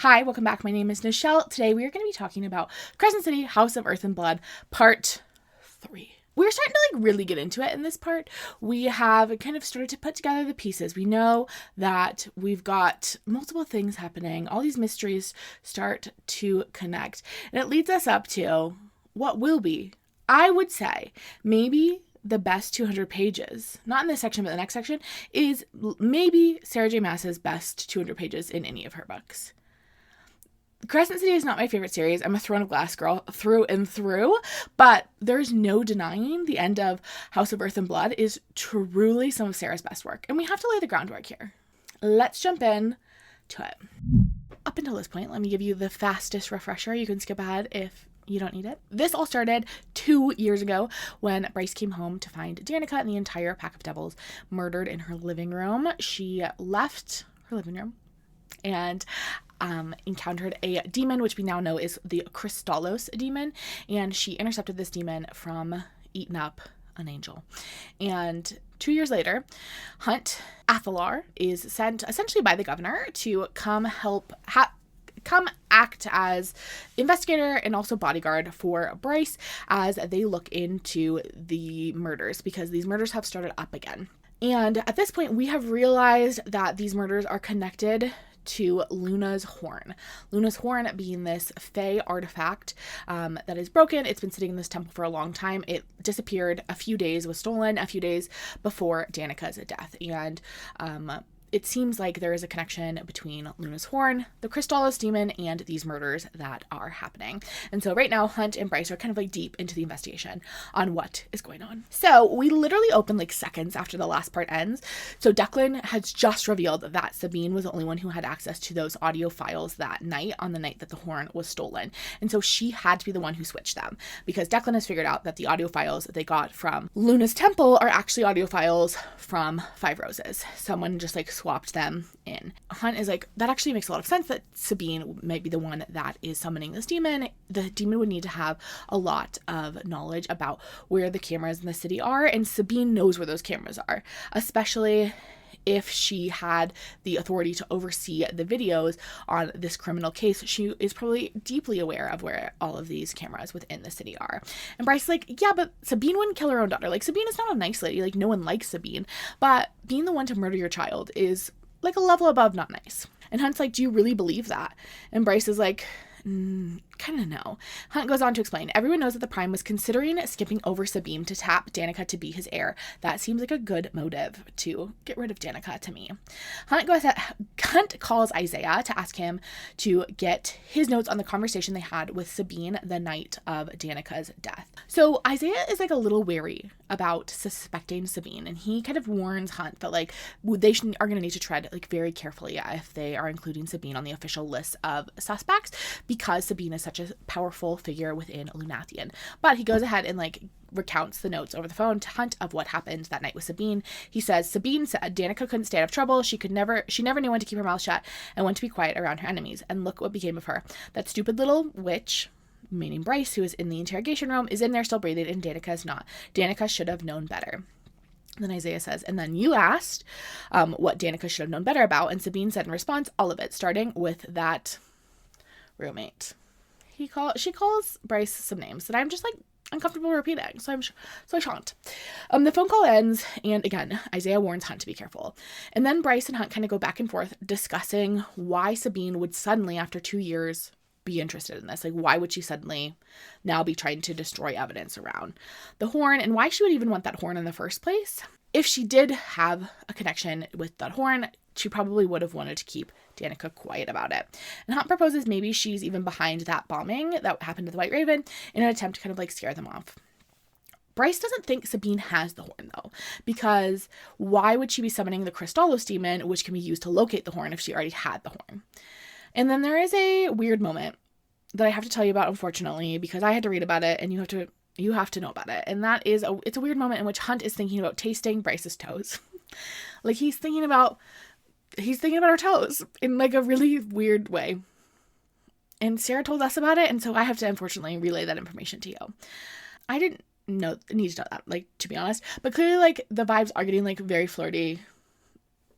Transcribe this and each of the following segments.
Hi, welcome back. My name is Nichelle. Today we are going to be talking about Crescent City, House of Earth and Blood, Part 3. We're starting to really get into it in this part. We have kind of started to put together the pieces. We know that we've got multiple things happening. All these mysteries start to connect. And it leads us up to what will be, I would say, maybe the best 200 pages, not in this section, but the next section, is maybe Sarah J. Maas's best 200 pages in any of her books. Crescent City is not my favorite series. I'm a Throne of Glass girl through and through, but there's no denying the end of House of Earth and Blood is truly some of Sarah's best work, and we have to lay the groundwork here. Let's jump in to it. Up until this point, let me give you the fastest refresher. You can skip ahead if you don't need it. This all started 2 years ago when Bryce came home to find Danica and the entire pack of devils murdered in her living room. She left her living room and encountered a demon, which we now know is the Crystallos demon, and she intercepted this demon from eating up an angel. And 2 years later, Hunt Athalar is sent essentially by the governor to come act as investigator and also bodyguard for Bryce as they look into the murders, because these murders have started up again. And at this point, we have realized that these murders are connected to Luna's horn. Luna's horn being this fae artifact that is broken. It's been sitting in this temple for a long time. It disappeared a few days, was stolen a few days before Danica's death. And it seems like there is a connection between Luna's horn, the Crystallos demon, and these murders that are happening. And so right now, Hunt and Bryce are kind of deep into the investigation on what is going on. So we literally open seconds after the last part ends. So Declan has just revealed that Sabine was the only one who had access to those audio files that night, on the night that the horn was stolen. And so she had to be the one who switched them, because Declan has figured out that the audio files that they got from Luna's temple are actually audio files from Five Roses. Someone just swapped them in. Hunt is that actually makes a lot of sense that Sabine might be the one that is summoning this demon. The demon would need to have a lot of knowledge about where the cameras in the city are, and Sabine knows where those cameras are, especially if she had the authority to oversee the videos on this criminal case. She is probably deeply aware of where all of these cameras within the city are. And Bryce is yeah, but Sabine wouldn't kill her own daughter. Sabine is not a nice lady. No one likes Sabine. But being the one to murder your child is a level above not nice. And Hunt's do you really believe that? And Bryce is kind of no. Hunt goes on to explain, everyone knows that the Prime was considering skipping over Sabine to tap Danica to be his heir. That seems like a good motive to get rid of Danica to me. Hunt calls Isaiah to ask him to get his notes on the conversation they had with Sabine the night of Danica's death. So Isaiah is a little wary about suspecting Sabine, and he kind of warns Hunt that they are going to need to tread very carefully if they are including Sabine on the official list of suspects, because Sabine is such a powerful figure within Lunathian. But he goes ahead and recounts the notes over the phone to Hunt of what happened that night with Sabine. He says Sabine said Danica couldn't stay out of trouble. She never knew when to keep her mouth shut and when to be quiet around her enemies. And look what became of her. That stupid little witch, meaning Bryce, who is in the interrogation room, is in there still breathing, and Danica is not. Danica should have known better. Then Isaiah says, and then you asked what Danica should have known better about, and Sabine said in response, all of it, starting with that roommate. She calls Bryce some names that I'm just uncomfortable repeating, so I shan't. The phone call ends, and again, Isaiah warns Hunt to be careful. And then Bryce and Hunt kind of go back and forth discussing why Sabine would suddenly, after 2 years, be interested in this. Why would she suddenly now be trying to destroy evidence around the horn, and why she would even want that horn in the first place. If she did have a connection with that horn, she probably would have wanted to keep Danica quiet about it. And Hunt proposes maybe she's even behind that bombing that happened to the White Raven in an attempt to kind of scare them off. Bryce doesn't think Sabine has the horn, though, because why would she be summoning the Crystallos demon, which can be used to locate the horn, if she already had the horn? And then there is a weird moment that I have to tell you about, unfortunately, because I had to read about it, and you have to know about it. And that is it's a weird moment in which Hunt is thinking about tasting Bryce's toes. He's thinking about her toes in a really weird way. And Sarah told us about it, and so I have to unfortunately relay that information to you. I didn't need to know that, to be honest. But clearly, the vibes are getting, very flirty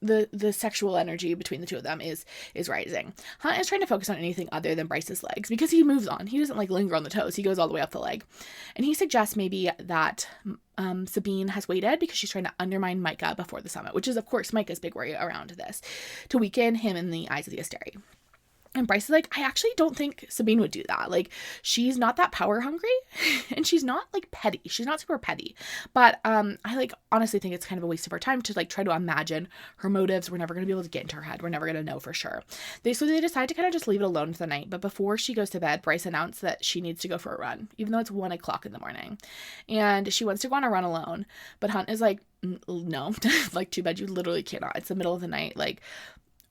the sexual energy between the two of them is rising. Hunt is trying to focus on anything other than Bryce's legs because he moves on. He doesn't like linger on the toes. He goes all the way up the leg. And he suggests maybe that Sabine has waited because she's trying to undermine Micah before the summit, which is, of course, Micah's big worry around this, to weaken him in the eyes of the Asteri. And Bryce is like, I actually don't think Sabine would do that. Like, she's not that power hungry and she's not like petty. She's not super petty. But I like honestly think it's kind of a waste of our time to like try to imagine her motives. We're never going to be able to get into her head. We're never going to know for sure. So they decide to kind of just leave it alone for the night. But before she goes to bed, Bryce announced that she needs to go for a run, even though it's 1 o'clock in the morning. And she wants to go on a run alone. But Hunt is like, no, like, too bad, you literally cannot. It's the middle of the night. Like,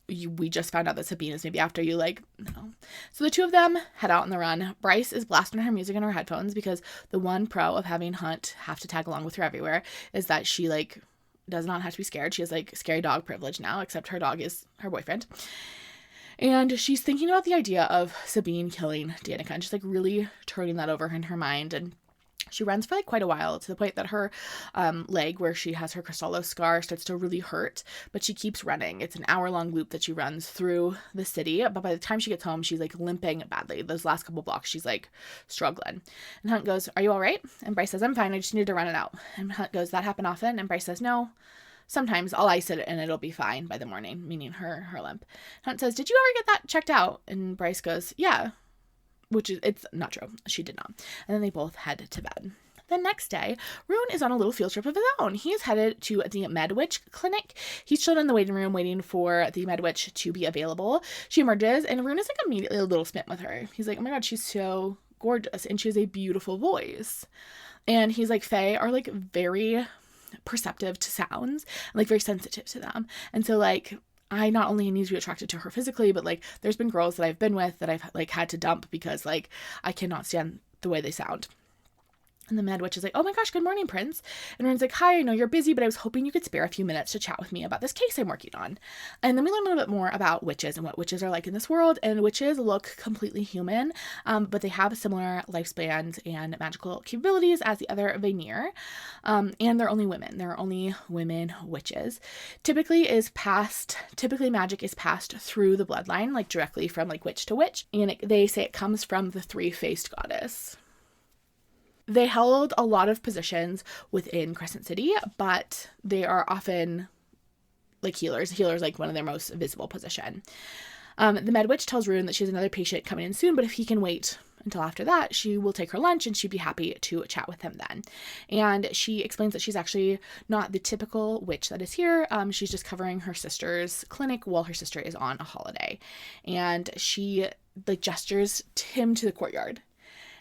we just found out that Sabine is maybe after you, like, no. So the two of them head out on the run. Bryce is blasting her music in her headphones because the one pro of having Hunt have to tag along with her everywhere is that she, like, does not have to be scared. She has, like, scary dog privilege now, except her dog is her boyfriend. And she's thinking about the idea of Sabine killing Danica and just, like, really turning that over in her mind. And she runs for like quite a while to the point that her leg where she has her Cristallo scar starts to really hurt, but she keeps running. It's an hour-long loop that she runs through the city, but by the time she gets home, she's like limping badly. Those last couple blocks, she's like struggling. And Hunt goes, are you all right? And Bryce says, I'm fine. I just need to run it out. And Hunt goes, that happen often? And Bryce says, no. Sometimes I'll ice it and it'll be fine by the morning, meaning her limp. Hunt says, did you ever get that checked out? And Bryce goes, yeah. Which is, it's not true. She did not. And then they both head to bed. The next day, Rune is on a little field trip of his own. He's headed to the MedWitch clinic. He's chilled in the waiting room waiting for the MedWitch to be available. She emerges and Rune is like immediately a little smitten with her. He's like, oh my god, she's so gorgeous and she has a beautiful voice. And he's like, Fae are like very perceptive to sounds and like very sensitive to them. And so like, I not only need to be attracted to her physically, but like there's been girls that I've been with that I've like had to dump because like I cannot stand the way they sound. And the MedWitch is like, oh my gosh, good morning, Prince. And Rune's like, hi, I know you're busy, but I was hoping you could spare a few minutes to chat with me about this case I'm working on. And then we learn a little bit more about witches and what witches are like in this world. And witches look completely human, but they have similar lifespans and magical capabilities as the other Vanir. And they're only women. There are only women witches. Typically magic is passed through the bloodline, like directly from like witch to witch. And they say it comes from the three-faced goddess. They held a lot of positions within Crescent City, but they are often like healers. Healers like one of their most visible position. The MedWitch tells Rune that she has another patient coming in soon, but if he can wait until after that, she will take her lunch and she'd be happy to chat with him then. And she explains that she's actually not the typical witch that is here. She's just covering her sister's clinic while her sister is on a holiday. And she like gestures him to the courtyard.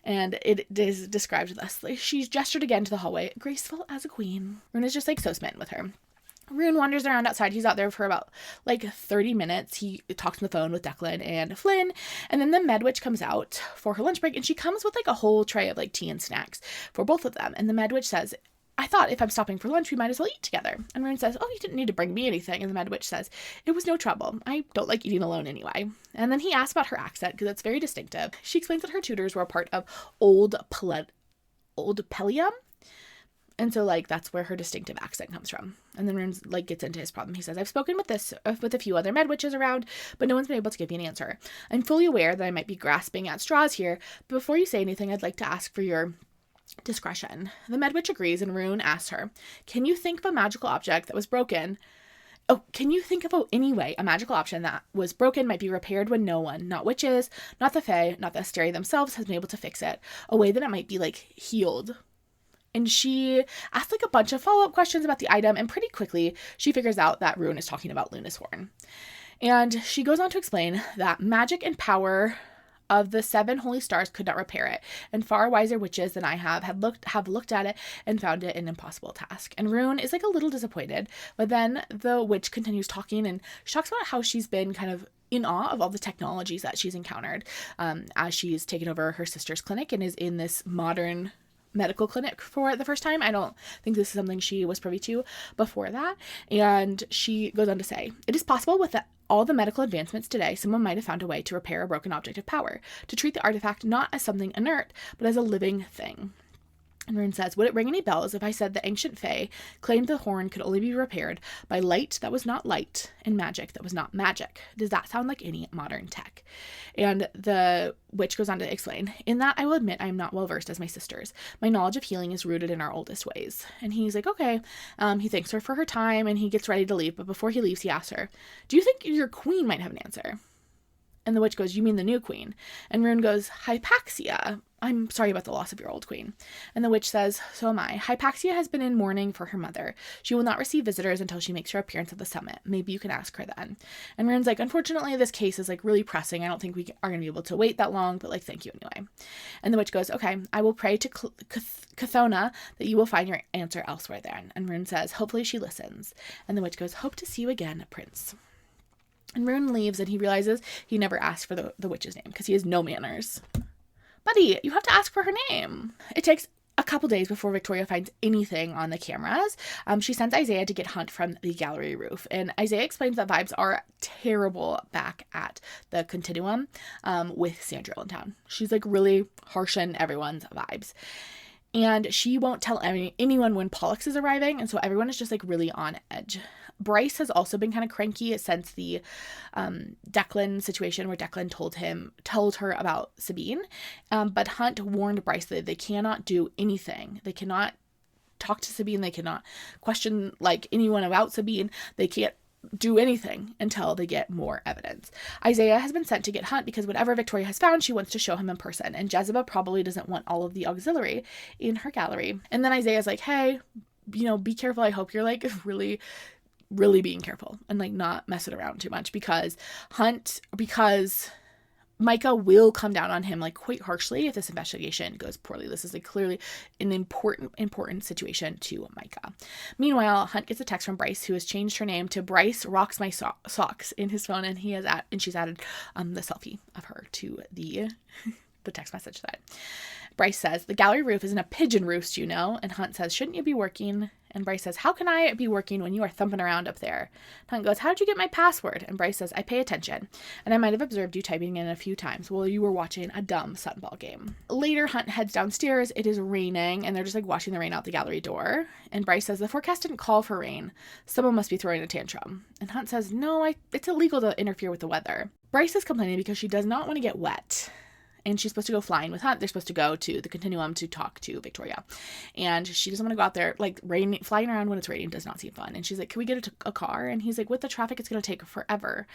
And it is described thusly. She's gestured again to the hallway, graceful as a queen. Rune is just like so smitten with her. Rune wanders around outside. He's out there for about like 30 minutes. He talks on the phone with Declan and Flynn. And then the MedWitch comes out for her lunch break. And she comes with like a whole tray of like tea and snacks for both of them. And the MedWitch says, I thought if I'm stopping for lunch, we might as well eat together. And Rune says, oh, you didn't need to bring me anything. And the MedWitch says, it was no trouble. I don't like eating alone anyway. And then he asks about her accent because it's very distinctive. She explains that her tutors were a part of Old Pelium. And so, like, that's where her distinctive accent comes from. And then Rune, like, gets into his problem. He says, I've spoken with a few other MedWitches around, but no one's been able to give me an answer. I'm fully aware that I might be grasping at straws here, but before you say anything, I'd like to ask for your discretion. The MedWitch agrees, and Rune asks her, can you think of a magical object that was broken? Oh, can you think of any way a magical option that was broken might be repaired when no one, not witches, not the Fae, not the Asteri themselves, has been able to fix it? A way that it might be, like, healed. And she asks, like, a bunch of follow-up questions about the item, and pretty quickly she figures out that Rune is talking about Luna's horn. And she goes on to explain that magic and power of the 7 holy stars could not repair it, and far wiser witches than I have looked at it and found it an impossible task. And Rune is like a little disappointed, but then the witch continues talking, and she talks about how she's been kind of in awe of all the technologies that she's encountered as she's taken over her sister's clinic and is in this modern medical clinic for the first time. I don't think this is something she was privy to before that. And she goes on to say, it is possible with all the medical advancements today, someone might have found a way to repair a broken object of power, to treat the artifact not as something inert, but as a living thing. And Rune says, would it ring any bells if I said the ancient fae claimed the horn could only be repaired by light that was not light and magic that was not magic? Does that sound like any modern tech? And the witch goes on to explain, in that I will admit I am not well versed as my sisters. My knowledge of healing is rooted in our oldest ways. And he's like, okay. He thanks her for her time and he gets ready to leave. But before he leaves, he asks her, do you think your queen might have an answer? And the witch goes, you mean the new queen? And Rune goes, Hypaxia. I'm sorry about the loss of your old queen. And the witch says, so am I. Hypaxia has been in mourning for her mother. She will not receive visitors until she makes her appearance at the summit. Maybe you can ask her then. And Rune's like, unfortunately, this case is like really pressing. I don't think we are going to be able to wait that long, but like, thank you anyway. And the witch goes, okay, I will pray to Chthona that you will find your answer elsewhere then. And Rune says, hopefully she listens. And the witch goes, hope to see you again, Prince. And Rune leaves and he realizes he never asked for the witch's name because he has no manners. Buddy, you have to ask for her name. It takes a couple days before Victoria finds anything on the cameras. She sends Isaiah to get Hunt from the gallery roof. And Isaiah explains that vibes are terrible back at the Continuum with Sandriel in town. She's like really harshing everyone's vibes. And she won't tell anyone when Pollux is arriving. And so everyone is just like really on edge. Bryce has also been kind of cranky since the Declan situation where Declan told her about Sabine. But Hunt warned Bryce that they cannot do anything. They cannot talk to Sabine. They cannot question like anyone about Sabine. They can't do anything until they get more evidence. Isaiah has been sent to get Hunt because whatever Victoria has found, she wants to show him in person. And Jezebel probably doesn't want all of the auxiliary in her gallery. And then Isaiah's like, hey, be careful. I hope you're like really being careful and like not messing around too much because Micah will come down on him like quite harshly if this investigation goes poorly. This is like clearly an important situation to Micah. Meanwhile, Hunt gets a text from Bryce, who has changed her name to Bryce Rocks My Socks in his phone, and she's added the selfie of her to the text message thread. Bryce says, the gallery roof isn't a pigeon roost, you know. And Hunt says, shouldn't you be working? And Bryce says, how can I be working when you are thumping around up there? Hunt goes, how did you get my password? And Bryce says, I pay attention. And I might have observed you typing in a few times while you were watching a dumb Sunball game. Later, Hunt heads downstairs. It is raining, and they're just like watching the rain out the gallery door. And Bryce says, the forecast didn't call for rain. Someone must be throwing a tantrum. And Hunt says, no, it's illegal to interfere with the weather. Bryce is complaining because she does not want to get wet. And she's supposed to go flying with Hunt. They're supposed to go to the Continuum to talk to Victoria. And she doesn't want to go out there. Like, flying around when it's raining does not seem fun. And she's like, can we get a car? And he's like, with the traffic, it's going to take forever.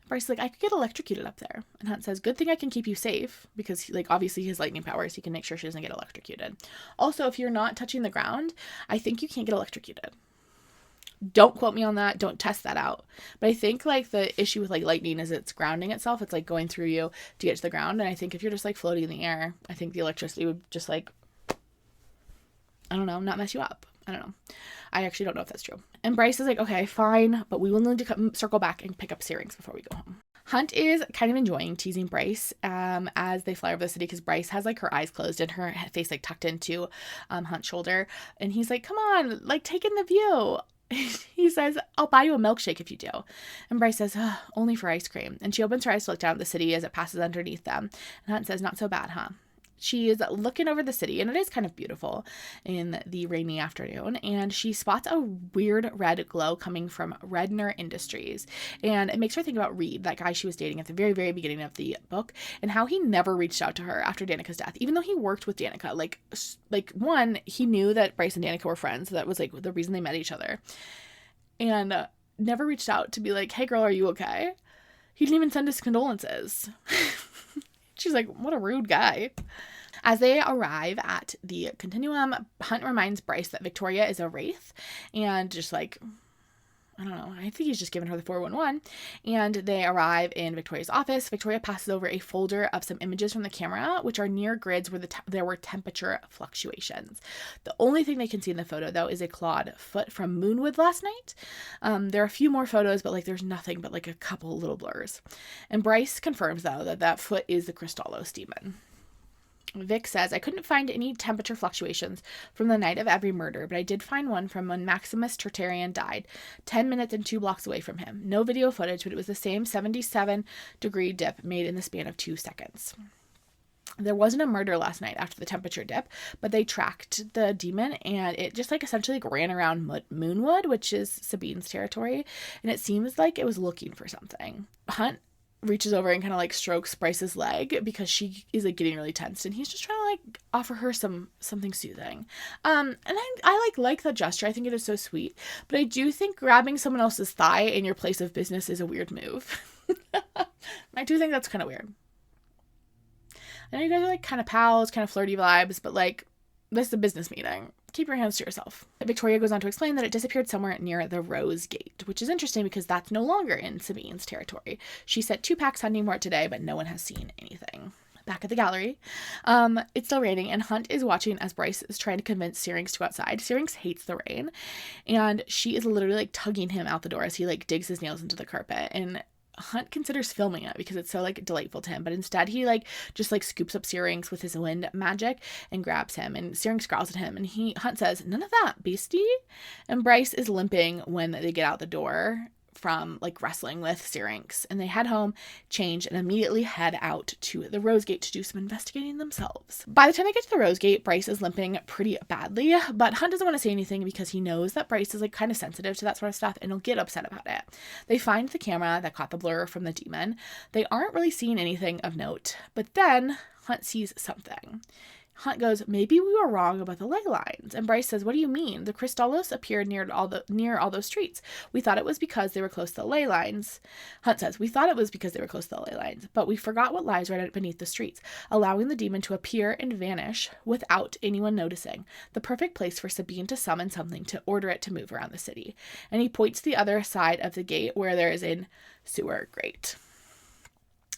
And Bryce is like, I could get electrocuted up there. And Hunt says, good thing I can keep you safe. Because, like, obviously his lightning powers, he can make sure she doesn't get electrocuted. Also, if you're not touching the ground, I think you can't get electrocuted. Don't quote me on that. Don't test that out. But I think like the issue with like lightning is it's grounding itself. It's like going through you to get to the ground. And I think if you're just like floating in the air, I think the electricity would just like, I don't know, not mess you up. I don't know. I actually don't know if that's true. And Bryce is like, okay, fine, but we will need to circle back and pick up Syrinx before we go home. Hunt is kind of enjoying teasing Bryce as they fly over the city because Bryce has like her eyes closed and her face like tucked into Hunt's shoulder. And he's like, come on, like take in the view. He says, I'll buy you a milkshake if you do. And Bryce says, only for ice cream. And she opens her eyes to look down at the city as it passes underneath them. And Hunt says, not so bad, huh? She is looking over the city, and it is kind of beautiful in the rainy afternoon, and she spots a weird red glow coming from Redner Industries, and it makes her think about Reed, that guy she was dating at the very, very beginning of the book, and how he never reached out to her after Danica's death, even though he worked with Danica. Like one, he knew that Bryce and Danica were friends, so that was, like, the reason they met each other, and never reached out to be like, hey, girl, are you okay? He didn't even send his condolences. She's like, what a rude guy. As they arrive at the Continuum, Hunt reminds Bryce that Victoria is a wraith and just like, I don't know, I think he's just giving her the 411. And they arrive in Victoria's office. Victoria passes over a folder of some images from the camera, which are near grids where there were temperature fluctuations. The only thing they can see in the photo, though, is a clawed foot from Moonwood last night. There are a few more photos, but like there's nothing but like a couple little blurs. And Bryce confirms, though, that foot is the Crystallos demon. Vic says, I couldn't find any temperature fluctuations from the night of every murder, but I did find one from when Maximus Tertarian died, 10 minutes and 2 blocks away from him. No video footage, but it was the same 77-degree dip made in the span of 2 seconds. There wasn't a murder last night after the temperature dip, but they tracked the demon and it just like essentially like ran around Moonwood, which is Sabine's territory, and it seems like it was looking for something. Hunt reaches over and kind of like strokes Bryce's leg because she is like getting really tensed, and he's just trying to like offer her something soothing. And I like the gesture. I think it is so sweet, but I do think grabbing someone else's thigh in your place of business is a weird move. I do think that's kind of weird. I know you guys are like kind of pals, kind of flirty vibes, but like this is a business meeting. Keep your hands to yourself. Victoria goes on to explain that it disappeared somewhere near the Rose Gate, which is interesting because that's no longer in Sabine's territory. She sent 2 packs hunting for it today, but no one has seen anything. Back at the gallery, it's still raining, and Hunt is watching as Bryce is trying to convince Syrinx to go outside. Syrinx hates the rain, and she is literally like tugging him out the door as he like digs his nails into the carpet, and Hunt considers filming it because it's so like delightful to him, but instead he like just like scoops up Syrinx with his wind magic and grabs him, and Syrinx growls at him, and Hunt says, "None of that, beastie." And Bryce is limping when they get out the door from like wrestling with Syrinx, and they head home, change, and immediately head out to the Rose Gate to do some investigating themselves. By the time they get to the Rose Gate, Bryce is limping pretty badly, but Hunt doesn't want to say anything because he knows that Bryce is like kind of sensitive to that sort of stuff and he'll get upset about it. They find the camera that caught the blur from the demon. They aren't really seeing anything of note, but then Hunt sees something. Hunt goes, "Maybe we were wrong about the ley lines." And Bryce says, "What do you mean? The Crystallos appeared near all those streets. We thought it was because they were close to the ley lines." Hunt says, "We thought it was because they were close to the ley lines, but we forgot what lies right beneath the streets, allowing the demon to appear and vanish without anyone noticing. The perfect place for Sabine to summon something to order it to move around the city." And he points to the other side of the gate where there is a sewer grate.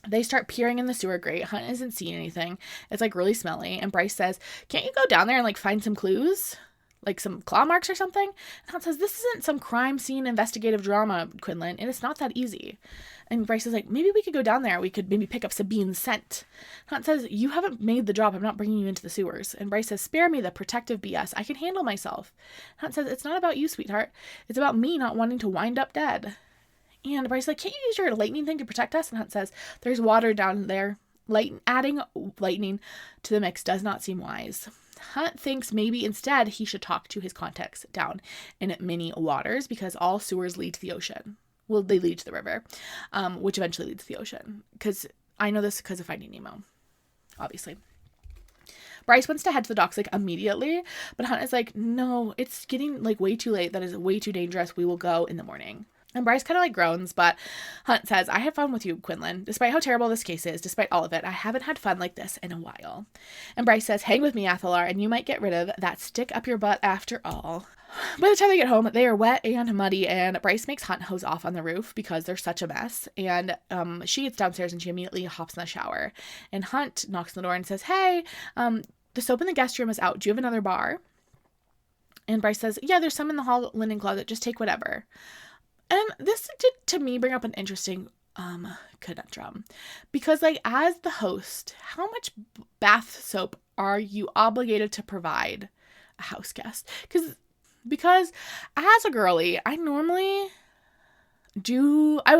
They start peering in the sewer grate. Hunt isn't seeing anything. It's like really smelly. And Bryce says, "Can't you go down there and like find some clues? Like some claw marks or something?" And Hunt says, "This isn't some crime scene investigative drama, Quinlan, and it's not that easy." And Bryce is like, "Maybe we could go down there. We could maybe pick up Sabine's scent." Hunt says, "You haven't made the drop. I'm not bringing you into the sewers." And Bryce says, "Spare me the protective BS. I can handle myself." Hunt says, "It's not about you, sweetheart. It's about me not wanting to wind up dead." And Bryce's like, "Can't you use your lightning thing to protect us?" And Hunt says, "There's water down there. Adding lightning to the mix does not seem wise." Hunt thinks maybe instead he should talk to his contacts down in mini waters because all sewers lead to the ocean. Well, they lead to the river, which eventually leads to the ocean. Because I know this because of Finding Nemo, obviously. Bryce wants to head to the docks like immediately, but Hunt is like, "No, it's getting like way too late. That is way too dangerous. We will go in the morning." And Bryce kind of like groans, but Hunt says, "I had fun with you, Quinlan. Despite how terrible this case is, despite all of it, I haven't had fun like this in a while." And Bryce says, "Hang with me, Athalar, and you might get rid of that stick up your butt after all." By the time they get home, they are wet and muddy, and Bryce makes Hunt hose off on the roof because they're such a mess. And she gets downstairs and she immediately hops in the shower. And Hunt knocks on the door and says, "Hey, the soap in the guest room is out. Do you have another bar?" And Bryce says, "Yeah, there's some in the hall linen closet. Just take whatever." And this did, to me, bring up an interesting conundrum. Because, like, as the host, how much bath soap are you obligated to provide a house guest? Because as a girly, I will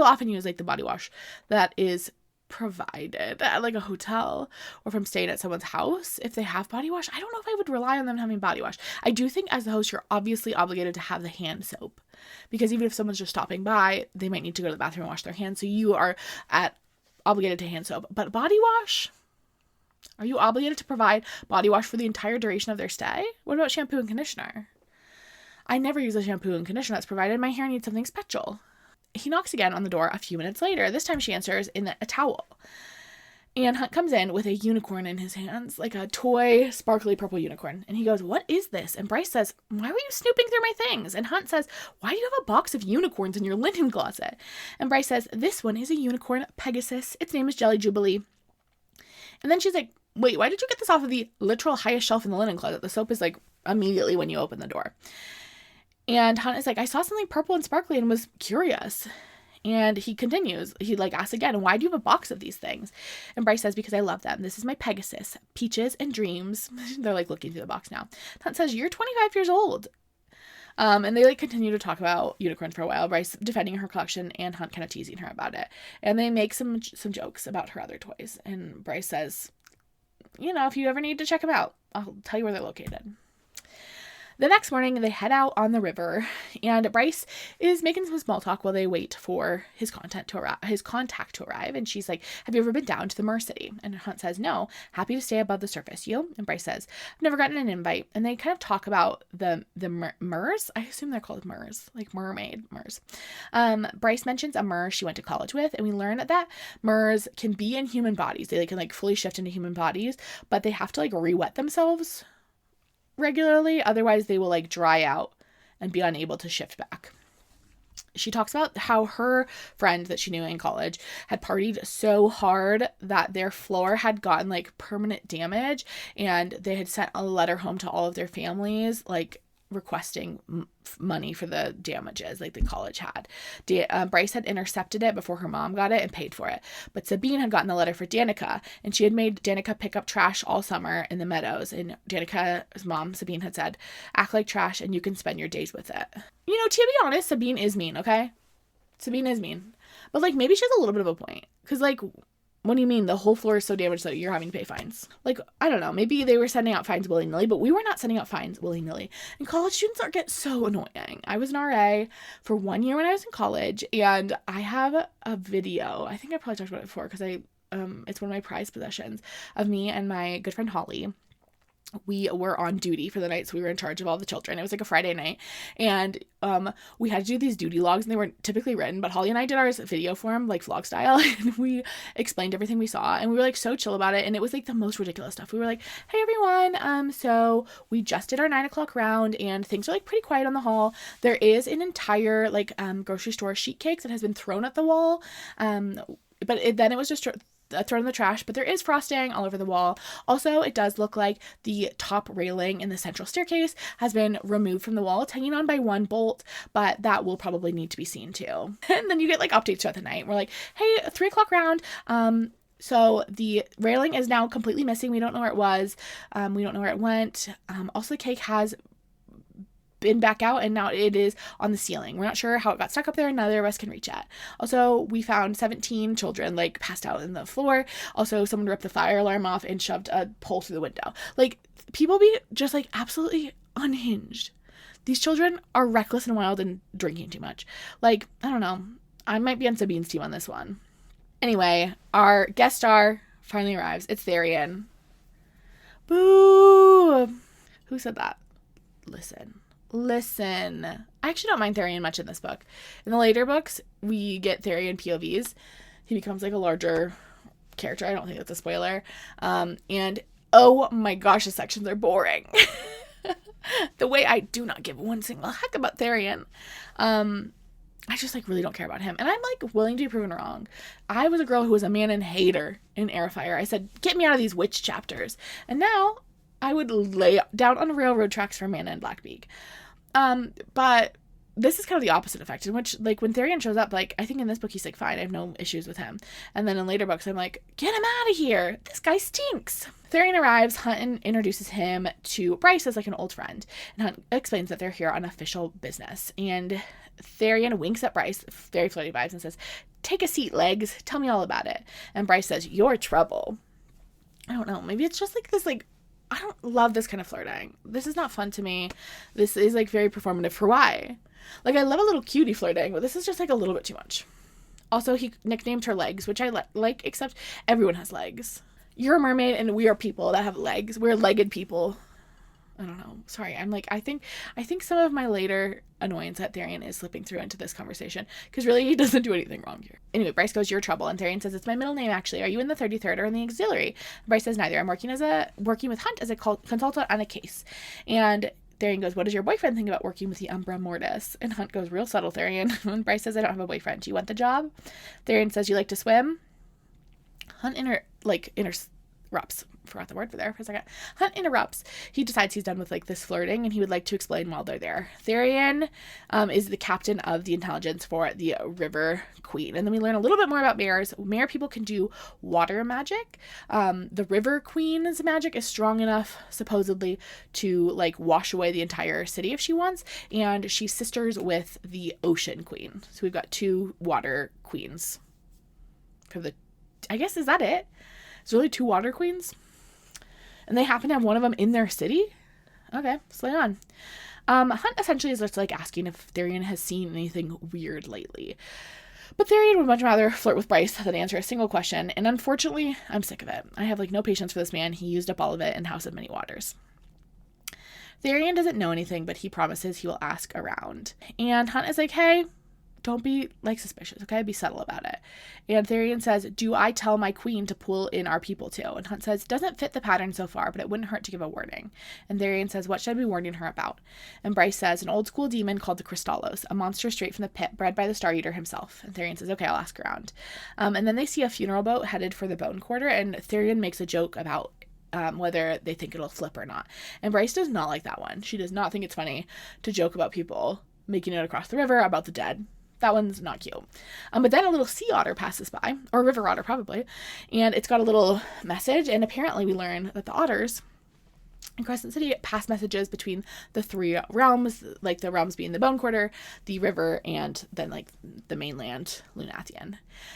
often use, like, the body wash that is provided at like a hotel or if I'm staying at someone's house. If they have body wash, I don't know if I would rely on them having body wash. I do think as the host, you're obviously obligated to have the hand soap because even if someone's just stopping by, they might need to go to the bathroom and wash their hands. So you are obligated to hand soap. But body wash? Are you obligated to provide body wash for the entire duration of their stay? What about shampoo and conditioner? I never use a shampoo and conditioner that's provided. My hair needs something special. He knocks again on the door a few minutes later. This time she answers in a towel. And Hunt comes in with a unicorn in his hands, like a toy, sparkly purple unicorn. And he goes, "What is this?" And Bryce says, "Why were you snooping through my things?" And Hunt says, "Why do you have a box of unicorns in your linen closet?" And Bryce says, "This one is a unicorn Pegasus. Its name is Jelly Jubilee." And then she's like, "Wait, why did you get this off of the literal highest shelf in the linen closet? The soap is like immediately when you open the door." And Hunt is like, "I saw something purple and sparkly and was curious." And he continues. He like asks again, "Why do you have a box of these things?" And Bryce says, "Because I love them. This is my Pegasus. Peaches and dreams." They're like looking through the box now. Hunt says, "You're 25 years old." And they like continue to talk about unicorns for a while. Bryce defending her collection and Hunt kind of teasing her about it. And they make some jokes about her other toys. And Bryce says, if you ever need to check them out, I'll tell you where they're located. The next morning, they head out on the river, and Bryce is making some small talk while they wait for his contact to arrive. And she's like, "Have you ever been down to the Mer City?" And Hunt says, "No, happy to stay above the surface. You?" And Bryce says, "I've never gotten an invite." And they kind of talk about the Mers. I assume they're called Mers, like mermaid Mers. Bryce mentions a Mer she went to college with, and we learn that Mers can be in human bodies. They can like fully shift into human bodies, but they have to like re-wet themselves regularly, otherwise they will like dry out and be unable to shift back. She talks about how her friend that she knew in college had partied so hard that their floor had gotten like permanent damage, and they had sent a letter home to all of their families like requesting money for the damages like the college had. Bryce had intercepted it before her mom got it and paid for it. But Sabine had gotten the letter for Danica, and she had made Danica pick up trash all summer in the meadows. And Danica's mom, Sabine, had said, "Act like trash and you can spend your days with it." To be honest, Sabine is mean, okay? Sabine is mean. But like maybe she has a little bit of a point. Because like, what do you mean the whole floor is so damaged that you're having to pay fines? Like, I don't know. Maybe they were sending out fines willy-nilly, but we were not sending out fines willy-nilly. And college students get so annoying. I was an RA for 1 year when I was in college, and I have a video. I think I probably talked about it before because it's one of my prized possessions of me and my good friend Holly. We were on duty for the night, so we were in charge of all the children. It was like a Friday night, and we had to do these duty logs, and they weren't typically written, but Holly and I did ours video form, like vlog style, and we explained everything we saw, and we were like so chill about it, and it was like the most ridiculous stuff. We were like, "Hey everyone, so we just did our 9 o'clock round, and things are like pretty quiet on the hall. There is an entire like grocery store sheet cake that has been thrown at the wall, but then it was just thrown in the trash, but there is frosting all over the wall. Also, it does look like the top railing in the central staircase has been removed from the wall. It's hanging on by one bolt, but that will probably need to be seen too." And then you get like updates throughout the night. We're like, "Hey, 3 o'clock round. So the railing is now completely missing. We don't know where it was. We don't know where it went. Also, the cake has been back out, and now it is on the ceiling. We're not sure how it got stuck up there, and neither of us can reach it. Also, we found 17 children like passed out in the floor. Also, someone ripped the fire alarm off and shoved a pole through the window." Like, people be just like absolutely unhinged. These children are reckless and wild and drinking too much. Like, I don't know. I might be on Sabine's team on this one. Anyway, our guest star finally arrives. It's Therian. Boo! Who said that? Listen. I actually don't mind Therian much in this book. In the later books, we get Therian POVs. He becomes like a larger character. I don't think that's a spoiler. And oh my gosh, the sections are boring. The way I do not give one single heck about Therian. I just like really don't care about him. And I'm like willing to be proven wrong. I was a girl who was a Manon hater in Heir of Fire. I said, "Get me out of these witch chapters." And now I would lay down on railroad tracks for Mana and Blackbeak. But this is kind of the opposite effect, in which, like, when Therian shows up, like, I think in this book he's like, fine, I have no issues with him. And then in later books, I'm like, get him out of here. This guy stinks. Therian arrives. Hunt introduces him to Bryce as, like, an old friend. And Hunt explains that they're here on official business. And Therian winks at Bryce, very flirty vibes, and says, "Take a seat, Legs. Tell me all about it." And Bryce says, "You're trouble." I don't know. Maybe it's just, like, this, like, I don't love this kind of flirting. This is not fun to me. This is, like, very performative for why. Like, I love a little cutie flirting, but this is just, like, a little bit too much. Also, he nicknamed her Legs, which I like, except everyone has legs. You're a mermaid, and we are people that have legs. We're legged people. I don't know. Sorry. I'm like, I think some of my later annoyance at Therian is slipping through into this conversation, because really he doesn't do anything wrong here. Anyway, Bryce goes, "You're trouble." And Therian says, "It's my middle name, actually. Are you in the 33rd or in the auxiliary?" And Bryce says, "Neither. I'm working with Hunt as a consultant on a case." And Therian goes, "What does your boyfriend think about working with the Umbra Mortis?" And Hunt goes, "Real subtle, Therian." And Bryce says, "I don't have a boyfriend. Do you want the job?" Therian says, "You like to swim?" Hunt interrupts. Forgot the word for there for a second. Hunt interrupts. He decides he's done with, like, this flirting, and he would like to explain while they're there. Therian is the captain of the intelligence for the River Queen. And then we learn a little bit more about mares. Mare people can do water magic. The River Queen's magic is strong enough, supposedly, to, like, wash away the entire city if she wants. And she's sisters with the Ocean Queen. So we've got 2 water queens. I guess, is that it? It's really 2 water queens? And they happen to have one of them in their city? Okay, slay on. Hunt essentially is just like asking if Therian has seen anything weird lately. But Therian would much rather flirt with Bryce than answer a single question, and unfortunately, I'm sick of it. I have no patience for this man. He used up all of it in House of Many Waters. Therian doesn't know anything, but he promises he will ask around. And Hunt is like, hey, don't be suspicious, okay? Be subtle about it. And Therian says, do I tell my queen to pull in our people too? And Hunt says, doesn't fit the pattern so far, but it wouldn't hurt to give a warning. And Therian says, what should I be warning her about? And Bryce says, an old school demon called the Crystallos, a monster straight from the pit bred by the Star Eater himself. And Therian says, okay, I'll ask around. And then they see a funeral boat headed for the Bone Quarter, and Therian makes a joke about whether they think it'll flip or not. And Bryce does not like that one. She does not think it's funny to joke about people making it across the river about the dead. That one's not cute. But then a little sea otter passes by, or a river otter probably, and it's got a little message, and apparently we learn that the otters in Crescent City pass messages between the three realms, the realms being the Bone Quarter, the river, and then the mainland, Lunathian.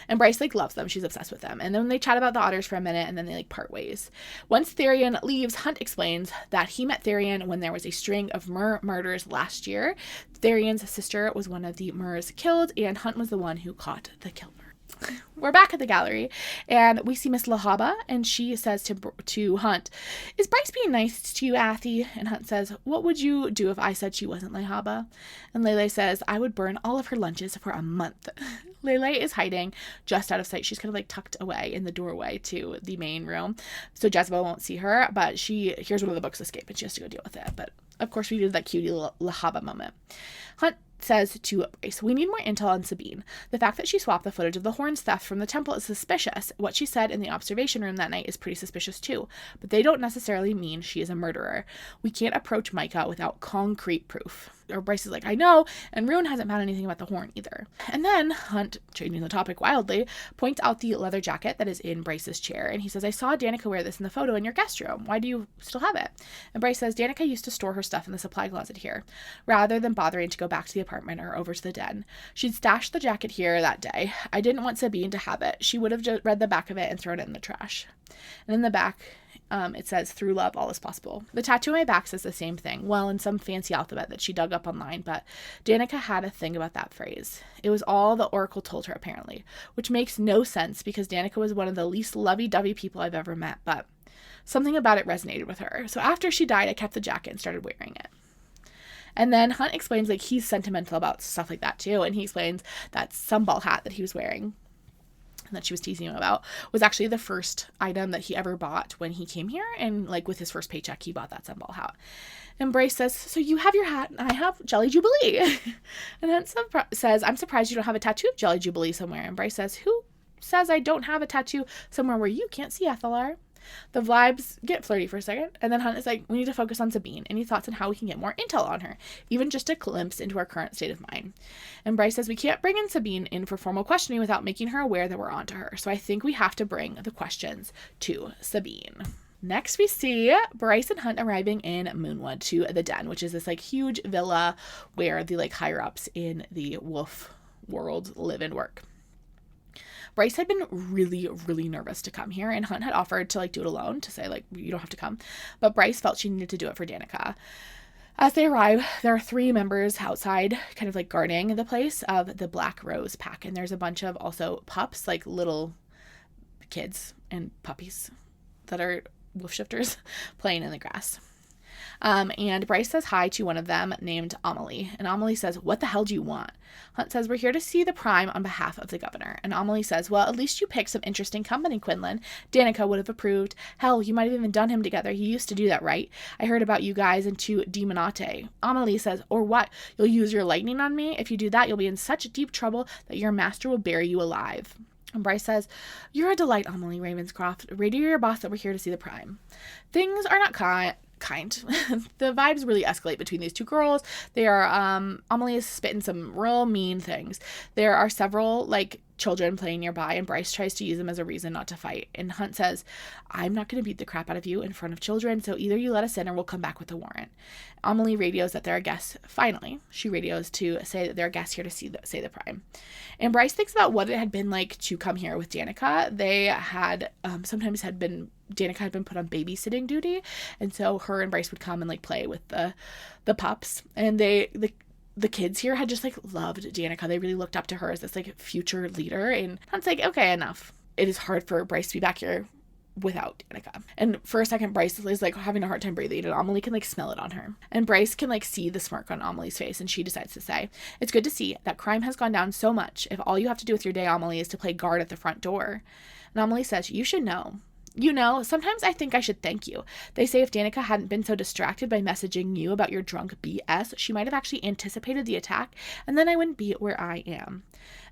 And Bryce loves them. She's obsessed with them. And then they chat about the otters for a minute, and then they part ways. Once Therian leaves, Hunt explains that he met Therian when there was a string of murders last year. Therian's sister was one of the Murs killed, and Hunt was the one who caught the killer. We're back at the gallery, and we see Miss Lahaba, and she says to Hunt, is Bryce being nice to you, Athy? And Hunt says, what would you do if I said she wasn't Lahaba? And Lele says, I would burn all of her lunches for a month. Lele is hiding just out of sight. She's kind of tucked away in the doorway to the main room, so Jezebel won't see her, but she hears one of the books escape, and she has to go deal with it. But of course, we did that cutie Lahaba moment. Hunt says to Bryce, we need more intel on Sabine. The fact that she swapped the footage of the horns theft from the temple is suspicious. What she said in the observation room that night is pretty suspicious too, but they don't necessarily mean she is a murderer. We can't approach Micah without concrete proof. Or Bryce is like, I know, and Rune hasn't found anything about the horn either. And then Hunt, changing the topic wildly, points out the leather jacket that is in Bryce's chair, and he says, I saw Danica wear this in the photo in your guest room. Why do you still have it? And Bryce says, Danica used to store her stuff in the supply closet here, rather than bothering to go back to the apartment or over to the den. She'd stashed the jacket here that day. I didn't want Sabine to have it. She would have just read the back of it and thrown it in the trash. And in the back, it says, through love, all is possible. The tattoo on my back says the same thing, well, in some fancy alphabet that she dug up online, but Danica had a thing about that phrase. It was all the Oracle told her, apparently, which makes no sense because Danica was one of the least lovey-dovey people I've ever met, but something about it resonated with her. So after she died, I kept the jacket and started wearing it. And then Hunt explains he's sentimental about stuff like that too, and he explains that sunball hat that he was wearing that she was teasing him about was actually the first item that he ever bought when he came here, and with his first paycheck he bought that sunball hat. And Bryce says, so you have your hat and I have Jelly Jubilee. And Hunt says, I'm surprised you don't have a tattoo of Jelly Jubilee somewhere. And Bryce says, who says I don't have a tattoo somewhere where you can't see, Ethelard? The vibes get flirty for a second, and then Hunt is like, we need to focus on Sabine. Any thoughts on how we can get more intel on her? Even just a glimpse into our current state of mind. And Bryce says we can't bring in Sabine in for formal questioning without making her aware that we're onto her. So I think we have to bring the questions to Sabine. Next, we see Bryce and Hunt arriving in Moonwood to the Den, which is this huge villa where the higher-ups in the wolf world live and work. Bryce had been really, really nervous to come here, and Hunt had offered to do it alone, to say you don't have to come. But Bryce felt she needed to do it for Danica. As they arrive, there are 3 members outside, kind of guarding the place of the Black Rose Pack, and there's a bunch of also pups, little kids and puppies that are wolf shifters playing in the grass. And Bryce says hi to one of them named Amelie. And Amelie says, what the hell do you want? Hunt says, we're here to see the Prime on behalf of the governor. And Amelie says, well, at least you picked some interesting company, Quinlan. Danica would have approved. Hell, you might have even done him together. He used to do that, right? I heard about you guys into Demonate. Amelie says, or what? You'll use your lightning on me? If you do that, you'll be in such deep trouble that your master will bury you alive. And Bryce says, you're a delight, Amelie Ravenscroft. Radio your boss that we're here to see the Prime. Things are not kind. The vibes really escalate between these 2 girls. They are, Amelie is spitting some real mean things. There are several, children playing nearby, and Bryce tries to use them as a reason not to fight. And Hunt says, I'm not going to beat the crap out of you in front of children, so either you let us in or we'll come back with a warrant. Amelie radios that there are guests. Finally, she radios to say that there are guests here to say the prime. And Bryce thinks about what it had been like to come here with Danica. They had Danica had been put on babysitting duty, and so her and Bryce would come and like play with the pups, and the kids here had just like loved Danica. They really looked up to her as this like future leader. And Hunt's like, okay, enough. It is hard for Bryce to be back here without Danica. And for a second, Bryce is like having a hard time breathing, and Amelie can like smell it on her. And Bryce can like see the smirk on Amelie's face, and she decides to say, it's good to see that crime has gone down so much if all you have to do with your day, Amelie, is to play guard at the front door. And Amelie says, you should know. You know, sometimes I think I should thank you. They say if Danica hadn't been so distracted by messaging you about your drunk BS, she might have actually anticipated the attack, and then I wouldn't be where I am.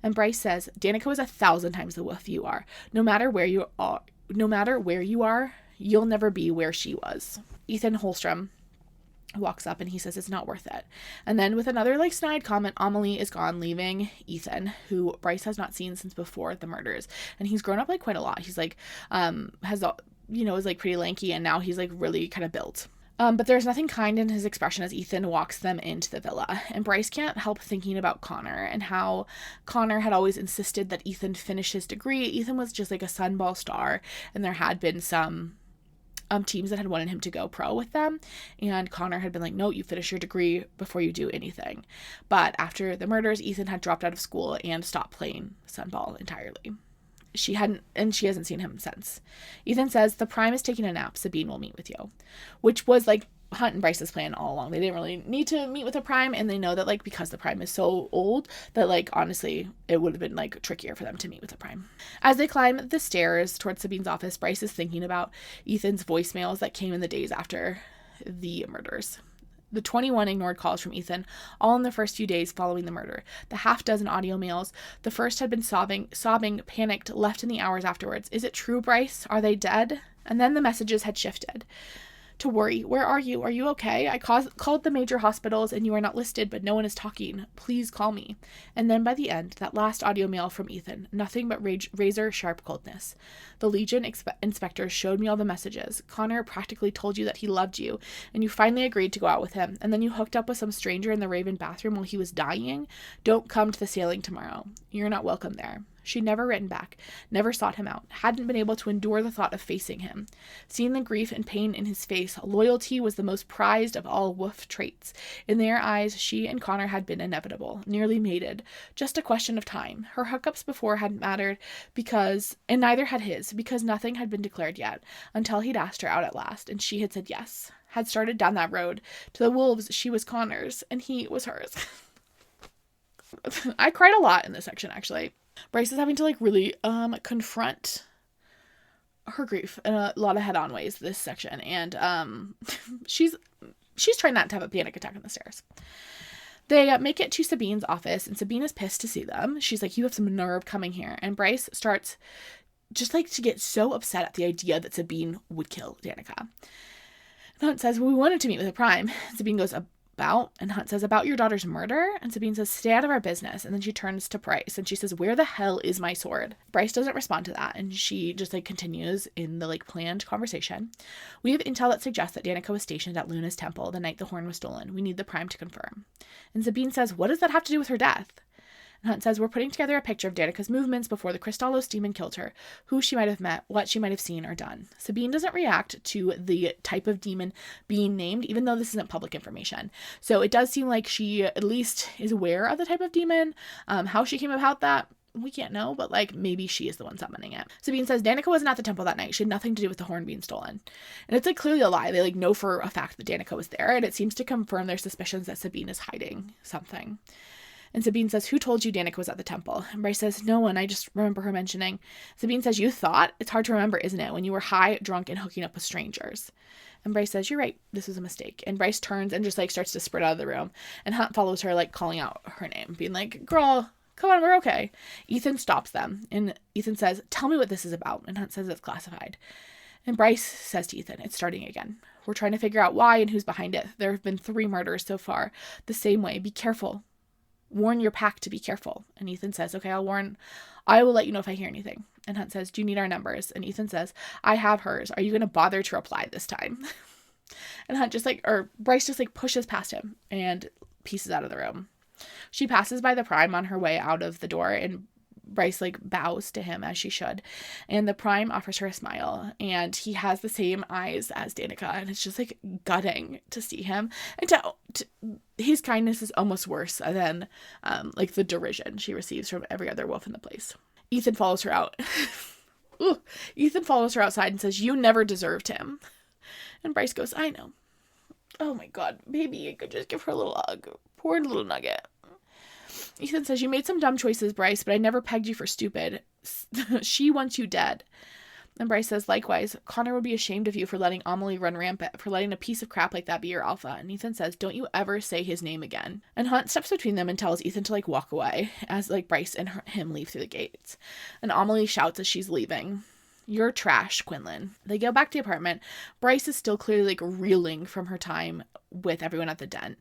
And Bryce says, Danica was 1,000 times the wolf you are. No matter where you are, you'll never be where she was. Ethan Holstrom walks up and he says it's not worth it. And then with another like snide comment, Amelie is gone, leaving Ethan, who Bryce has not seen since before the murders. And he's grown up like quite a lot. He's like is like pretty lanky, and now he's like really kind of built. But there's nothing kind in his expression as Ethan walks them into the villa. And Bryce can't help thinking about Connor and how Connor had always insisted that Ethan finish his degree. Ethan was just like a sunball star, and there had been some teams that had wanted him to go pro with them, and Connor had been like, no, you finish your degree before you do anything. But after the murders, Ethan had dropped out of school and stopped playing sunball entirely. She hasn't seen him since. Ethan says, the prime is taking a nap, Sabine will meet with you, which was like Hunt and Bryce's plan all along. They didn't really need to meet with the prime, and they know that like because the prime is so old that like honestly it would have been like trickier for them to meet with the prime. As they climb the stairs towards Sabine's office, Bryce is thinking about Ethan's voicemails that came in the days after the murders. The 21 ignored calls from Ethan, all in the first few days following the murder. The half-dozen audio mails. The first had been sobbing, panicked, left in the hours afterwards. Is it true, Bryce? Are they dead? And then the messages had shifted to worry. Where are you? Are you okay? I called the major hospitals and you are not listed, but no one is talking. Please call me. And then by the end, that last audio mail from Ethan, nothing but razor sharp coldness. The Legion inspector showed me all the messages. Connor practically told you that he loved you, and you finally agreed to go out with him, and then you hooked up with some stranger in the Raven bathroom while he was dying. Don't come to the sailing tomorrow. You're not welcome there. She'd never written back, never sought him out, hadn't been able to endure the thought of facing him. Seeing the grief and pain in his face, loyalty was the most prized of all wolf traits. In their eyes, she and Connor had been inevitable, nearly mated, just a question of time. Her hookups before hadn't mattered and neither had his, because nothing had been declared yet, until he'd asked her out at last, and she had said yes, had started down that road. To the wolves, she was Connor's, and he was hers. I cried a lot in this section, actually. Bryce is having to like really confront her grief in a lot of head-on ways this section, and she's trying not to have a panic attack on the stairs. They make it to Sabine's office, and Sabine is pissed to see them. She's like, you have some nerve coming here. And Bryce starts just like to get so upset at the idea that Sabine would kill Danica. And Hunt says, well, we wanted to meet with the prime. Sabine goes, and Hunt says, about your daughter's murder? And Sabine says, stay out of our business. And then she turns to Bryce and she says, where the hell is my sword? Bryce doesn't respond to that, and she just like continues in the like planned conversation. We have intel that suggests that Danica was stationed at Luna's temple the night the horn was stolen. We need the prime to confirm. And Sabine says, what does that have to do with her death? And Hunt says, we're putting together a picture of Danica's movements before the Kristallos demon killed her, who she might have met, what she might have seen or done. Sabine doesn't react to the type of demon being named, even though this isn't public information. So it does seem like she at least is aware of the type of demon. How she came about that, we can't know, but like maybe she is the one summoning it. Sabine says Danica wasn't at the temple that night. She had nothing to do with the horn being stolen. And it's like clearly a lie. They like know for a fact that Danica was there, and it seems to confirm their suspicions that Sabine is hiding something. And Sabine says, who told you Danica was at the temple? And Bryce says, no one. I just remember her mentioning. Sabine says, you thought? It's hard to remember, isn't it? When you were high, drunk, and hooking up with strangers. And Bryce says, you're right. This was a mistake. And Bryce turns and just like starts to sprint out of the room. And Hunt follows her, like calling out her name, being like, girl, come on, we're okay. Ethan stops them. And Ethan says, tell me what this is about. And Hunt says it's classified. And Bryce says to Ethan, it's starting again. We're trying to figure out why and who's behind it. There have been 3 murders so far. The same way. Be careful. warn your pack to be careful. And Ethan says, okay, I will let you know if I hear anything. And Hunt says, do you need our numbers? And Ethan says, I have hers. Are you going to bother to reply this time? And Bryce just like pushes past him and pieces out of the room. She passes by the Prime on her way out of the door, and Bryce like bows to him as she should. And the Prime offers her a smile, and he has the same eyes as Danica, and it's just like gutting to see him. And his kindness is almost worse than like the derision she receives from every other wolf in the place. Ethan follows her out. Ooh. Ethan follows her outside and says, you never deserved him. And Bryce goes, I know. Oh my God, maybe I could just give her a little hug. Poor little nugget. Ethan says, you made some dumb choices, Bryce, but I never pegged you for stupid. She wants you dead. And Bryce says, likewise, Connor would be ashamed of you for letting Amelie run rampant, for letting a piece of crap like that be your alpha. And Ethan says, don't you ever say his name again. And Hunt steps between them and tells Ethan to like walk away as like Bryce and him leave through the gates. And Amelie shouts as she's leaving, you're trash, Quinlan. They go back to the apartment. Bryce is still clearly like reeling from her time with everyone at the den.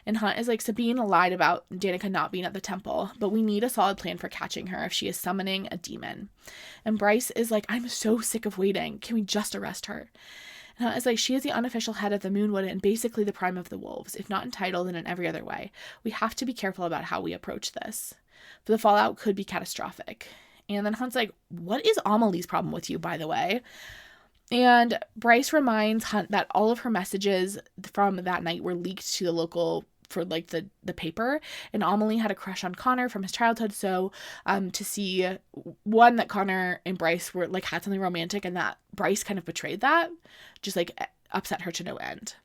And Hunt is like, Sabine lied about Danica not being at the temple, but we need a solid plan for catching her if she is summoning a demon. And Bryce is like, I'm so sick of waiting. Can we just arrest her? And Hunt is like, she is the unofficial head of the Moonwood and basically the prime of the wolves, if not entitled and in every other way. We have to be careful about how we approach this. For the fallout could be catastrophic. And then Hunt's like, what is Amelie's problem with you, by the way? And Bryce reminds Hunt that all of her messages from that night were leaked to the local for like the paper, and Amelie had a crush on Connor from his childhood. So to see one that Connor and Bryce were like had something romantic, and that Bryce kind of betrayed that, just like upset her to no end.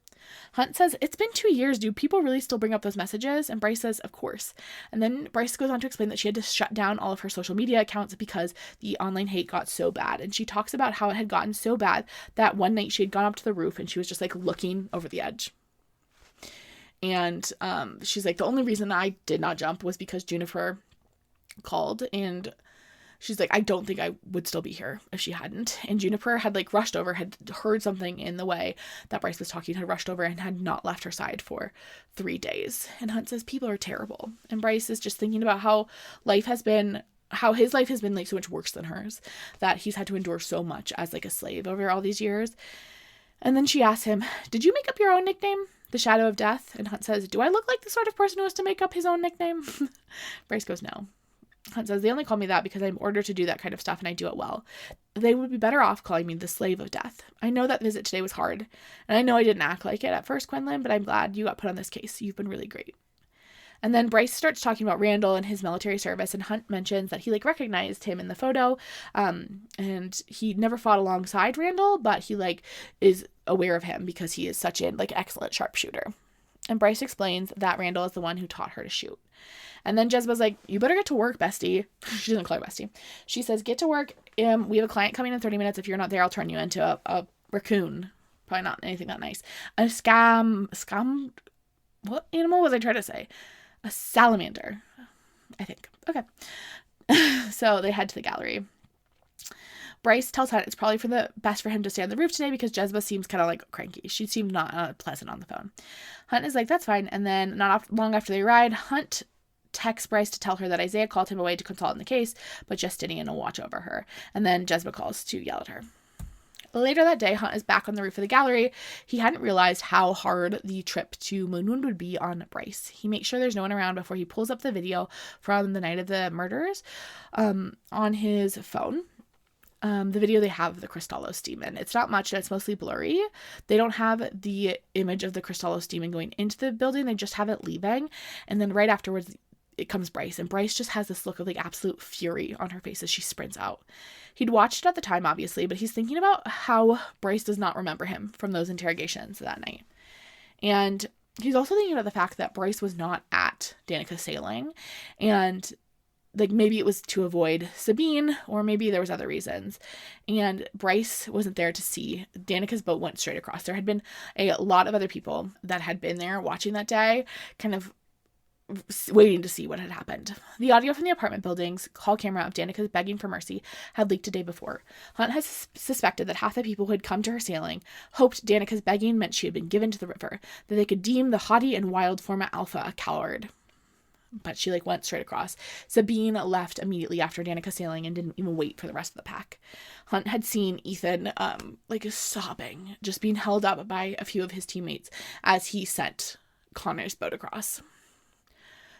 Hunt says, it's been 2 years. Do people really still bring up those messages? And Bryce says, of course. And then Bryce goes on to explain that she had to shut down all of her social media accounts because the online hate got so bad. And she talks about how it had gotten so bad that one night she had gone up to the roof and she was just like looking over the edge. And she's like, the only reason I did not jump was because Juniper called, and she's like, I don't think I would still be here if she hadn't. And Juniper had like rushed over, had heard something in the way that Bryce was talking, had rushed over and had not left her side for 3 days. And Hunt says, people are terrible. And Bryce is just thinking about how his life has been like so much worse than hers, that he's had to endure so much as like a slave over all these years. And then she asks him, did you make up your own nickname? The Shadow of Death? And Hunt says, do I look like the sort of person who has to make up his own nickname? Bryce goes, no. Hunt says, they only call me that because I'm ordered to do that kind of stuff and I do it well. They would be better off calling me the Slave of Death. I know that visit today was hard, and I know I didn't act like it at first, Quinlan, but I'm glad you got put on this case. You've been really great. And then Bryce starts talking about Randall and his military service, and Hunt mentions that he like recognized him in the photo, and he never fought alongside Randall, but he like is aware of him because he is such an like excellent sharpshooter. And Bryce explains that Randall is the one who taught her to shoot. And then Jezba's like, you better get to work, bestie. She doesn't call her bestie. She says, get to work. We have a client coming in 30 minutes. If you're not there, I'll turn you into a raccoon. Probably not anything that nice. A scam. What animal was I trying to say? A salamander, I think. Okay. So they head to the gallery. Bryce tells Hunt it's probably for the best for him to stay on the roof today because Jezba seems kind of like cranky. She seemed not pleasant on the phone. Hunt is like, that's fine. And then not long after they ride, Hunt texts Bryce to tell her that Isaiah called him away to consult in the case, but Justinian will watch over her. And then Jezba calls to yell at her. Later that day, Hunt is back on the roof of the gallery. He hadn't realized how hard the trip to Moonwood would be on Bryce. He makes sure there's no one around before he pulls up the video from the night of the murders on his phone. The video they have of the Kristallos demon. It's not much, and it's mostly blurry. They don't have the image of the Kristallos demon going into the building. They just have it leaving. And then right afterwards, it comes Bryce. And Bryce just has this look of like absolute fury on her face as she sprints out. He'd watched it at the time, obviously, but he's thinking about how Bryce does not remember him from those interrogations that night. And he's also thinking about the fact that Bryce was not at Danica's sailing. And like maybe it was to avoid Sabine, or maybe there was other reasons. And Bryce wasn't there to see. Danica's boat went straight across. There had been a lot of other people that had been there watching that day, kind of waiting to see what had happened. The audio from the apartment building's call camera of Danica's begging for mercy had leaked a day before. Hunt has suspected that half the people who had come to her sailing hoped Danica's begging meant she had been given to the river, that they could deem the haughty and wild Forma Alpha a coward. but she like went straight across. Sabine left immediately after Danica sailing and didn't even wait for the rest of the pack. Hunt had seen Ethan like sobbing, just being held up by a few of his teammates as he sent Connor's boat across.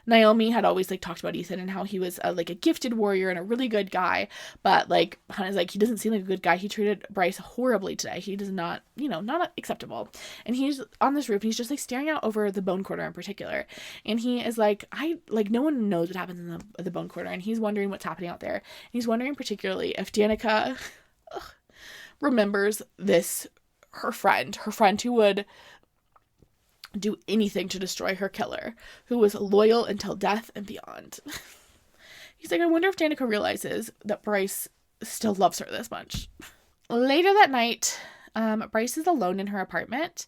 Naomi had always like talked about Ethan and how he was like a gifted warrior and a really good guy, but like Hunt is like, he doesn't seem like a good guy. He treated Bryce horribly today. He does not, not acceptable. And he's on this roof and he's just like staring out over the bone quarter in particular. And he is like, no one knows what happens in the bone quarter, and he's wondering what's happening out there. And he's wondering particularly if Danica remembers this, her friend who would do anything to destroy her killer, who was loyal until death and beyond. He's like, I wonder if Danica realizes that Bryce still loves her this much. Later that night, Bryce is alone in her apartment,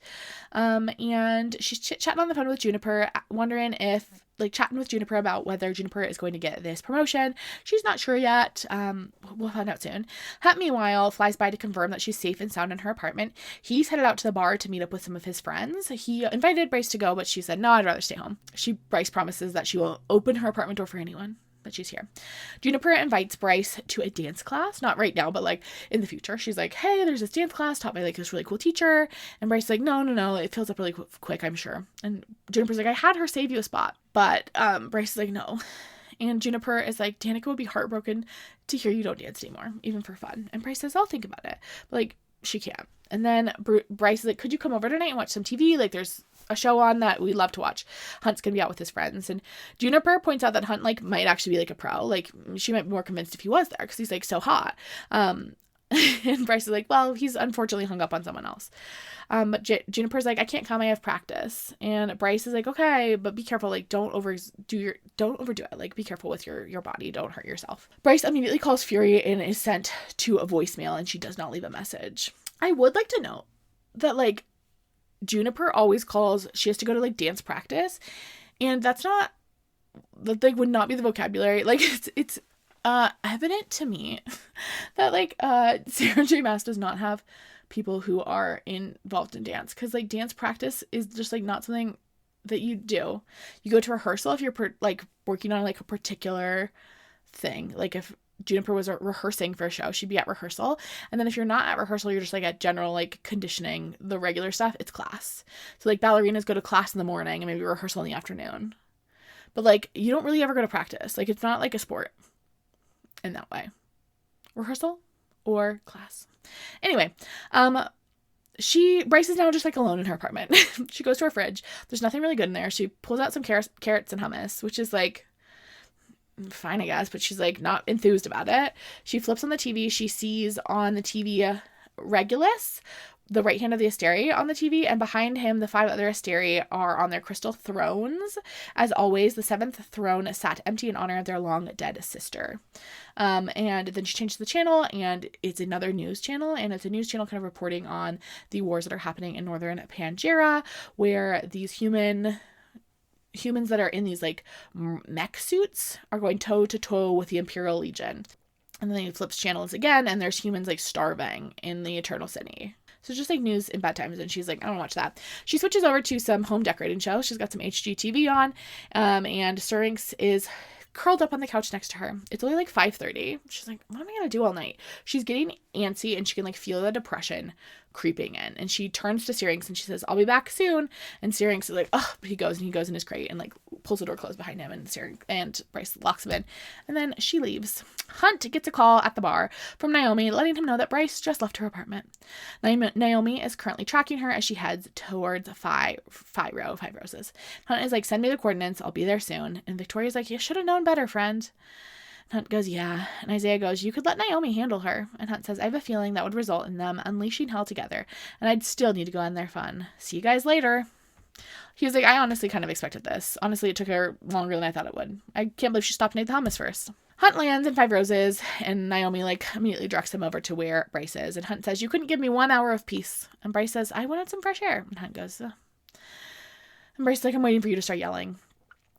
and she's chatting on the phone with Juniper, chatting with Juniper about whether Juniper is going to get this promotion. She's not sure yet. We'll find out soon. Hunt, meanwhile, flies by to confirm that she's safe and sound in her apartment. He's headed out to the bar to meet up with some of his friends. He invited Bryce to go, but she said, no, I'd rather stay home. Bryce promises that she will open her apartment door for anyone, that she's here. Juniper invites Bryce to a dance class, not right now, but like in the future. She's like, hey, there's this dance class taught by like this really cool teacher. And Bryce's like, no, it fills up really quick, I'm sure. And Juniper's like, I had her save you a spot. But Bryce is like, no. And Juniper is like, Danica would be heartbroken to hear you don't dance anymore, even for fun. And Bryce says, I'll think about it. But like, she can't. And then Bryce is like, could you come over tonight and watch some TV? Like, there's a show on that we love to watch. Hunt's gonna be out with his friends. And Juniper points out that Hunt like might actually be like a pro. Like, she might be more convinced if he was there because he's like so hot. And Bryce is like, well, he's unfortunately hung up on someone else. But Juniper's like, I can't come, I have practice. And Bryce is like, okay, but be careful. Like, don't overdo it. Like, be careful with your body. Don't hurt yourself. Bryce immediately calls Fury and is sent to a voicemail, and she does not leave a message. I would like to note that like Juniper always calls, she has to go to like dance practice, and that like would not be the vocabulary. Like, it's evident to me that like Sarah J. Maas does not have people who are involved in dance, because like dance practice is just like not something that you do. You go to rehearsal if you're like working on like a particular thing. Like if Juniper was rehearsing for a show, she'd be at rehearsal. And then if you're not at rehearsal, you're just like at general like conditioning, the regular stuff, it's class. So like ballerinas go to class in the morning and maybe rehearsal in the afternoon. But like you don't really ever go to practice. Like it's not like a sport in that way. Rehearsal or class. Anyway, Bryce is now just like alone in her apartment. She goes to her fridge. There's nothing really good in there. She pulls out some carrots and hummus, which is like fine, I guess, but she's like not enthused about it. She flips on the TV. She sees on the TV Regulus, the right hand of the Asteri on the TV, and behind him the 5 other Asteri are on their crystal thrones. As always, the 7th throne sat empty in honor of their long dead sister. And then she changes the channel, and it's another news channel, and it's a news channel kind of reporting on the wars that are happening in northern Pangaea, where these humans that are in these like mech suits are going toe to toe with the Imperial Legion. And then he flips channels again, and there's humans like starving in the Eternal City. So just like news in bad times, and she's like, I don't watch that. She switches over to some home decorating show. She's got some HGTV on, and Syrinx is curled up on the couch next to her. It's only like 5:30. She's like, what am I gonna do all night? She's getting antsy, and she can like feel the depression creeping in. And she turns to Syrinx and she says, I'll be back soon. And Syrinx is like, oh, but he goes in his crate and like pulls the door closed behind him, and Bryce locks him in. And then she leaves. Hunt gets a call at the bar from Naomi, letting him know that Bryce just left her apartment. Naomi is currently tracking her as she heads towards Five Roses. Hunt is like, send me the coordinates, I'll be there soon. And Victoria's like, you should have known better, friend. Hunt goes, yeah. And Isaiah goes, you could let Naomi handle her. And Hunt says, I have a feeling that would result in them unleashing hell together, and I'd still need to go on their fun. See you guys later. He was like, I honestly kind of expected this. Honestly, it took her longer than I thought it would. I can't believe she stopped and ate the hummus first. Hunt lands in Five Roses, and Naomi like immediately directs him over to where Bryce is. And Hunt says, you couldn't give me 1 hour of peace. And Bryce says, I wanted some fresh air. And Hunt goes, and Bryce is like, I'm waiting for you to start yelling.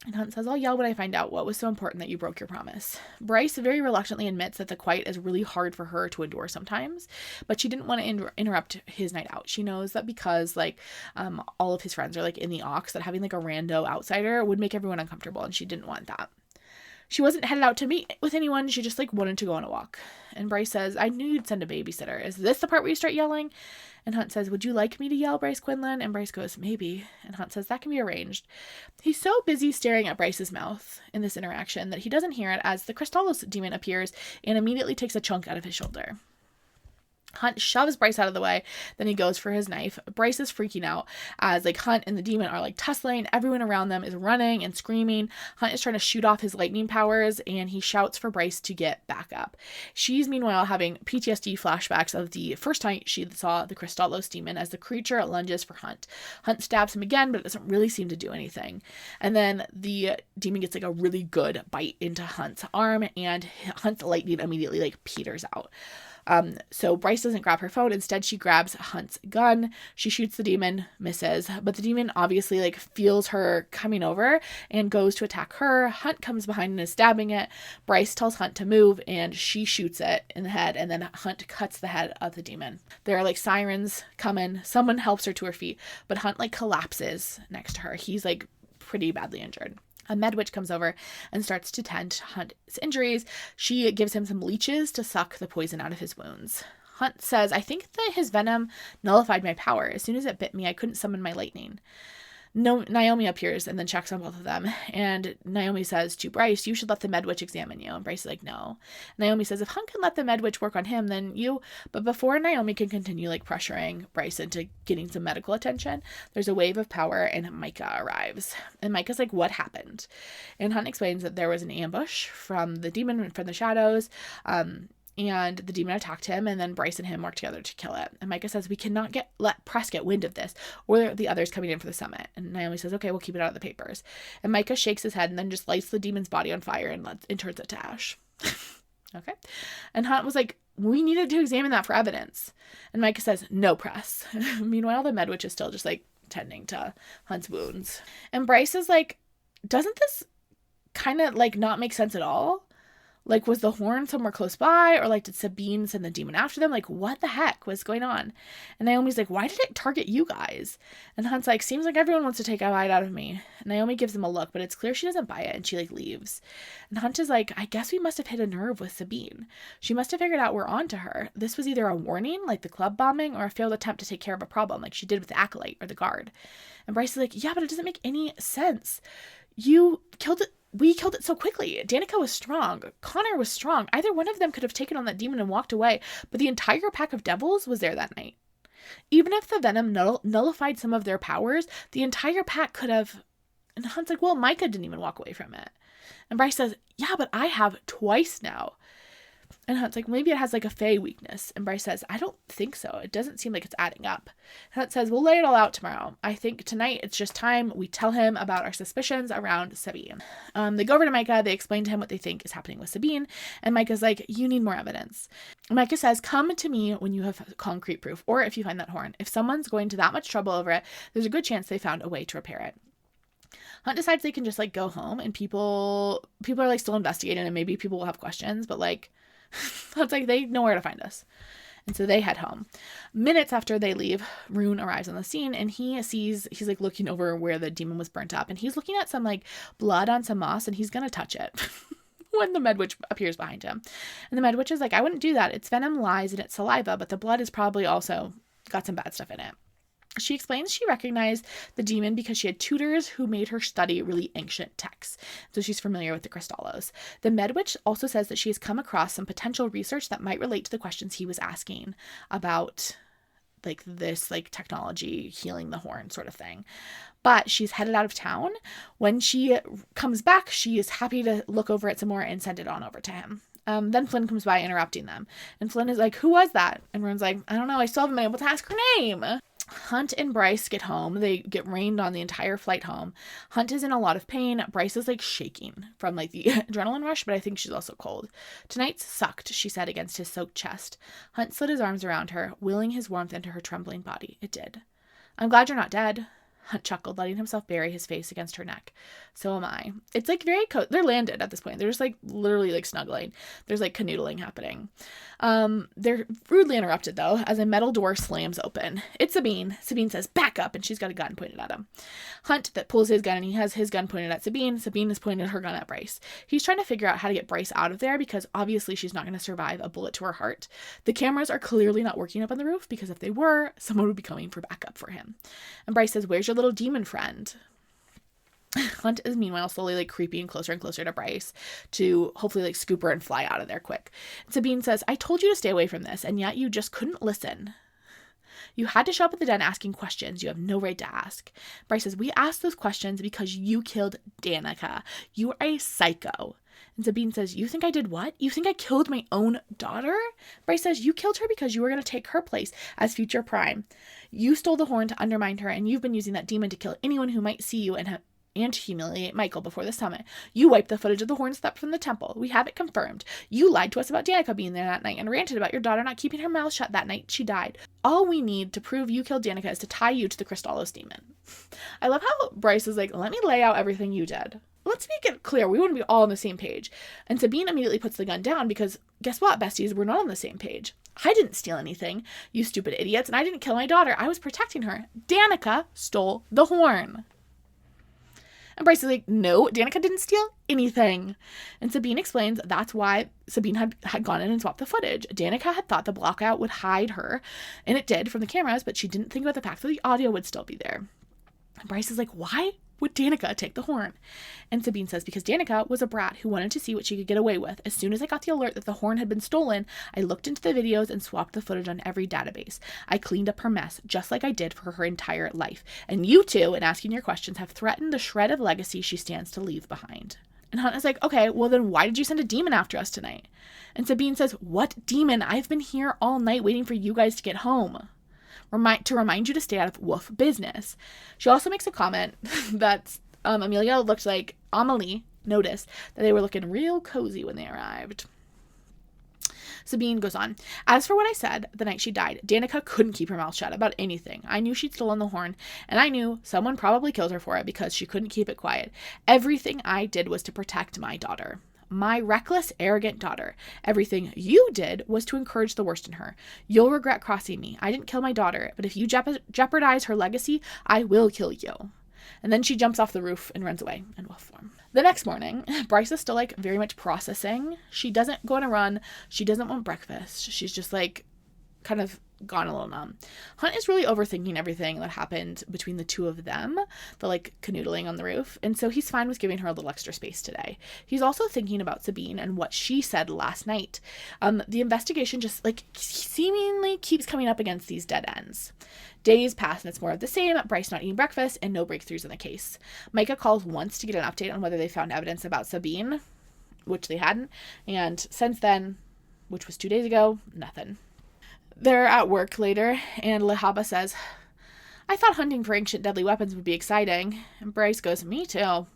And Hunt says, I'll yell when I find out what was so important that you broke your promise. Bryce very reluctantly admits that the quiet is really hard for her to endure sometimes, but she didn't want to interrupt his night out. She knows that because all of his friends are in the aux, that having a rando outsider would make everyone uncomfortable, and she didn't want that. She wasn't headed out to meet with anyone. She just wanted to go on a walk. And Bryce says, I knew you'd send a babysitter. Is this the part where you start yelling? And Hunt says, would you like me to yell, Bryce Quinlan? And Bryce goes, maybe. And Hunt says, that can be arranged. He's so busy staring at Bryce's mouth in this interaction that he doesn't hear it as the Crystallos demon appears and immediately takes a chunk out of his shoulder. Hunt shoves Bryce out of the way. Then he goes for his knife. Bryce is freaking out as Hunt and the demon are tussling. Everyone around them is running and screaming. Hunt is trying to shoot off his lightning powers, and he shouts for Bryce to get back up. She's meanwhile having PTSD flashbacks of the first time she saw the Crystallos demon as the creature lunges for Hunt. Hunt stabs him again, but it doesn't really seem to do anything. And then the demon gets a really good bite into Hunt's arm, and Hunt's lightning immediately peters out. So Bryce doesn't grab her phone. Instead, she grabs Hunt's gun. She shoots the demon, misses, but the demon obviously feels her coming over and goes to attack her. Hunt comes behind and is stabbing it. Bryce tells Hunt to move, and she shoots it in the head, and then Hunt cuts the head of the demon. There are sirens coming. Someone helps her to her feet, but Hunt collapses next to her. He's pretty badly injured. A med witch comes over and starts to tend to Hunt's injuries. She gives him some leeches to suck the poison out of his wounds. Hunt says, I think that his venom nullified my power. As soon as it bit me, I couldn't summon my lightning. No, Naomi appears and then checks on both of them. And Naomi says to Bryce, you should let the med witch examine you. And Bryce is no. Naomi says, if Hunt can let the med witch work on him, then you. But before Naomi can continue pressuring Bryce into getting some medical attention, there's a wave of power and Micah arrives. And Micah's what happened? And Hunt explains that there was an ambush from the demon from the shadows. And the demon attacked him, and then Bryce and him worked together to kill it. And Micah says, we cannot let press get wind of this, or the others coming in for the summit. And Naomi says, okay, we'll keep it out of the papers. And Micah shakes his head and then just lights the demon's body on fire and turns it to ash. Okay. And Hunt was we needed to examine that for evidence. And Micah says, no press. Meanwhile, the med witch is still just tending to Hunt's wounds. And Bryce is doesn't this kind of not make sense at all? Was the horn somewhere close by? Or did Sabine send the demon after them? What the heck was going on? And Naomi's why did it target you guys? And Hunt's seems like everyone wants to take a bite out of me. And Naomi gives him a look, but it's clear she doesn't buy it, and she leaves. And Hunt is I guess we must have hit a nerve with Sabine. She must have figured out we're on to her. This was either a warning, the club bombing, or a failed attempt to take care of a problem, she did with the Acolyte or the guard. And Bryce is yeah, but it doesn't make any sense. You killed it. We killed it so quickly. Danica was strong. Connor was strong. Either one of them could have taken on that demon and walked away, but the entire pack of devils was there that night. Even if the venom nullified some of their powers, the entire pack could have... And Hunt's well, Micah didn't even walk away from it. And Bryce says, yeah, but I have twice now. And Hunt's maybe it has a Fae weakness. And Bryce says, I don't think so. It doesn't seem like it's adding up. And Hunt says, we'll lay it all out tomorrow. I think tonight it's just time we tell him about our suspicions around Sabine. They go over to Micah. They explain to him what they think is happening with Sabine. And Micah's you need more evidence. And Micah says, come to me when you have concrete proof, or if you find that horn. If someone's going to that much trouble over it, there's a good chance they found a way to repair it. Hunt decides they can just go home, and people are still investigating, and maybe people will have questions, but Hunt's they know where to find us. And so they head home. Minutes after they leave, Rune arrives on the scene, and he's looking over where the demon was burnt up, and he's looking at some blood on some moss, and he's gonna touch it when the medwitch appears behind him. And the medwitch is I wouldn't do that. Its venom lies in its saliva, but the blood is probably also got some bad stuff in it. She explains she recognized the demon because she had tutors who made her study really ancient texts, so she's familiar with the Crystallos. The medwitch also says that she has come across some potential research that might relate to the questions he was asking about this technology healing the horn sort of thing. But she's headed out of town. When she comes back, she is happy to look over it some more and send it on over to him. Then Flynn comes by interrupting them. And Flynn is who was that? And Rune's I don't know. I still haven't been able to ask her name. Hunt and Bryce get home. They get rained on the entire flight home. Hunt is in a lot of pain. Bryce is shaking from the adrenaline rush, but I think she's also cold. Tonight's sucked, she said against his soaked chest. Hunt slid his arms around her, willing his warmth into her trembling body. It did. I'm glad you're not dead. Hunt chuckled, letting himself bury his face against her neck. So am I. It's like very they're landed at this point. They're just like literally like snuggling. There's like canoodling happening. They're rudely interrupted though as a metal door slams open. It's Sabine. Sabine says, "Back up," and she's got a gun pointed at him. Hunt that pulls his gun and he has his gun pointed at Sabine. Sabine is pointing her gun at Bryce. He's trying to figure out how to get Bryce out of there because obviously she's not going to survive a bullet to her heart. The cameras are clearly not working up on the roof because if they were, someone would be coming for backup for him. And Bryce says, "Where's your little demon friend?" Hunt is meanwhile slowly like creeping closer and closer to Bryce to hopefully like scoop her and fly out of there quick. Sabine says, "I told you to stay away from this, and yet you just couldn't listen. You had to show up at the den asking questions you have no right to ask." Bryce says, "We asked those questions because you killed Danica. You are a psycho." And Sabine says, "You think I did what? You think I killed my own daughter?" Bryce says, "You killed her because you were going to take her place as future prime. You stole the horn to undermine her, and you've been using that demon to kill anyone who might see you and humiliate Michael before the summit. You wiped the footage of the horn step from the temple. We have it confirmed. You lied to us about Danica being there that night and ranted about your daughter not keeping her mouth shut that night she died. All we need to prove you killed Danica is to tie you to the Crystallos demon." I love how Bryce is like, "Let me lay out everything you did. Let's make it clear. We want to be all on the same page." And Sabine immediately puts the gun down because guess what, besties? We're not on the same page. I didn't steal anything, you stupid idiots, and I didn't kill my daughter. I was protecting her. Danica stole the horn. And Bryce is like, "No, Danica didn't steal anything." And Sabine explains that's why Sabine had gone in and swapped the footage. Danica had thought the blockout would hide her, and it did from the cameras, but she didn't think about the fact that the audio would still be there. And Bryce is like, "Why would Danica take the horn?" And Sabine says, "Because Danica was a brat who wanted to see what she could get away with. As soon as I got the alert that the horn had been stolen, I looked into the videos and swapped the footage on every database. I cleaned up her mess, just like I did for her entire life. And you two, in asking your questions, have threatened the shred of legacy she stands to leave behind." And Hunt is like, "Okay, well then why did you send a demon after us tonight?" And Sabine says, "What demon? I've been here all night waiting for you guys to get home. To remind you to stay out of wolf business." She also makes a comment that Amelia noticed that they were looking real cozy when they arrived. Sabine goes on, "As for what I said the night she died, Danica couldn't keep her mouth shut about anything. I knew she'd stolen the horn, and I knew someone probably killed her for it because she couldn't keep it quiet. Everything I did was to protect my daughter. My reckless, arrogant daughter. Everything you did was to encourage the worst in her. You'll regret crossing me. I didn't kill my daughter, but if you jeopardize her legacy, I will kill you." And then she jumps off the roof and runs away in wolf form. The next morning, Bryce is still like very much processing. She doesn't go on a run. She doesn't want breakfast. She's just like kind of gone a little numb. Hunt is really overthinking everything that happened between the two of them, the like canoodling on the roof, and so he's fine with giving her a little extra space today. He's also thinking about Sabine and what she said last night. The investigation just like seemingly keeps coming up against these dead ends. Days pass and it's more of the same, Bryce not eating breakfast and no breakthroughs in the case. Micah calls once to get an update on whether they found evidence about Sabine, which they hadn't, and since then, which was 2 days ago, nothing. They're at work later, and Lehaba says, "I thought hunting for ancient deadly weapons would be exciting." And Bryce goes, "Me too."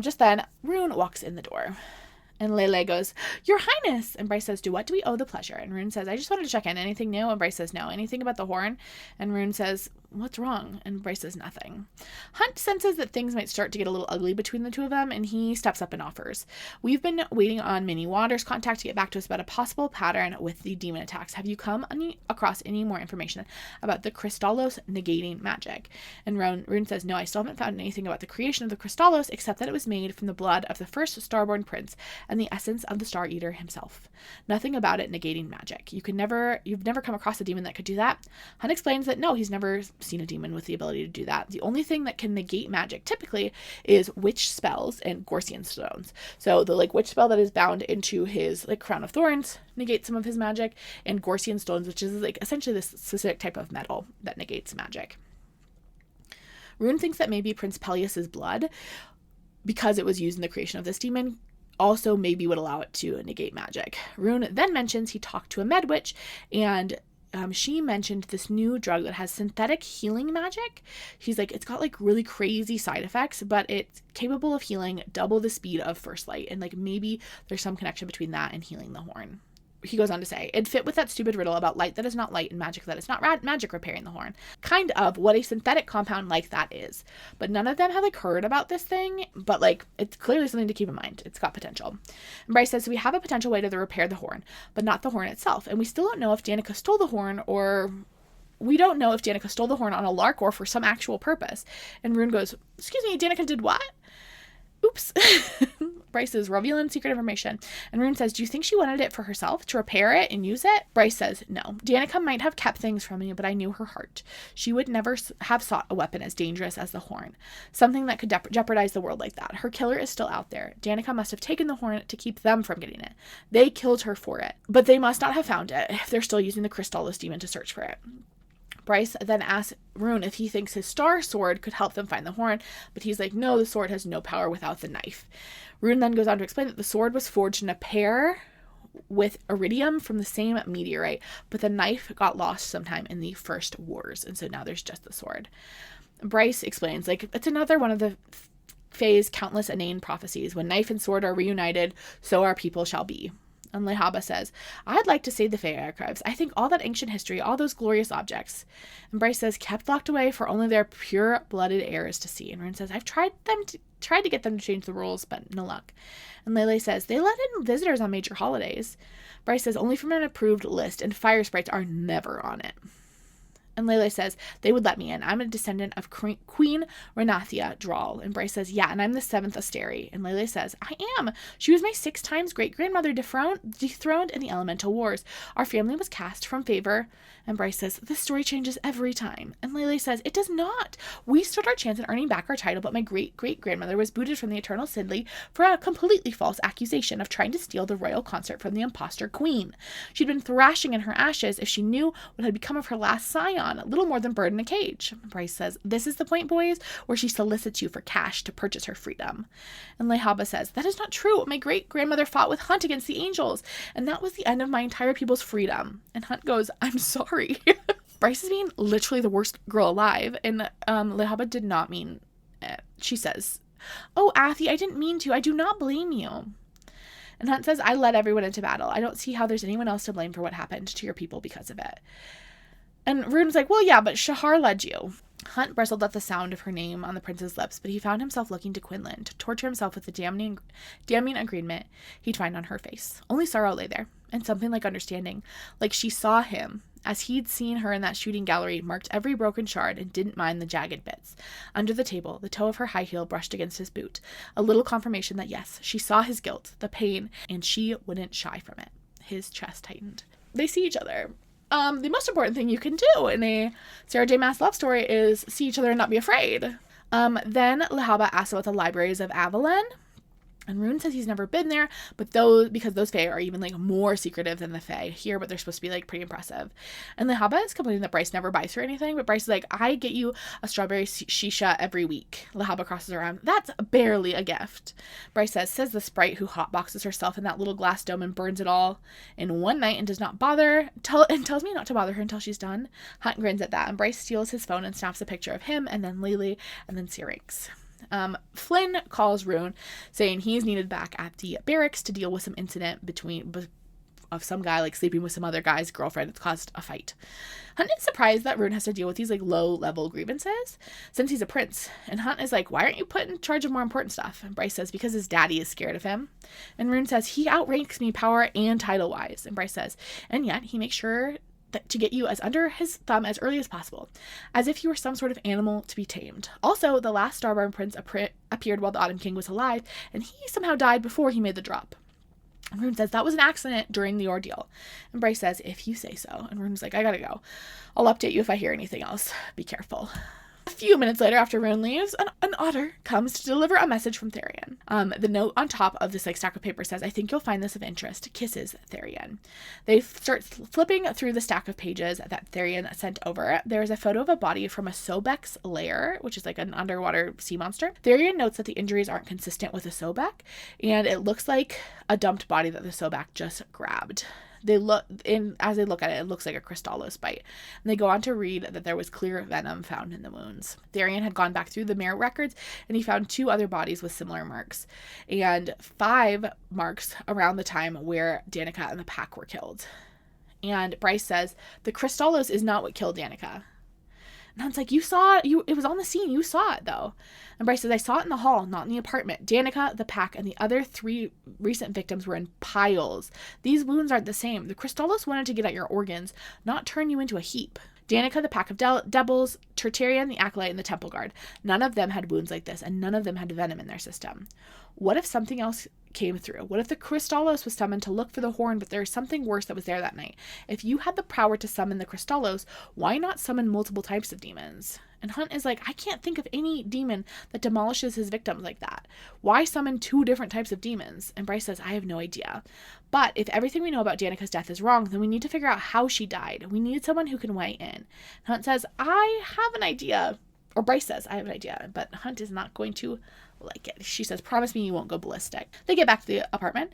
Just then, Rune walks in the door. And Lele goes, "Your Highness!" And Bryce says, "To what do we owe the pleasure?" And Rune says, "I just wanted to check in. Anything new?" And Bryce says, "No." "Anything about the horn?" And Rune says, "What's wrong?" And Bryce says, "Nothing." Hunt senses that things might start to get a little ugly between the two of them, and he steps up and offers, "We've been waiting on Minnie Waters' contact to get back to us about a possible pattern with the demon attacks. Have you come across any more information about the Crystallos negating magic?" And Rune says, "No, I still haven't found anything about the creation of the Crystallos except that it was made from the blood of the first starborn prince and the essence of the Star Eater himself. Nothing about it negating magic. You've never come across a demon that could do that?" Hunt explains that no, he's never seen a demon with the ability to do that. The only thing that can negate magic typically is witch spells and Gorsian stones. So the witch spell that is bound into his crown of thorns negates some of his magic, and Gorsian stones, which is essentially this specific type of metal that negates magic. Rune thinks that maybe Prince Peleus's blood, because it was used in the creation of this demon, also maybe would allow it to negate magic. Rune then mentions he talked to a med witch, and she mentioned this new drug that has synthetic healing magic. He's like, it's got really crazy side effects, but it's capable of healing double the speed of first light. And maybe there's some connection between that and healing the horn. he goes on to say, "It fit with that stupid riddle about light that is not light and magic that is not magic repairing the horn. Kind of what a synthetic compound like that is. But none of them have like heard about this thing, but like it's clearly something to keep in mind. It's got potential." And Bryce says, "We have a potential way to repair the horn, but not the horn itself. And we still don't know if Danica stole the horn on a lark or for some actual purpose." And Rune goes, "Excuse me, Danica did what?" Oops. Bryce is revealing secret information. And Rune says, "Do you think she wanted it for herself, to repair it and use it?" Bryce says, "No. Danica might have kept things from me, but I knew her heart. She would never have sought a weapon as dangerous as the horn. Something that could jeopardize the world like that. Her killer is still out there. Danica must have taken the horn to keep them from getting it. They killed her for it. But they must not have found it if they're still using the Crystallis demon to search for it." Bryce then asks Rune if he thinks his star sword could help them find the horn, but he's like, no, the sword has no power without the knife. Rune then goes on to explain that the sword was forged in a pair with iridium from the same meteorite, but the knife got lost sometime in the first wars, and so now there's just the sword. Bryce explains, like, it's another one of the Fae's countless inane prophecies. When knife and sword are reunited, so our people shall be. And Lehaba says, "I'd like to save the Fae archives. I think all that ancient history, all those glorious objects." And Bryce says, "Kept locked away for only their pure-blooded heirs to see." And Rune says, "I've tried to get them to change the rules, but no luck." And Lele says, "They let in visitors on major holidays." Bryce says, "Only from an approved list, and fire sprites are never on it." And Lele says, "They would let me in. I'm a descendant of Queen Renathia Drawl." And Bryce says, "Yeah, and I'm the 7th Asteri." And Lele says, "I am. She was my 6 times great-grandmother dethroned in the Elemental Wars. Our family was cast from favor." And Bryce says, "This story changes every time." And Lele says, "It does not. We stood our chance in earning back our title, but my great-great-grandmother was booted from the Eternal Sidley for a completely false accusation of trying to steal the royal concert from the imposter queen. She'd been thrashing in her ashes if she knew what had become of her last scion, little more than bird in a cage." Bryce says, "This is the point, boys, where she solicits you for cash to purchase her freedom." And Lehaba says, "That is not true. My great-grandmother fought with Hunt against the angels, and that was the end of my entire people's freedom." And Hunt goes, "I'm sorry." Bryce is being literally the worst girl alive, and Lehaba did not mean it. She says, "Oh, Athi, I didn't mean to. I do not blame you." And Hunt says, "I led everyone into battle. I don't see how there's anyone else to blame for what happened to your people because of it." And Rune's like, "Well, yeah, but Shahar led you." Hunt bristled at the sound of her name on the prince's lips, but he found himself looking to Quinlan to torture himself with the damning agreement he'd find on her face. Only sorrow lay there, and something like understanding, like she saw him as he'd seen her in that shooting gallery, marked every broken shard and didn't mind the jagged bits. Under the table, the toe of her high heel brushed against his boot, a little confirmation that yes, she saw his guilt, the pain, and she wouldn't shy from it. His chest tightened. They see each other. The most important thing you can do in a Sarah J. Maas love story is see each other and not be afraid. Then Lehaba asks about the libraries of Avalon. And Rune says he's never been there, but because those Fae are even like more secretive than the Fae here, but they're supposed to be like pretty impressive. And Lehaba is complaining that Bryce never buys her anything, but Bryce is like, "I get you a strawberry shisha every week." Lehaba crosses her arm. "That's barely a gift." Bryce says the sprite who hotboxes herself in that little glass dome and burns it all in one night and does not bother, tells me not to bother her until she's done. Hunt grins at that, and Bryce steals his phone and snaps a picture of him, and then Lily, and then Syrinx. Flynn calls Rune, saying he's needed back at the barracks to deal with some incident of some guy like sleeping with some other guy's girlfriend. It's caused a fight. Hunt is surprised that Rune has to deal with these like low-level grievances since he's a prince. And Hunt is like, "Why aren't you put in charge of more important stuff?" And Bryce says, "Because his daddy is scared of him." And Rune says, "He outranks me power and title-wise." And Bryce says, "And yet he makes sure to get you as under his thumb as early as possible, as if you were some sort of animal to be tamed. Also, the last Starborn Prince appeared while the Autumn King was alive, and he somehow died before he made the drop." And Rune says that was an accident during the ordeal. And Bryce says, "If you say so." And Rune's like, "I gotta go. I'll update you if I hear anything else. Be careful." A few minutes later, after Rune leaves, an otter comes to deliver a message from Therian. The note on top of this stack of paper says, "I think you'll find this of interest. Kisses, Therian." They start flipping through the stack of pages that Therian sent over. There is a photo of a body from a Sobek's lair, which is like an underwater sea monster. Therian notes that the injuries aren't consistent with a Sobek, and it looks like a dumped body that the Sobek just grabbed. As they look at it, it looks like a Crystallos bite. And they go on to read that there was clear venom found in the wounds. Darian had gone back through the mirror records and he found 2 other bodies with similar marks and 5 marks around the time where Danica and the pack were killed. And Bryce says, the Crystallos is not what killed Danica. And Hunt's like, you saw it. It was on the scene. You saw it, though. And Bryce says, I saw it in the hall, not in the apartment. Danica, the pack, and the other 3 recent victims were in piles. These wounds aren't the same. The Crystallos wanted to get at your organs, not turn you into a heap. Danica, the pack of devils, Tertarian, the acolyte, and the temple guard. None of them had wounds like this, and none of them had venom in their system. What if something else came through? What if the Crystallos was summoned to look for the horn, but there's something worse that was there that night? If you had the power to summon the Crystallos, why not summon multiple types of demons? And Hunt is like, I can't think of any demon that demolishes his victims like that. Why summon 2 different types of demons? And Bryce says, I have no idea. But if everything we know about Danica's death is wrong, then we need to figure out how she died. We need someone who can weigh in. Hunt says, I have an idea. Or Bryce says, I have an idea. But Hunt is not going to like it. She says, promise me you won't go ballistic. They get back to the apartment,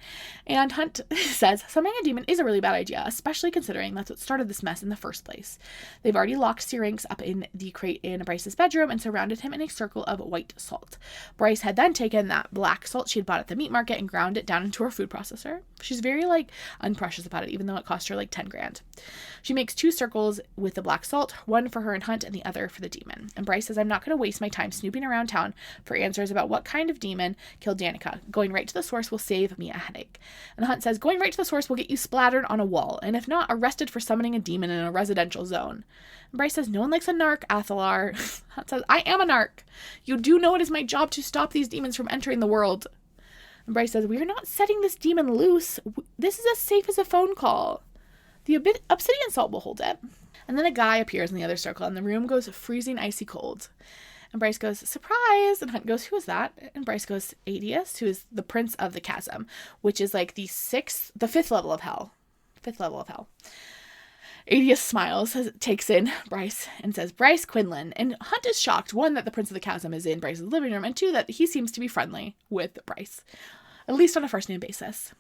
and Hunt says, summoning a demon is a really bad idea, especially considering that's what started this mess in the first place. They've already locked Syrinx up in the crate in Bryce's bedroom and surrounded him in a circle of white salt. Bryce had then taken that black salt she had bought at the meat market and ground it down into her food processor. She's very, unprecious about it, even though it cost her, 10 grand. She makes 2 circles with the black salt, one for her and Hunt and the other for the demon. And Bryce says, I'm not going to waste my time snooping around town for answers about what kind of demon killed Danica. Going right to the source will save me a headache. And Hunt says, going right to the source will get you splattered on a wall, and if not, arrested for summoning a demon in a residential zone. And Bryce says, no one likes a narc, Athalar. Hunt says, I am a narc. You do know it is my job to stop these demons from entering the world. And Bryce says, we are not setting this demon loose. This is as safe as a phone call. The obsidian salt will hold it. And then a guy appears in the other circle, and the room goes freezing icy cold. And Bryce goes, surprise! And Hunt goes, who is that? And Bryce goes, Adius, who is the prince of the chasm, which is the 5th level of hell. 5th level of hell. Adius smiles, takes in Bryce, and says, Bryce Quinlan. And Hunt is shocked, 1, that the prince of the chasm is in Bryce's living room, and 2, that he seems to be friendly with Bryce, at least on a first-name basis.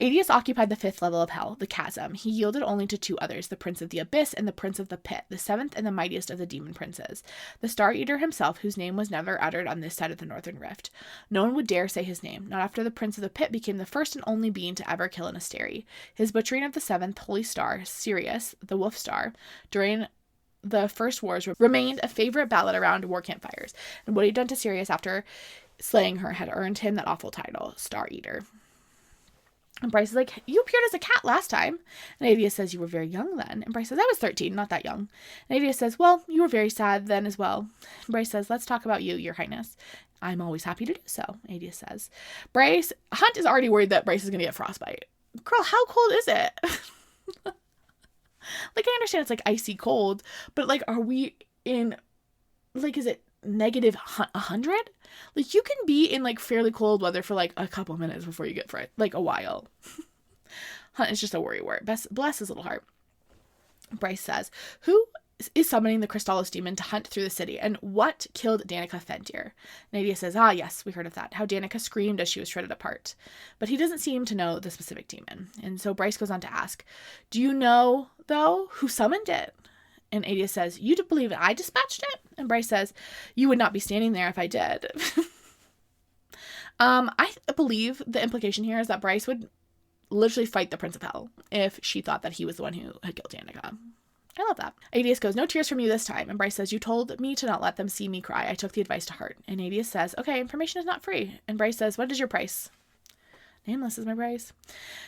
Adius occupied the 5th level of hell, the chasm. He yielded only to 2 others, the Prince of the Abyss and the Prince of the Pit, the 7th and the mightiest of the demon princes, the Star Eater himself, whose name was never uttered on this side of the Northern Rift. No one would dare say his name, not after the Prince of the Pit became the first and only being to ever kill an Asteri. His butchering of the 7th holy star, Sirius, the Wolf Star, during the First Wars remained a favorite ballad around war campfires, and what he'd done to Sirius after slaying her had earned him that awful title, Star Eater. And Bryce is like, you appeared as a cat last time. And Adius says, you were very young then. And Bryce says, I was 13, not that young. And Adius says, well, you were very sad then as well. And Bryce says, let's talk about you, your highness. I'm always happy to do so, Adius says. Hunt is already worried that Bryce is going to get frostbite. Girl, how cold is it? I understand it's icy cold, but are we in, is it negative 100? You can be in fairly cold weather for a couple minutes before you get fried, a while. Hunt is just a worry word. Bless his little heart. Bryce says, who is summoning the Crystallos demon to hunt through the city, and what killed Danica Fentir? Nadia says, yes, we heard of that, how Danica screamed as she was shredded apart. But he doesn't seem to know the specific demon. And so Bryce goes on to ask, do you know, though, who summoned it? And Adius says, you believe I dispatched it? And Bryce says, you would not be standing there if I did. I believe the implication here is that Bryce would literally fight the Prince of Hell if she thought that he was the one who had killed Danica. I love that. Adius goes, no tears from you this time. And Bryce says, you told me to not let them see me cry. I took the advice to heart. And Adius says, okay, information is not free. And Bryce says, what is your price? Nameless is my price.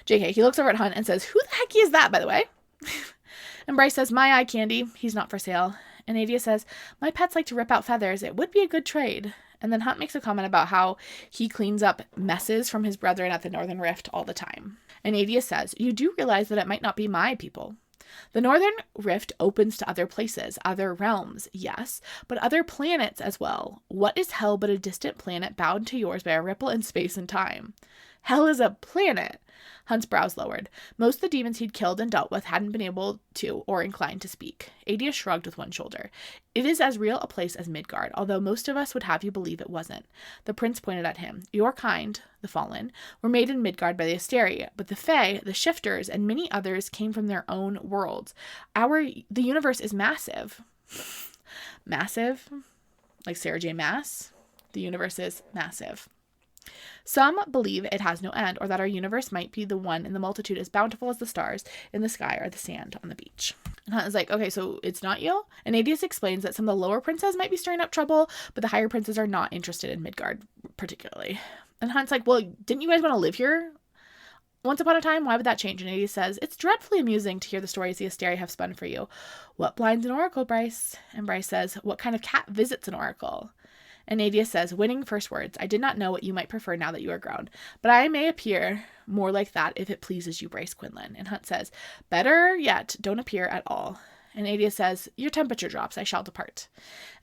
JK, he looks over at Hunt and says, who the heck is that, by the way? And Bryce says, my eye candy. He's not for sale. And Adius says, my pets like to rip out feathers. It would be a good trade. And then Hunt makes a comment about how he cleans up messes from his brethren at the Northern Rift all the time. And Adius says, you do realize that it might not be my people. The Northern Rift opens to other places, other realms, yes, but other planets as well. What is hell but a distant planet bound to yours by a ripple in space and time? Hell is a planet. Hunt's brows lowered. Most of the demons he'd killed and dealt with hadn't been able to or inclined to speak. Adius shrugged with one shoulder. It is as real a place as Midgard, although most of us would have you believe it wasn't. The prince pointed at him. Your kind, the fallen, were made in Midgard by the Asteri, but the Fae, the Shifters, and many others came from their own worlds. The universe is massive. Massive? Like Sarah J. Maas? The universe is massive. Some believe it has no end, or that our universe might be the one in the multitude as bountiful as the stars in the sky or the sand on the beach. And Hunt is like, okay, so it's not you? And Adius explains that some of the lower princes might be stirring up trouble, but the higher princes are not interested in Midgard particularly. And Hunt's like, well, didn't you guys want to live here once upon a time? Why would that change? And Adius says, it's dreadfully amusing to hear the stories the Asteri have spun for you. What blinds an oracle, Bryce? And Bryce says, what kind of cat visits an oracle? And Adius says, winning first words, I did not know what you might prefer now that you are grown, but I may appear more like that if it pleases you, Bryce Quinlan. And Hunt says, better yet, don't appear at all. And Adius says, your temperature drops, I shall depart.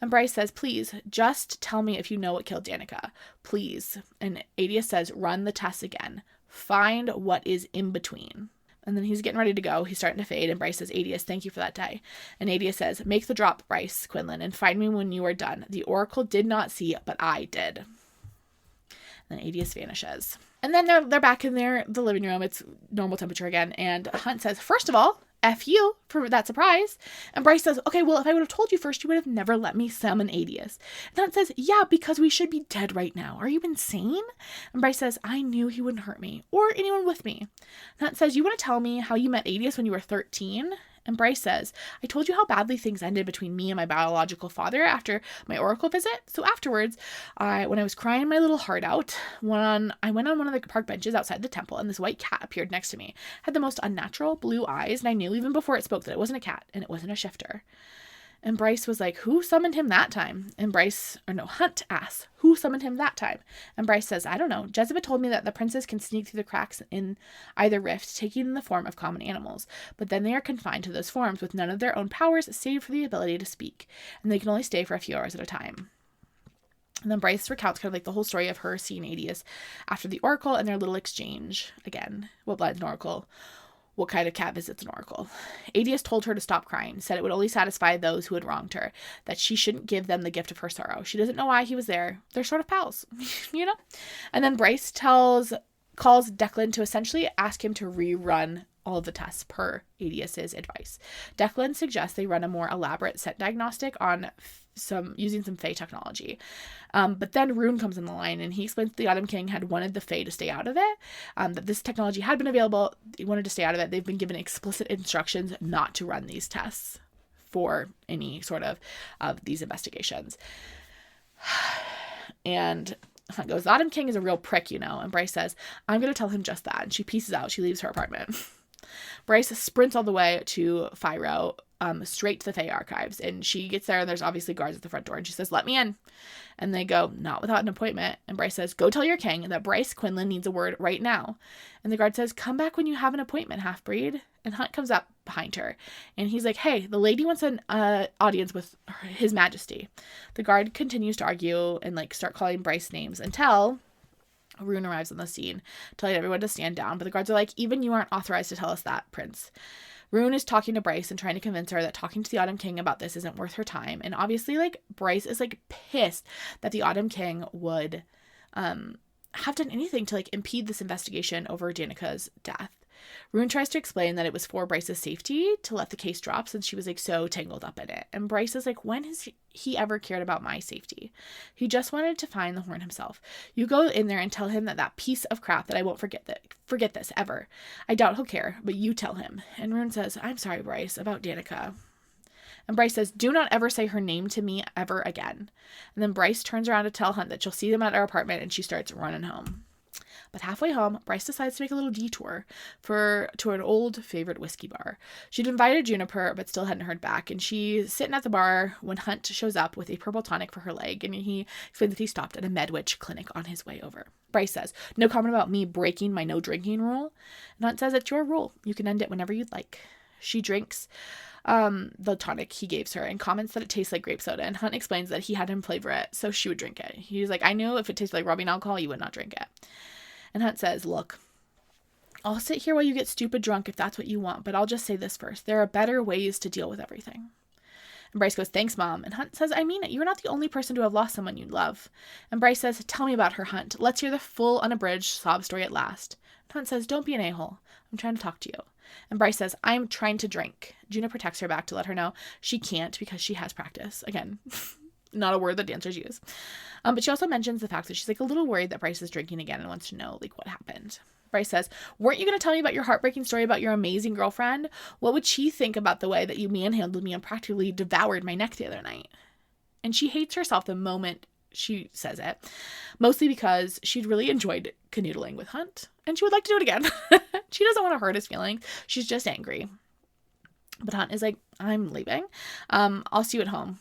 And Bryce says, please, just tell me if you know what killed Danica. Please. And Adius says, run the tests again. Find what is in between. And then he's getting ready to go. He's starting to fade. And Bryce says, Adius, thank you for that day. And Adius says, make the drop, Bryce Quinlan, and find me when you are done. The oracle did not see, but I did. And then Adius vanishes. And then they're back in the living room. It's normal temperature again. And Hunt says, first of all, F you for that surprise. And Bryce says, okay, well, if I would have told you first, you would have never let me summon Adius. And Hunt says, yeah, because we should be dead right now. Are you insane? And Bryce says, I knew he wouldn't hurt me or anyone with me. And Hunt says, you want to tell me how you met Adius when you were 13? And Bryce says, I told you how badly things ended between me and my biological father after my oracle visit. So afterwards, when I was crying my little heart out, I went on one of the park benches outside the temple, and this white cat appeared next to me. Had the most unnatural blue eyes, and I knew even before it spoke that it wasn't a cat, and it wasn't a shifter. And Bryce was like, who summoned him that time? And Hunt asks, who summoned him that time? And Bryce says, I don't know. Jezebel told me that the princes can sneak through the cracks in either rift, taking the form of common animals. But then they are confined to those forms with none of their own powers, save for the ability to speak. And they can only stay for a few hours at a time. And then Bryce recounts kind of like the whole story of her seeing Adius after the oracle and their little exchange. Again, what blinds an oracle? What kind of cat visits an oracle? Adius told her to stop crying, said it would only satisfy those who had wronged her, that she shouldn't give them the gift of her sorrow. She doesn't know why he was there. They're sort of pals, you know? And then Bryce calls Declan to essentially ask him to rerun all of the tests per Adius's advice. Declan suggests they run a more elaborate scent diagnostic on using some Fae technology. But then Rune comes in the line, and he explains that the Autumn King had wanted the Fae to stay out of it, that this technology had been available, he wanted to stay out of it. They've been given explicit instructions not to run these tests for any sort of these investigations. And Hunt goes, the Autumn King is a real prick, you know. And Bryce says, I'm going to tell him just that. And she pieces out. She leaves her apartment. Bryce sprints all the way to Fyro, straight to the Fae archives. And she gets there, and there's obviously guards at the front door. And she says, let me in. And they go, not without an appointment. And Bryce says, go tell your king that Bryce Quinlan needs a word right now. And the guard says, come back when you have an appointment, half-breed. And Hunt comes up behind her. And he's like, hey, the lady wants an audience with his majesty. The guard continues to argue and start calling Bryce names until Rune arrives on the scene, telling everyone to stand down. But the guards are like, even you aren't authorized to tell us that, Prince. Rune is talking to Bryce and trying to convince her that talking to the Autumn King about this isn't worth her time. And obviously, Bryce is, pissed that the Autumn King would have done anything to, impede this investigation over Danica's death. Rune tries to explain that it was for Bryce's safety to let the case drop since she was, so tangled up in it. And Bryce is like, when has he ever cared about my safety? He just wanted to find the horn himself. You go in there and tell him that piece of crap that I won't forget this, ever. I doubt he'll care, but you tell him. And Rune says, I'm sorry, Bryce, about Danica. And Bryce says, do not ever say her name to me ever again. And then Bryce turns around to tell Hunt that she'll see them at her apartment, and she starts running home. But halfway home, Bryce decides to make a little detour to an old favorite whiskey bar. She'd invited Juniper, but still hadn't heard back, and she's sitting at the bar when Hunt shows up with a purple tonic for her leg, and he explains that he stopped at a Medwitch clinic on his way over. Bryce says, no comment about me breaking my no drinking rule. And Hunt says, it's your rule. You can end it whenever you'd like. She drinks the tonic he gave her and comments that it tastes like grape soda, and Hunt explains that he had him flavor it so she would drink it. He's like, I knew if it tasted like rubbing alcohol, you would not drink it. And Hunt says, look, I'll sit here while you get stupid drunk if that's what you want, but I'll just say this first. There are better ways to deal with everything. And Bryce goes, thanks, Mom. And Hunt says, I mean it. You're not the only person to have lost someone you love. And Bryce says, tell me about her, Hunt. Let's hear the full, unabridged sob story at last. And Hunt says, don't be an a-hole. I'm trying to talk to you. And Bryce says, I'm trying to drink. Juniper texts her back to let her know she can't because she has practice. Again, not a word that dancers use. But she also mentions the fact that she's like a little worried that Bryce is drinking again and wants to know like what happened. Bryce says, weren't you going to tell me about your heartbreaking story about your amazing girlfriend? What would she think about the way that you manhandled me and practically devoured my neck the other night? And she hates herself the moment she says it, mostly because she'd really enjoyed canoodling with Hunt and she would like to do it again. She doesn't want to hurt his feelings. She's just angry. But Hunt is like, I'm leaving. I'll see you at home.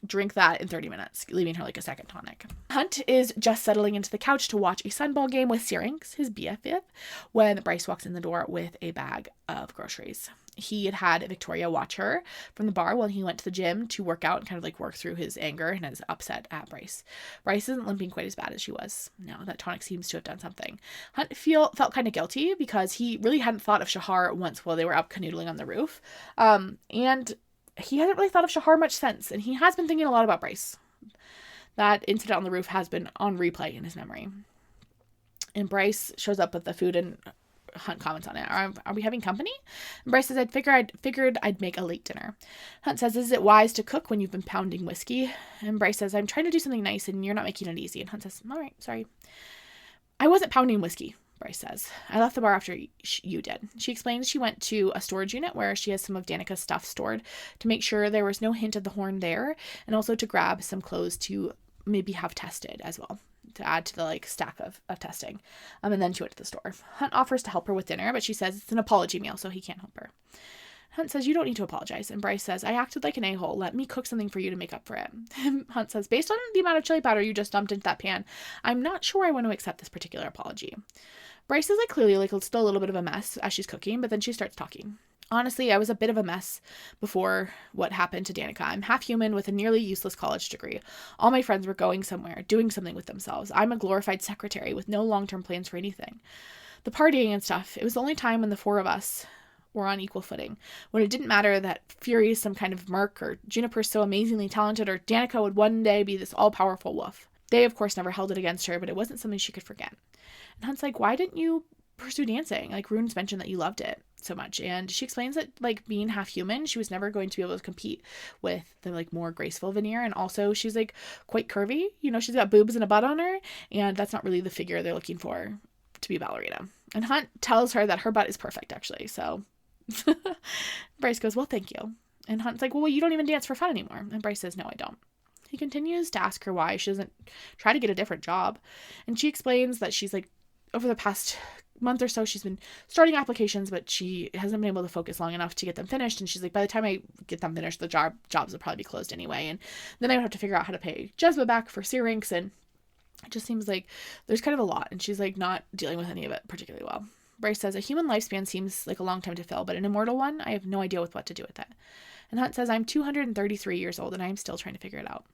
Drink that in 30 minutes, leaving her like a second tonic. Hunt is just settling into the couch to watch a sunball game with Syrinx, his BFF, when Bryce walks in the door with a bag of groceries. He had Victoria watch her from the bar while he went to the gym to work out and kind of like work through his anger and his upset at Bryce. Bryce isn't limping quite as bad as she was. Now that tonic seems to have done something. Hunt felt kind of guilty because he really hadn't thought of Shahar once while they were up canoodling on the roof. And he hasn't really thought of Shahar much since, and he has been thinking a lot about Bryce. That incident on the roof has been on replay in his memory. And Bryce shows up with the food and Hunt comments on it. Are we having company? And Bryce says, I figured I'd make a late dinner. Hunt says, is it wise to cook when you've been pounding whiskey? And Bryce says, I'm trying to do something nice and you're not making it easy. And Hunt says, all right, sorry. I wasn't pounding whiskey, Bryce says. I left the bar after you did. She explains she went to a storage unit where she has some of Danica's stuff stored to make sure there was no hint of the horn there, and also to grab some clothes to maybe have tested as well, to add to the like stack of testing. And then she went to the store. Hunt offers to help her with dinner, but she says it's an apology meal, so he can't help her. Hunt says, you don't need to apologize. And Bryce says, I acted like an a-hole. Let me cook something for you to make up for it. Hunt says, based on the amount of chili powder you just dumped into that pan, I'm not sure I want to accept this particular apology. Bryce is like clearly like still a little bit of a mess as she's cooking, but then she starts talking. Honestly, I was a bit of a mess before what happened to Danica. I'm half human with a nearly useless college degree. All my friends were going somewhere, doing something with themselves. I'm a glorified secretary with no long-term plans for anything. The partying and stuff, it was the only time when the four of us were on equal footing, when it didn't matter that Fury is some kind of merc or Juniper's so amazingly talented or Danica would one day be this all-powerful wolf. They, of course, never held it against her, but it wasn't something she could forget. And Hunt's like, why didn't you pursue dancing? Like, Rune's mentioned that you loved it so much. And she explains that, like, being half human, she was never going to be able to compete with the, like, more graceful veneer. And also, she's, like, quite curvy. You know, she's got boobs and a butt on her. And that's not really the figure they're looking for to be a ballerina. And Hunt tells her that her butt is perfect, actually. So Bryce goes, well, thank you. And Hunt's like, well, you don't even dance for fun anymore. And Bryce says, no, I don't. He continues to ask her why she doesn't try to get a different job. And she explains that she's like, over the past month or so, she's been starting applications, but she hasn't been able to focus long enough to get them finished. And she's like, by the time I get them finished, the jobs will probably be closed anyway. And then I would have to figure out how to pay Jezba back for Syrinx. And it just seems like there's kind of a lot. And she's like not dealing with any of it particularly well. Bryce says, a human lifespan seems like a long time to fill, but an immortal one, I have no idea what to do with it. And Hunt says, I'm 233 years old and I'm still trying to figure it out.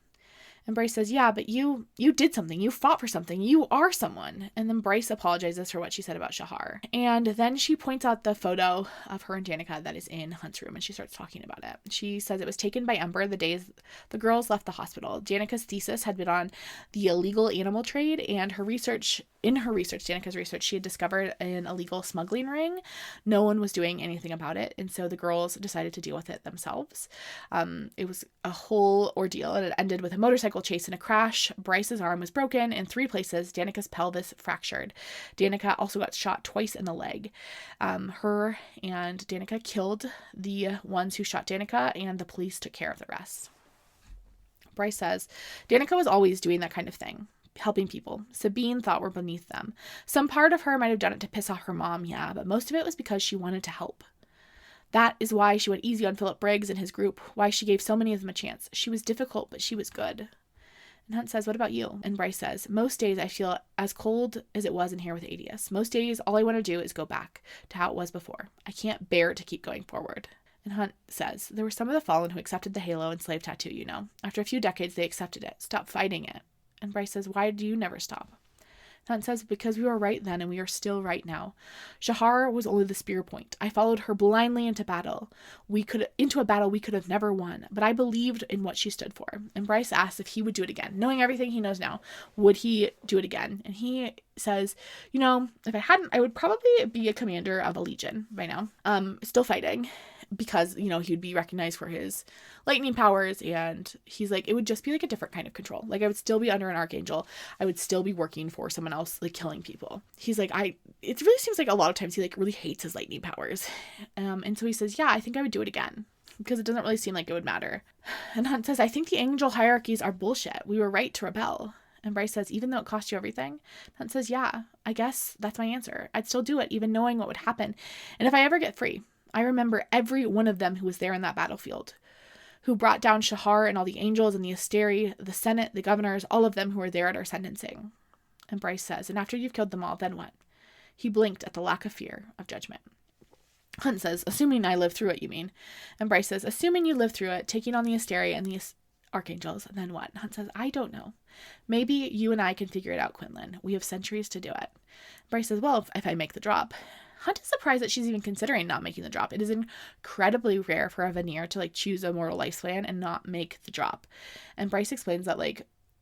And Bryce says, yeah, but you did something. You fought for something. You are someone. And then Bryce apologizes for what she said about Shahar. And then she points out the photo of her and Danica that is in Hunt's room, and she starts talking about it. She says it was taken by Ember the days the girls left the hospital. Danica's thesis had been on the illegal animal trade, and Danica's research, she had discovered an illegal smuggling ring. No one was doing anything about it, and so the girls decided to deal with it themselves. It was a whole ordeal, and it ended with a motorcycle chase and a crash. Bryce's arm was broken in 3 places. Danica's pelvis fractured. Danica also got shot twice in the leg. Her and Danica killed the ones who shot Danica, and the police took care of the rest. Bryce says, Danica was always doing that kind of thing, helping people. Sabine thought were beneath them. Some part of her might have done it to piss off her mom, yeah, but most of it was because she wanted to help. That is why she went easy on Philip Briggs and his group, why she gave so many of them a chance. She was difficult, but she was good. And Hunt says, what about you? And Bryce says, most days I feel as cold as it was in here with Adius. Most days all I want to do is go back to how it was before. I can't bear to keep going forward. And Hunt says, there were some of the fallen who accepted the halo and slave tattoo, you know. After a few decades, they accepted it. Stop fighting it. And Bryce says, why do you never stop? Hunt says, because we were right then and we are still right now. Shahar was only the spear point. I followed her blindly into a battle we could have never won, but I believed in what she stood for. And Bryce asks if he would do it again. Knowing everything he knows now, would he do it again? And he says, if I hadn't, I would probably be a commander of a legion by now. Still fighting. Because, he would be recognized for his lightning powers, and he's like, it would just be like a different kind of control. Like, I would still be under an archangel. I would still be working for someone else, like killing people. He's like, it really seems like a lot of times he like really hates his lightning powers. And so he says, yeah, I think I would do it again, because it doesn't really seem like it would matter. And Hunt says, I think the angel hierarchies are bullshit. We were right to rebel. And Bryce says, even though it cost you everything? Hunt says, yeah, I guess that's my answer. I'd still do it, even knowing what would happen. And if I ever get free, I remember every one of them who was there in that battlefield, who brought down Shahar and all the angels and the Asteri, the Senate, the governors, all of them who were there at our sentencing. And Bryce says, and after you've killed them all, then what? He blinked at the lack of fear of judgment. Hunt says, assuming I live through it, you mean? And Bryce says, assuming you live through it, taking on the Asteri and the archangels, then what? Hunt says, I don't know. Maybe you and I can figure it out, Quinlan. We have centuries to do it. Bryce says, well, if I make the drop. Hunt is surprised that she's even considering not making the drop. It is incredibly rare for a Vanir to choose a mortal lifespan and not make the drop. And Bryce explains that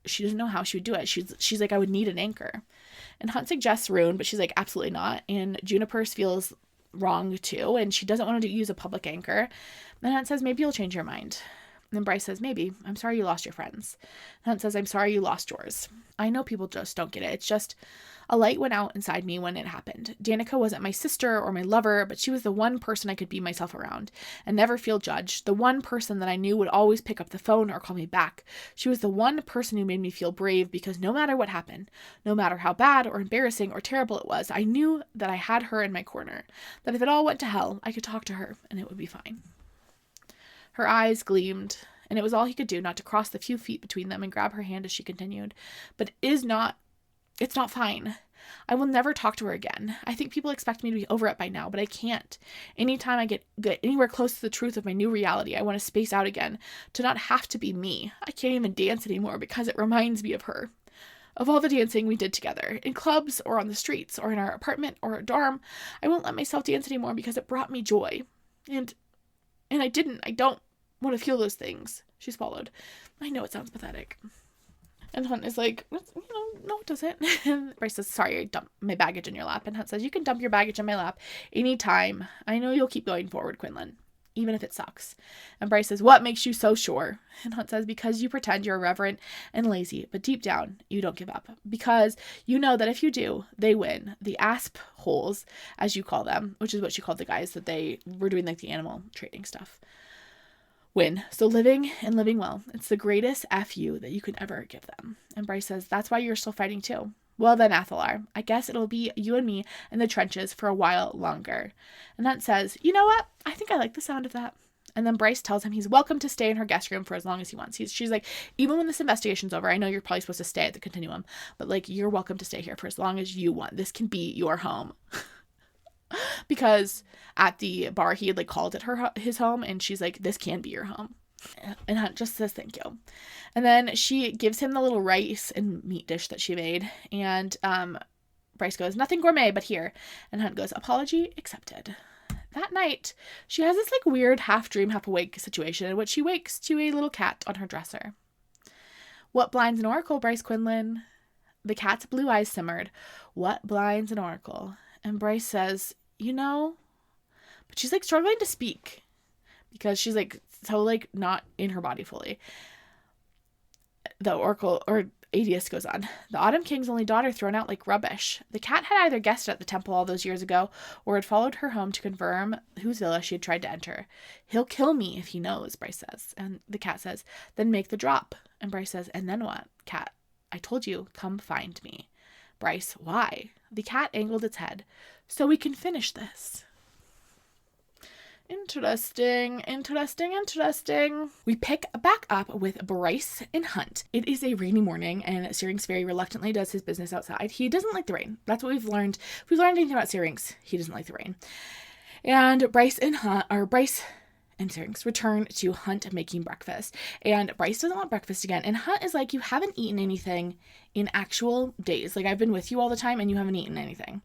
she doesn't know how she would do it. She's like, I would need an anchor. And Hunt suggests Rune, but she's like, absolutely not. And Juniper feels wrong too, and she doesn't want to use a public anchor. And Hunt says, maybe you'll change your mind. And then Bryce says, maybe. I'm sorry you lost your friends. Hunt says, I'm sorry you lost yours. I know people just don't get it. It's just a light went out inside me when it happened. Danica wasn't my sister or my lover, but she was the one person I could be myself around and never feel judged. The one person that I knew would always pick up the phone or call me back. She was the one person who made me feel brave, because no matter what happened, no matter how bad or embarrassing or terrible it was, I knew that I had her in my corner, that if it all went to hell, I could talk to her and it would be fine. Her eyes gleamed, and it was all he could do not to cross the few feet between them and grab her hand as she continued. But it's not fine. I will never talk to her again. I think people expect me to be over it by now, but I can't. Anytime I get anywhere close to the truth of my new reality, I want to space out again, to not have to be me. I can't even dance anymore because it reminds me of her. Of all the dancing we did together, in clubs or on the streets or in our apartment or a dorm, I won't let myself dance anymore because it brought me joy. And I don't want to feel those things. She swallowed. I know it sounds pathetic. And Hunt is like, no, it doesn't. And Bryce says, sorry, I dumped my baggage in your lap. And Hunt says, you can dump your baggage in my lap anytime. I know you'll keep going forward, Quinlan, even if it sucks. And Bryce says, what makes you so sure? And Hunt says, because you pretend you're irreverent and lazy, but deep down, you don't give up. Because you know that if you do, they win. The asp holes, as you call them, which is what she called the guys that they were doing the animal trading stuff, win. So living and living well. It's the greatest FU that you could ever give them. And Bryce says, that's why you're still fighting too. Well then, Athalar, I guess it'll be you and me in the trenches for a while longer. And Hunt says, you know what? I think I like the sound of that. And then Bryce tells him he's welcome to stay in her guest room for as long as he wants. She's like, even when this investigation's over, I know you're probably supposed to stay at the Continuum, but you're welcome to stay here for as long as you want. This can be your home. Because at the bar, he had called it his home, and she's like, this can be your home. And Hunt just says thank you. And then she gives him the little rice and meat dish that she made. And Bryce goes, nothing gourmet, but here. And Hunt goes, apology accepted. That night, she has this weird half dream, half awake situation in which she wakes to a little cat on her dresser. What blinds an oracle, Bryce Quinlan? The cat's blue eyes simmered. What blinds an oracle? And Bryce says, but she's struggling to speak because she's so not in her body fully. The oracle or Adius goes on. The Autumn King's only daughter thrown out like rubbish. The cat had either guessed at the temple all those years ago or had followed her home to confirm whose villa she had tried to enter. He'll kill me if he knows, Bryce says. And the cat says, then make the drop. And Bryce says, and then what? Cat, I told you, come find me. Bryce, why? The cat angled its head. So we can finish this. Interesting. We pick back up with Bryce and Hunt. It is a rainy morning, and Syrinx very reluctantly does his business outside. He doesn't like the rain. That's what we've learned. If we've learned anything about Syrinx, he doesn't like the rain. And Bryce and instincts return to Hunt making breakfast. And Bryce doesn't want breakfast again. And Hunt is like, you haven't eaten anything in actual days. Like, I've been with you all the time and you haven't eaten anything.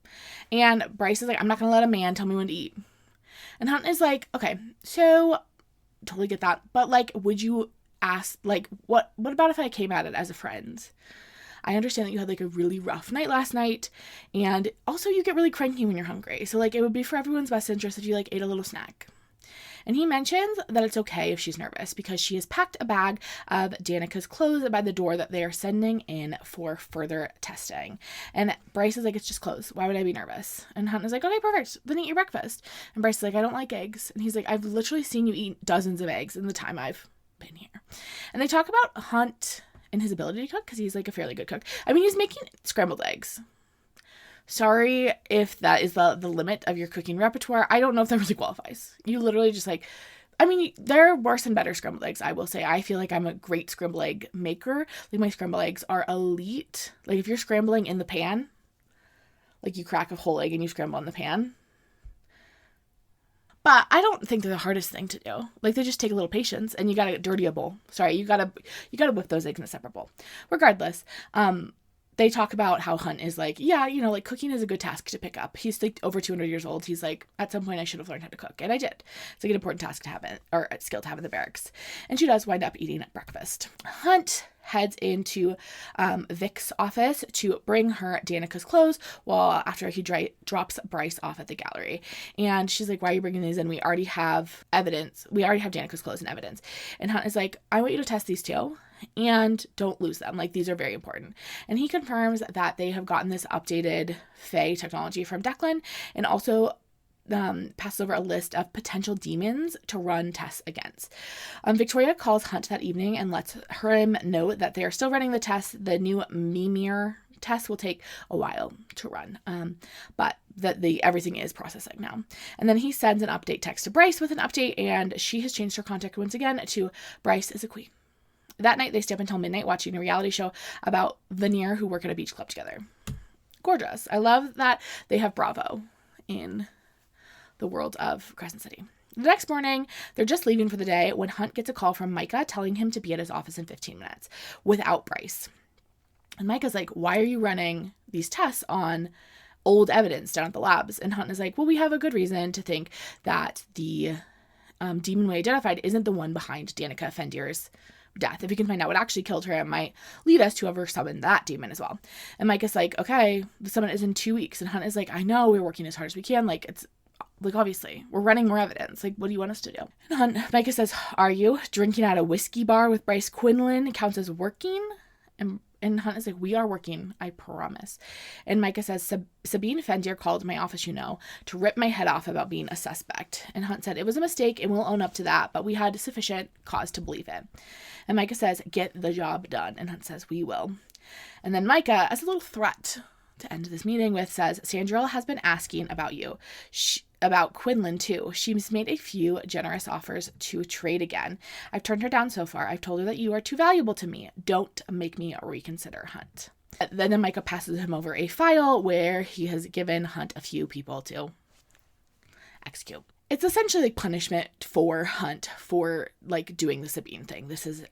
And Bryce is like, I'm not going to let a man tell me when to eat. And Hunt is like, okay, so totally get that. But like, would you ask, like, what about if I came at it as a friend? I understand that you had like a really rough night last night, and also you get really cranky when you're hungry. So like, it would be for everyone's best interest if you like ate a little snack. And he mentions that it's okay if she's nervous because she has packed a bag of Danica's clothes by the door that they are sending in for further testing. And Bryce is like, it's just clothes. Why would I be nervous? And Hunt is like, okay, perfect. Then eat your breakfast. And Bryce is like, I don't like eggs. And he's like, I've literally seen you eat dozens of eggs in the time I've been here. And they talk about Hunt and his ability to cook because he's like a fairly good cook. I mean, he's making scrambled eggs. Sorry if that is the limit of your cooking repertoire. I don't know if that really qualifies. You literally just like, I mean, there are worse and better scrambled eggs, I will say. I feel like I'm a great scrambled egg maker. Like, my scrambled eggs are elite. Like, if you're scrambling in the pan, like you crack a whole egg and you scramble in the pan. But I don't think they're the hardest thing to do. Like, they just take a little patience, and you gotta dirty a bowl. Sorry, you gotta whip those eggs in a separate bowl. Regardless, they talk about how Hunt is like, yeah, you know, like, cooking is a good task to pick up. He's like over 200 years old. He's like, at some point I should have learned how to cook. And I did. It's like an important task to have or a skill to have in the barracks. And she does wind up eating breakfast. Hunt heads into Vic's office to bring her Danica's clothes after he drops Bryce off at the gallery. And she's like, why are you bringing these in? We already have evidence. We already have Danica's clothes and evidence. And Hunt is like, I want you to test these too. And don't lose them. Like, these are very important. And he confirms that they have gotten this updated Fae technology from Declan, and also passes over a list of potential demons to run tests against. Victoria calls Hunt that evening and lets him know that they are still running the test. The new Mimir test will take a while to run, but that everything is processing now. And then he sends an update text to Bryce with an update, and she has changed her contact once again to Bryce is a queen. That night, they stay up until midnight watching a reality show about Veneer who work at a beach club together. Gorgeous. I love that they have Bravo in the world of Crescent City. The next morning, they're just leaving for the day when Hunt gets a call from Micah telling him to be at his office in 15 minutes without Bryce. And Micah's like, why are you running these tests on old evidence down at the labs? And Hunt is like, well, we have a good reason to think that the demon we identified isn't the one behind Danica Fendir's death. If we can find out what actually killed her, it might lead us to whoever summoned that demon as well. And Micah's like, okay, the summon is in 2 weeks. And Hunt is like, I know, we're working as hard as we can. Like, it's like, obviously, we're running more evidence. Like, what do you want us to do? And Micah says, are you? Drinking at a whiskey bar with Bryce Quinlan counts as working? And Hunt is like, we are working, I promise. And Micah says, Sabine Fendir called my office, to rip my head off about being a suspect. And Hunt said, it was a mistake and we'll own up to that, but we had sufficient cause to believe it. And Micah says, get the job done. And Hunt says, we will. And then Micah, as a little threat to end this meeting with, says, Sandra has been asking about you. About Quinlan too. She's made a few generous offers to trade again. I've turned her down so far. I've told her that you are too valuable to me. Don't make me reconsider, Hunt. Then Micah passes him over a file where he has given Hunt a few people to execute. It's essentially like punishment for Hunt for like doing the Sabine thing. This is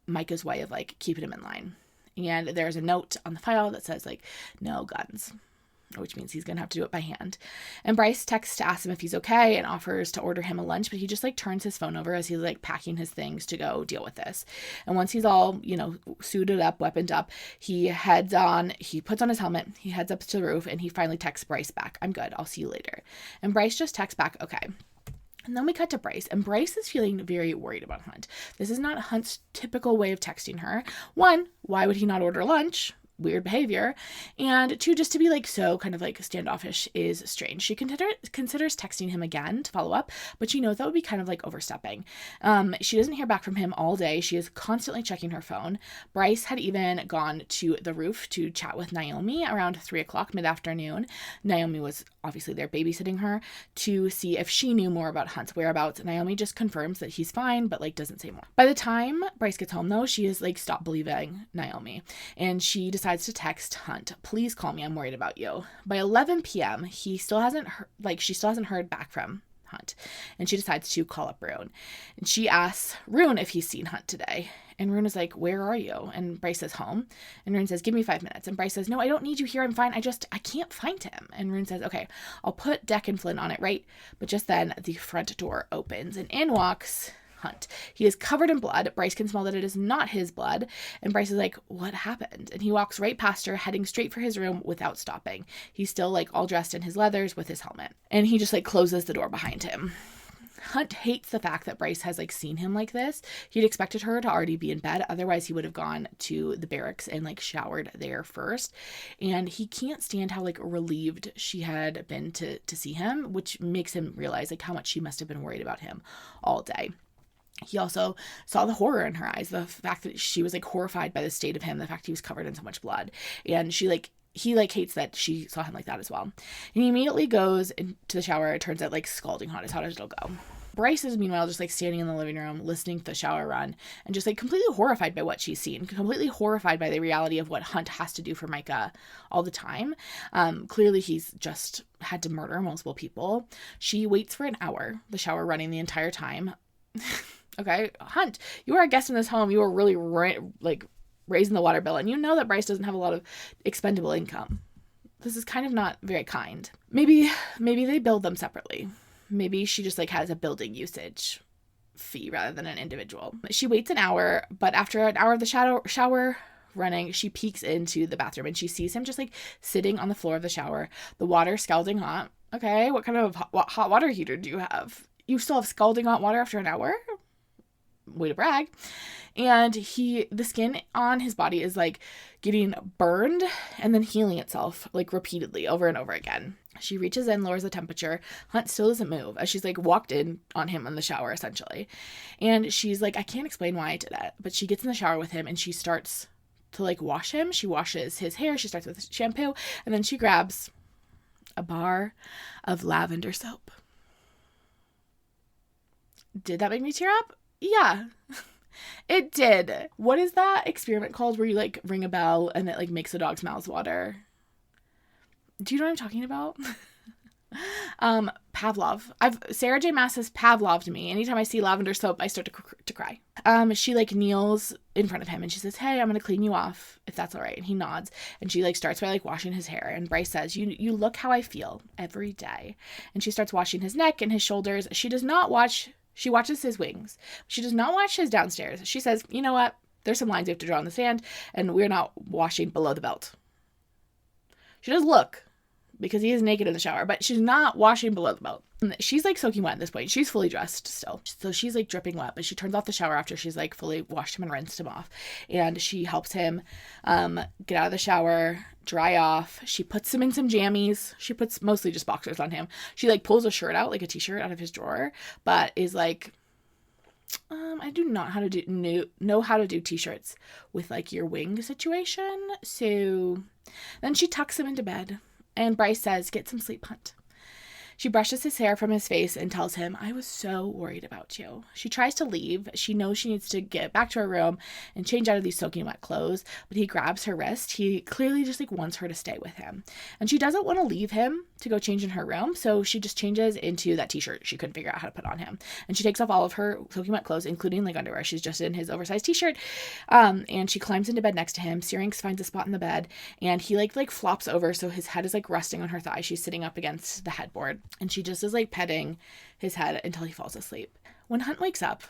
Micah's way of like keeping him in line. And there's a note on the file that says like, no guns, which means he's going to have to do it by hand. And Bryce texts to ask him if he's okay and offers to order him a lunch, but he just like turns his phone over as he's like packing his things to go deal with this. And once he's all, suited up, weaponed up, he puts on his helmet, he heads up to the roof, and he finally texts Bryce back, I'm good, I'll see you later. And Bryce just texts back, okay. And then we cut to Bryce, and Bryce is feeling very worried about Hunt. This is not Hunt's typical way of texting her. One, why would he not order lunch? Weird behavior. And two, just to be like so kind of like standoffish is strange. She considers texting him again to follow up, but she knows that would be kind of like overstepping. She doesn't hear back from him all day. She is constantly checking her phone. Bryce had even gone to the roof to chat with Naomi around 3:00 mid-afternoon. Naomi was obviously there babysitting her to see if she knew more about Hunt's whereabouts. Naomi just confirms that he's fine, but like doesn't say more. By the time Bryce gets home though, she has like stopped believing Naomi, and she decides to text Hunt, please call me, I'm worried about you. By 11 p.m. she still hasn't heard back from Hunt. And she decides to call up Rune. And she asks Rune if he's seen Hunt today. And Rune is like, where are you? And Bryce says, home. And Rune says, give me 5 minutes. And Bryce says, no, I don't need you here. I'm fine. I can't find him. And Rune says, okay, I'll put Deck and Flynn on it, right? But just then the front door opens and in walks Hunt. He is covered in blood. Bryce can smell that it is not his blood. And Bryce is like, what happened? And he walks right past her, heading straight for his room without stopping. He's still like all dressed in his leathers with his helmet. And he just like closes the door behind him. Hunt hates the fact that Bryce has like seen him like this. He'd expected her to already be in bed. Otherwise, he would have gone to the barracks and like showered there first. And he can't stand how like relieved she had been to see him, which makes him realize like how much she must have been worried about him all day. He also saw the horror in her eyes, the fact that she was like horrified by the state of him, the fact he was covered in so much blood. And he hates that she saw him like that as well. And he immediately goes into the shower. It turns out like scalding hot, as hot as it'll go. Bryce is meanwhile just like standing in the living room, listening to the shower run and just like completely horrified by what she's seen, completely horrified by the reality of what Hunt has to do for Micah all the time. Clearly he's just had to murder multiple people. She waits for an hour, the shower running the entire time. Okay, Hunt, you are a guest in this home. You are really raising the water bill, and you know that Bryce doesn't have a lot of expendable income. This is kind of not very kind. Maybe they build them separately. Maybe she just like has a building usage fee rather than an individual. She waits an hour, but after an hour of the shower running, she peeks into the bathroom and she sees him just like sitting on the floor of the shower, the water scalding hot. Okay, what kind of hot water heater do you have? You still have scalding hot water after an hour? Way to brag. And the skin on his body is like getting burned and then healing itself like repeatedly over and over again. She reaches in, lowers the temperature. Hunt still doesn't move as she's like walked in on him in the shower essentially. And she's like, I can't explain why I did it, but she gets in the shower with him and she starts to like wash him. She washes his hair. She starts with shampoo and then she grabs a bar of lavender soap. Did that make me tear up? Yeah, it did. What is that experiment called where you like ring a bell and it like makes the dog's mouths water? Do you know what I'm talking about? Pavlov. Sarah J. Maas has Pavloved me. Anytime I see lavender soap, I start to cry. She like kneels in front of him and she says, hey, I'm going to clean you off if that's all right. And he nods and she like starts by like washing his hair. And Bryce says, you look how I feel every day. And she starts washing his neck and his shoulders. She watches his wings. She does not watch his downstairs. She says, you know what? There's some lines we have to draw in the sand and we're not washing below the belt. She does look because he is naked in the shower, but she's not washing below the belt. She's like soaking wet at this point. She's fully dressed still. So she's like dripping wet, but she turns off the shower after she's like fully washed him and rinsed him off. And she helps him get out of the shower, dry off. She puts him in some jammies. She puts mostly just boxers on him. She like pulls a shirt out, like a t-shirt out of his drawer, but is like, I do not know how to do t-shirts with like your wing situation. So then she tucks him into bed and Bryce says, get some sleep, Hunt. She brushes his hair from his face and tells him, I was so worried about you. She tries to leave. She knows she needs to get back to her room and change out of these soaking wet clothes, but he grabs her wrist. He clearly just like wants her to stay with him. And she doesn't want to leave him to go change in her room, so she just changes into that t-shirt she couldn't figure out how to put on him. And she takes off all of her soaking wet clothes, including like underwear. She's just in his oversized t-shirt. And she climbs into bed next to him. Syrinx finds a spot in the bed and he like flops over, so his head is like resting on her thigh. She's sitting up against the headboard. And she just is like petting his head until he falls asleep. When Hunt wakes up,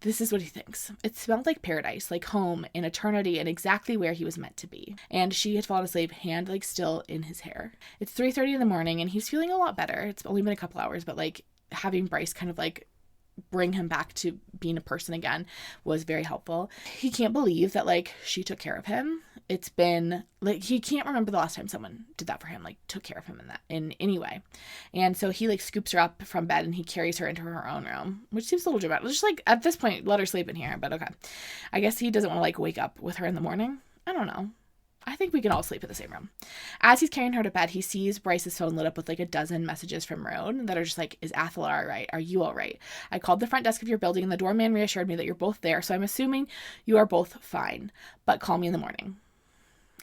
this is what he thinks. It smelled like paradise, like home, in eternity, and exactly where he was meant to be. And she had fallen asleep, hand like still in his hair. It's 3:30 in the morning and he's feeling a lot better. It's only been a couple hours, but like having Bryce kind of like bring him back to being a person again was very helpful. He can't believe that like she took care of him. It's been like he can't remember the last time someone did that for him, like took care of him in any way. And so he like scoops her up from bed and he carries her into her own room, which seems a little dramatic. Just like at this point, let her sleep in here, but okay. I guess he doesn't want to like wake up with her in the morning. I don't know. I think we can all sleep in the same room. As he's carrying her to bed, he sees Bryce's phone lit up with like a dozen messages from Roan that are just like, is Athel all right? Are you all right? I called the front desk of your building and the doorman reassured me that you're both there, so I'm assuming you are both fine, but call me in the morning.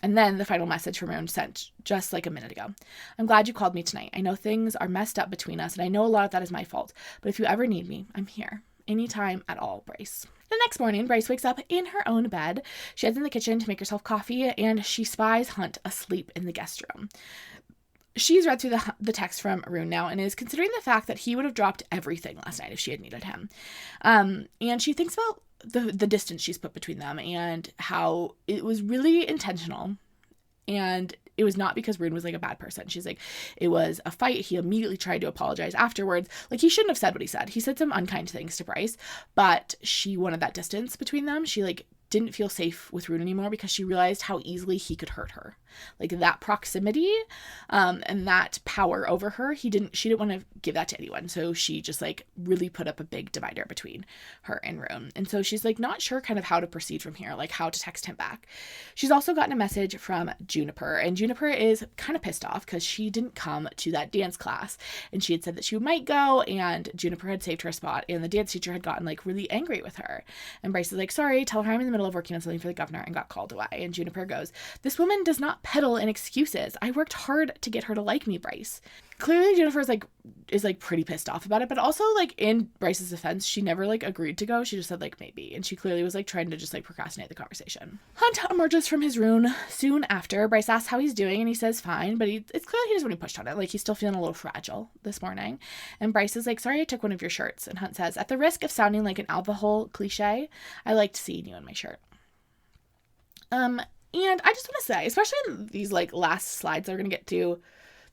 And then the final message from Rune sent just like a minute ago. I'm glad you called me tonight. I know things are messed up between us, and I know a lot of that is my fault. But if you ever need me, I'm here. Anytime at all, Bryce. The next morning, Bryce wakes up in her own bed. She heads in the kitchen to make herself coffee, and she spies Hunt asleep in the guest room. She's read through the text from Rune now and is considering the fact that he would have dropped everything last night if she had needed him. And she thinks about the distance she's put between them and how it was really intentional. And it was not because Rune was like a bad person. She's like, it was a fight. He immediately tried to apologize afterwards. Like, he shouldn't have said what he said. He said some unkind things to Bryce, but she wanted that distance between them. She like didn't feel safe with Rune anymore because she realized how easily he could hurt her. Like, that proximity and that power over her, she didn't want to give that to anyone. So she just like really put up a big divider between her and Rune. And so she's like not sure kind of how to proceed from here, like how to text him back. She's also gotten a message from Juniper, and Juniper is kind of pissed off because she didn't come to that dance class, and she had said that she might go, and Juniper had saved her a spot, and the dance teacher had gotten like really angry with her. And Bryce is like, sorry, tell her I'm in the middle of working on something for the governor and got called away. And Juniper goes, this woman does not peddle in excuses. I worked hard to get her to like me, Bryce. Clearly Jennifer is pretty pissed off about it, but also like in Bryce's defense, she never like agreed to go. She just said like maybe, and she clearly was like trying to just like procrastinate the conversation. Hunt emerges from his room soon after. Bryce asks how he's doing, and he says fine, but it's clearly he doesn't want to be pushed on it. Like, he's still feeling a little fragile this morning. And Bryce is like, sorry I took one of your shirts. And Hunt says, at the risk of sounding like an alcohol cliche, I liked seeing you in my shirt. And I just want to say, especially in these like last slides that we're gonna get to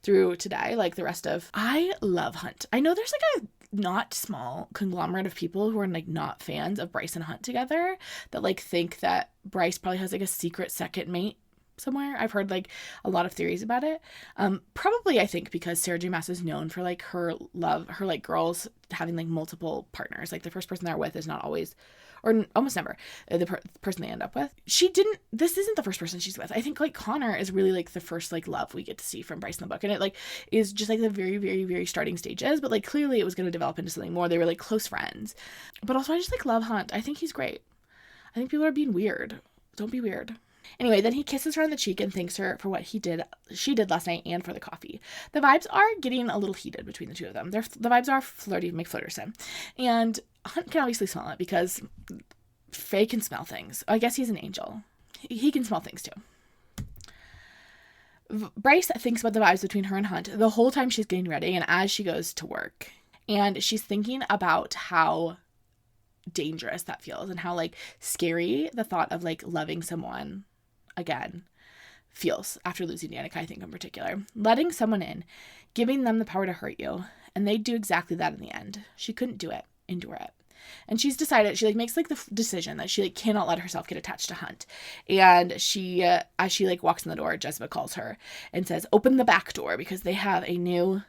through today, like the rest of, I love Hunt. I know there's like a not small conglomerate of people who are like not fans of Bryce and Hunt together, that like think that Bryce probably has like a secret second mate somewhere. I've heard like a lot of theories about it. Probably I think because Sarah J. Maas is known for like her like girls having like multiple partners. Like, the first person they're with is not always, or almost never, the person they end up with. This isn't the first person she's with. I think like Connor is really like the first like love we get to see from Bryce in the book. And it like is just like the very, very, very starting stages. But like clearly it was going to develop into something more. They were like close friends. But also I just like love Hunt. I think he's great. I think people are being weird. Don't be weird. Anyway, then he kisses her on the cheek and thanks her for what she did last night and for the coffee. The vibes are getting a little heated between the two of them. The vibes are flirty, McFlirterson. And Hunt can obviously smell it because Faye can smell things. I guess he's an angel. He can smell things too. Bryce thinks about the vibes between her and Hunt the whole time she's getting ready and as she goes to work. And she's thinking about how dangerous that feels and how like scary the thought of like loving someone again feels after losing Danica, I think in particular. Letting someone in, giving them the power to hurt you, and they do exactly that in the end. She couldn't do it. Endure it. And she's decided, she like makes like the decision that she like cannot let herself get attached to Hunt. And she, as she like walks in the door, Jessica calls her and says, open the back door because they have a new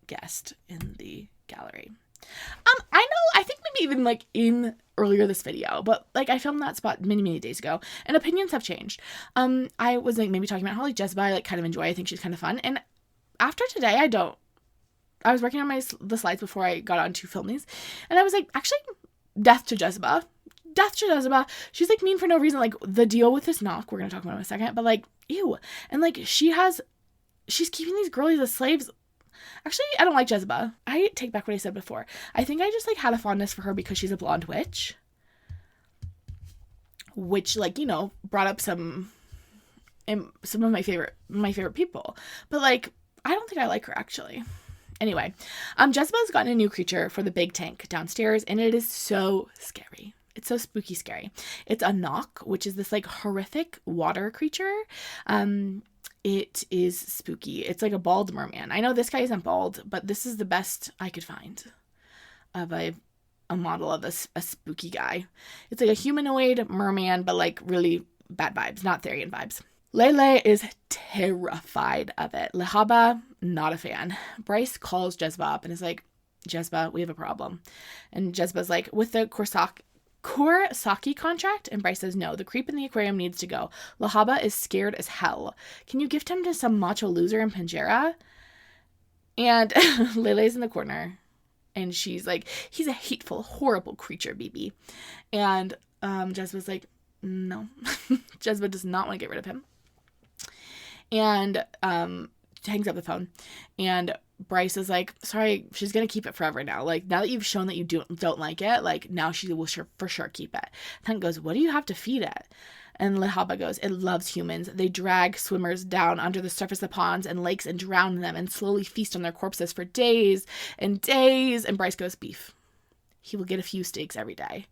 guest in the gallery. I think maybe even like in earlier this video, but like I filmed that spot many days ago and opinions have changed. I was like maybe talking about how like Jezebel I like kind of enjoy. I think she's kind of fun. And after today, I was working on the slides before I got on to film these. And I was like, actually, death to Jezebel. Death to Jezebel. She's like mean for no reason. Like the deal with this knock, we're going to talk about in a second, but like, ew. And like she's keeping these girlies as slaves. Actually, I don't like Jezebel. I take back what I said before. I think I just like had a fondness for her because she's a blonde witch. Which like, you know, brought up some of my favorite people. But like, I don't think I like her actually. Anyway, Jezebel's gotten a new creature for the big tank downstairs, and it is so scary. It's so spooky scary. It's a knock, which is this like horrific water creature. It is spooky. It's like a bald merman. I know this guy isn't bald, but this is the best I could find of a model of a spooky guy. It's like a humanoid merman, but like really bad vibes, not Therian vibes. Lele is terrified of it. Lehaba, not a fan. Bryce calls Jezebel up and is like, Jezebel, we have a problem. And Jezebel's like, with the Kurosaki contract? And Bryce says, no, the creep in the aquarium needs to go. Lahaba is scared as hell. Can you gift him to some macho loser in Panjera? And Lele's in the corner. And she's like, he's a hateful, horrible creature, BB. And Jezebel's like, no. Jezebel does not want to get rid of him. And hangs up the phone. And Bryce is like, sorry, she's going to keep it forever now. Like, now that you've shown that you don't like it, like, now she will for sure keep it. Hunt goes, what do you have to feed it? And Lehaba goes, it loves humans. They drag swimmers down under the surface of ponds and lakes and drown them and slowly feast on their corpses for days and days. And Bryce goes, beef. He will get a few steaks every day.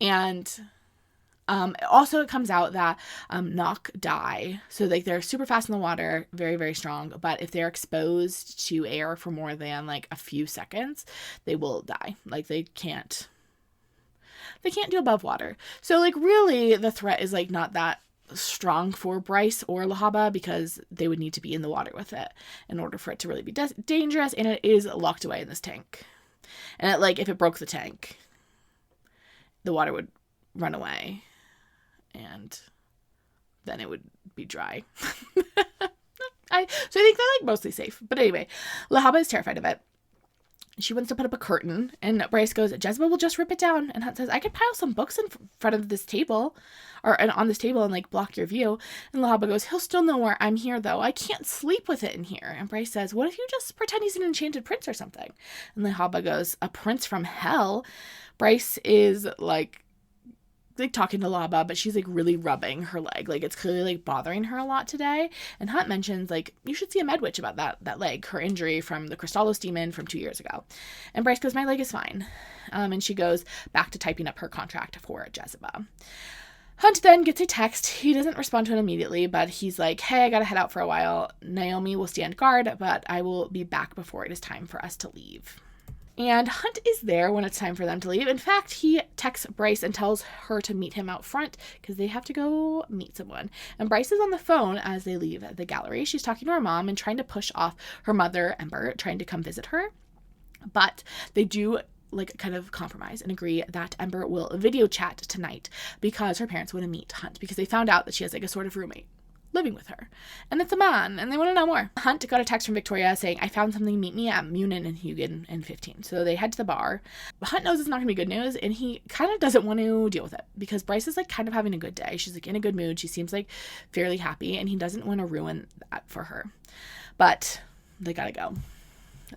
And also it comes out that knock die. So like they're super fast in the water, very, very strong. But if they're exposed to air for more than like a few seconds, they will die. Like they can't do above water. So like really the threat is like not that strong for Bryce or Lehaba because they would need to be in the water with it in order for it to really be dangerous. And it is locked away in this tank. And like if it broke the tank, the water would run away and then it would be dry. So I think they're like mostly safe. But anyway, Lehaba is terrified of it. She wants to put up a curtain, and Bryce goes, Jezebel will just rip it down. And Hunt says, I could pile some books in front of this table, or on this table, and like block your view. And Lehaba goes, he'll still know where I'm here, though. I can't sleep with it in here. And Bryce says, what if you just pretend he's an enchanted prince or something? And Lehaba goes, a prince from hell? Bryce is like talking to Lehaba, but she's like really rubbing her leg. Like it's clearly like bothering her a lot today. And Hunt mentions like, you should see a med witch about that leg, her injury from the Crystallos demon from 2 years ago. And Bryce goes, my leg is fine. And she goes back to typing up her contract for Jezebel. Hunt then gets a text. He doesn't respond to it immediately, but he's like, hey, I gotta head out for a while. Naomi will stand guard, but I will be back before it is time for us to leave. And Hunt is there when it's time for them to leave. In fact, he texts Bryce and tells her to meet him out front because they have to go meet someone. And Bryce is on the phone as they leave the gallery. She's talking to her mom and trying to push off her mother, Ember, trying to come visit her. But they do like kind of compromise and agree that Ember will video chat tonight because her parents want to meet Hunt because they found out that she has like a sort of roommate living with her. And it's a man, and they want to know more. Hunt got a text from Victoria saying, I found something, meet me at Munin and Hugen in 15. So they head to the bar. Hunt knows it's not going to be good news, and he kind of doesn't want to deal with it because Bryce is like kind of having a good day. She's like in a good mood. She seems like fairly happy, and he doesn't want to ruin that for her. But they gotta go.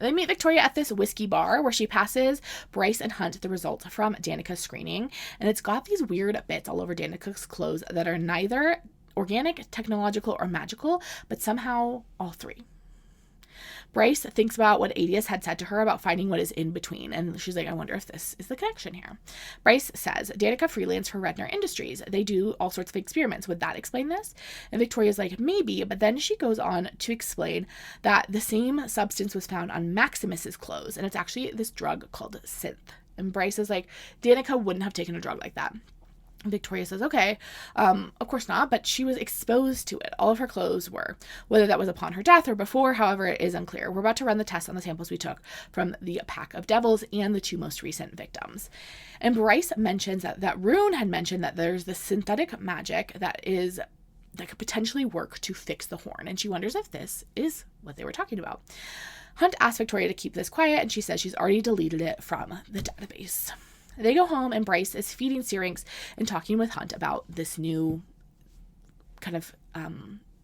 They meet Victoria at this whiskey bar where she passes Bryce and Hunt the results from Danica's screening. And it's got these weird bits all over Danica's clothes that are neither organic, technological, or magical, but somehow all three. Bryce thinks about what Adius had said to her about finding what is in between, and she's like, I wonder if this is the connection here. Bryce says, Danica freelance for Redner Industries. They do all sorts of experiments. Would that explain this? And Victoria's like, maybe, but then she goes on to explain that the same substance was found on Maximus's clothes, and it's actually this drug called synth. And Bryce is like, Danica wouldn't have taken a drug like that. Victoria says, okay, of course not, but she was exposed to it. All of her clothes were. Whether that was upon her death or before, however, it is unclear. We're about to run the test on the samples we took from the pack of devils and the two most recent victims. And Bryce mentions that Rune had mentioned that there's this synthetic magic that could potentially work to fix the horn. And she wonders if this is what they were talking about. Hunt asks Victoria to keep this quiet, and she says she's already deleted it from the database. They go home, and Bryce is feeding Syrinx and talking with Hunt about this new kind of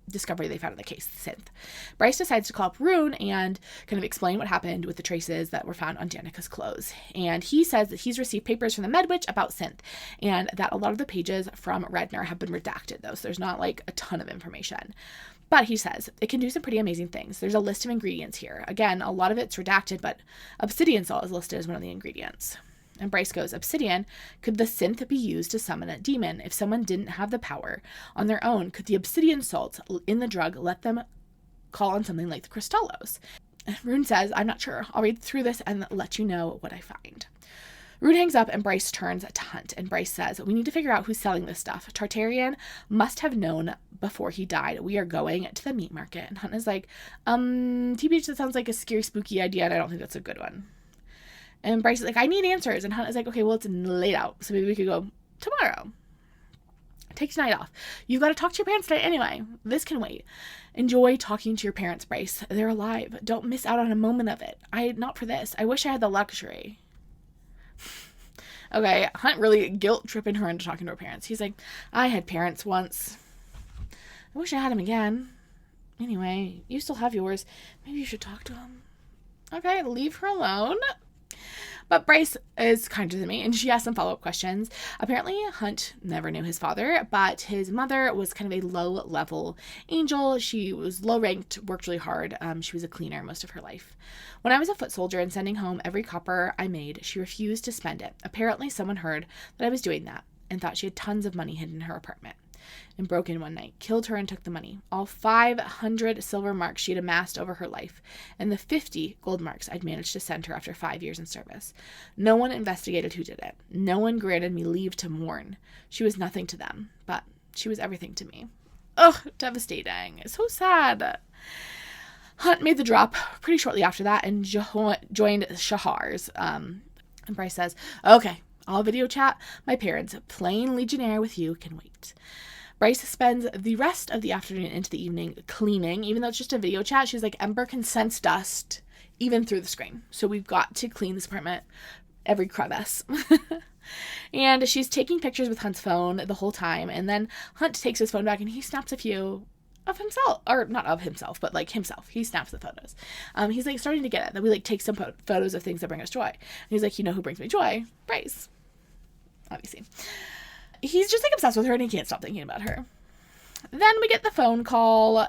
discovery they found in the case, synth. Bryce decides to call up Rune and kind of explain what happened with the traces that were found on Danica's clothes. And he says that he's received papers from the Medwitch about synth, and that a lot of the pages from Redner have been redacted, though, so there's not like a ton of information. But he says it can do some pretty amazing things. There's a list of ingredients here. Again, a lot of it's redacted, but obsidian salt is listed as one of the ingredients. And Bryce goes, obsidian, could the synth be used to summon a demon? If someone didn't have the power on their own, could the obsidian salt in the drug let them call on something like the Crystallos? And Rune says, I'm not sure. I'll read through this and let you know what I find. Rune hangs up and Bryce turns to Hunt. And Bryce says, we need to figure out who's selling this stuff. Tartarian must have known before he died. We are going to the meat market. And Hunt is like, TBH, that sounds like a scary, spooky idea, and I don't think that's a good one. And Bryce is like, I need answers. And Hunt is like, okay, well, it's late out, so maybe we could go tomorrow. Take tonight off. You've got to talk to your parents tonight anyway. This can wait. Enjoy talking to your parents, Bryce. They're alive. Don't miss out on a moment of it. Not for this. I wish I had the luxury. Okay, Hunt really guilt-tripping her into talking to her parents. He's like, I had parents once. I wish I had them again. Anyway, you still have yours. Maybe you should talk to him. Okay, leave her alone. But Bryce is kinder than me, and she asks some follow-up questions. Apparently, Hunt never knew his father, but his mother was kind of a low-level angel. She was low-ranked, worked really hard. She was a cleaner most of her life. When I was a foot soldier and sending home every copper I made, she refused to spend it. Apparently, someone heard that I was doing that and thought she had tons of money hidden in her apartment, and broke in one night, killed her, and took the money. All 500 silver marks she had amassed over her life, and the 50 gold marks I'd managed to send her after 5 years in service. No one investigated who did it. No one granted me leave to mourn. She was nothing to them, but she was everything to me. Ugh, devastating. It's so sad. Hunt made the drop pretty shortly after that and joined Shahar's. And Bryce says, okay, I'll video chat. My parents, plain legionnaire with you, can wait. Bryce spends the rest of the afternoon into the evening cleaning. Even though it's just a video chat, she's like, Ember can sense dust even through the screen. So we've got to clean this apartment, every crevice. And she's taking pictures with Hunt's phone the whole time. And then Hunt takes his phone back and he snaps a few of himself, or not of himself, but like himself. He snaps the photos. He's like starting to get it that we like take some photos of things that bring us joy. And he's like, you know who brings me joy? Bryce. Obviously. He's just like obsessed with her and he can't stop thinking about her. Then we get the phone call.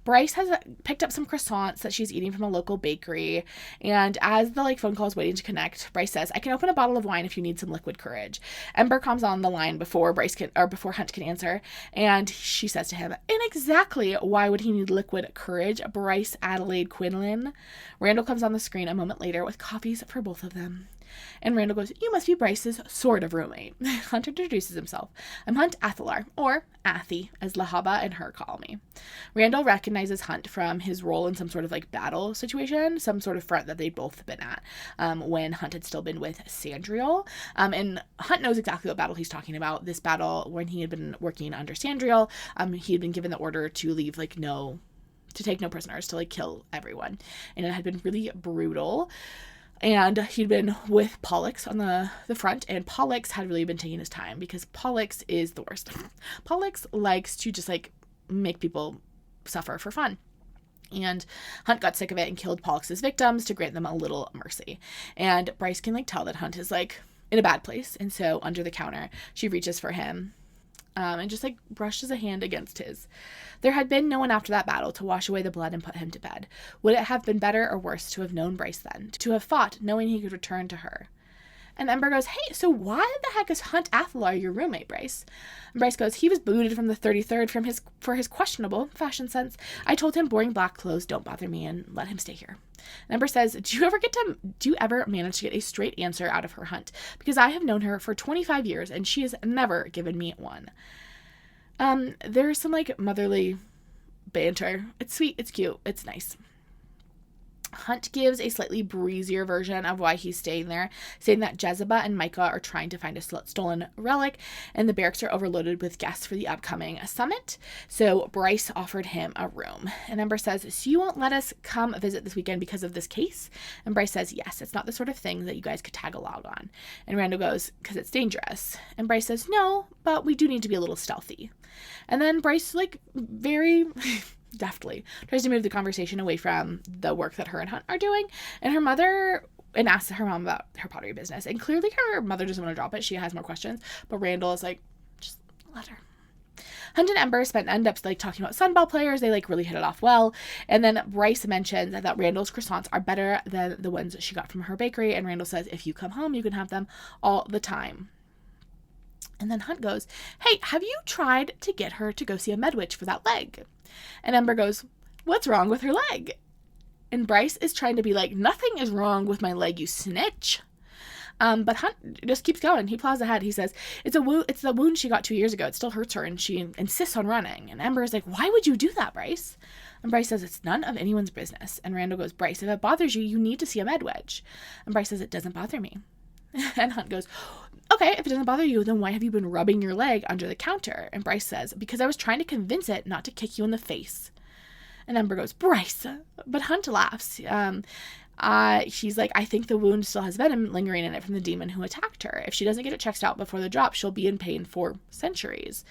Bryce has picked up some croissants that she's eating from a local bakery. And as the phone call is waiting to connect, Bryce says, I can open a bottle of wine if you need some liquid courage. Ember comes on the line before Hunt can answer. And she says to him, and exactly why would he need liquid courage? Bryce Adelaide Quinlan. Randall comes on the screen a moment later with coffees for both of them. And Randall goes, you must be Bryce's sort of roommate. Hunt introduces himself. I'm Hunt Athalar, or Athy, as Lahaba and her call me. Randall recognizes Hunt from his role in some sort of battle situation, some sort of front that they'd both been at when Hunt had still been with Sandriel. And Hunt knows exactly what battle he's talking about. This battle, when he had been working under Sandriel, he had been given the order to leave, to take no prisoners, to kill everyone. And it had been really brutal. And he'd been with Pollux on the front, and Pollux had really been taking his time because Pollux is the worst. Pollux likes to just make people suffer for fun. And Hunt got sick of it and killed Pollux's victims to grant them a little mercy. And Bryce can tell that Hunt is in a bad place. And so under the counter, she reaches for him and just brushes a hand against his. There had been no one after that battle to wash away the blood and put him to bed. Would it have been better or worse to have known Bryce then, to have fought knowing he could return to her? And Ember goes, hey, so why the heck is Hunt Athalar your roommate, Bryce? And Bryce goes, he was booted from the 33rd for his questionable fashion sense. I told him boring black clothes don't bother me and let him stay here. And Ember says, do you ever manage to get a straight answer out of her, Hunt? Because I have known her for 25 years and she has never given me one. There's some motherly banter. It's sweet, it's cute, it's nice. Hunt gives a slightly breezier version of why he's staying there, saying that Jezebel and Micah are trying to find a stolen relic, and the barracks are overloaded with guests for the upcoming summit. So Bryce offered him a room. And Ember says, so you won't let us come visit this weekend because of this case? And Bryce says, yes, it's not the sort of thing that you guys could tag along on. And Randall goes, because it's dangerous. And Bryce says, no, but we do need to be a little stealthy. And then Bryce, very deftly tries to move the conversation away from the work that her and Hunt are doing, and asks her mom about her pottery business. And clearly her mother doesn't want to drop it. She has more questions, but Randall is just let her. Hunt and Ember end up talking about Sunball players. They really hit it off well. And then Bryce mentions that Randall's croissants are better than the ones she got from her bakery. And Randall says, if you come home, you can have them all the time. And then Hunt goes, hey, have you tried to get her to go see a medwitch for that leg? And Ember goes, what's wrong with her leg? And Bryce is trying to be nothing is wrong with my leg, you snitch. But Hunt just keeps going. He plows ahead. He says, it's the wound she got 2 years ago. It still hurts her, and she insists on running. And Ember is why would you do that, Bryce? And Bryce says, it's none of anyone's business. And Randall goes, Bryce, if it bothers you, you need to see a medwitch. And Bryce says, it doesn't bother me. And Hunt goes, okay, if it doesn't bother you, then why have you been rubbing your leg under the counter? And Bryce says, because I was trying to convince it not to kick you in the face. And Ember goes, Bryce. But Hunt laughs. She's I think the wound still has venom lingering in it from the demon who attacked her. If she doesn't get it checked out before the drop, she'll be in pain for centuries.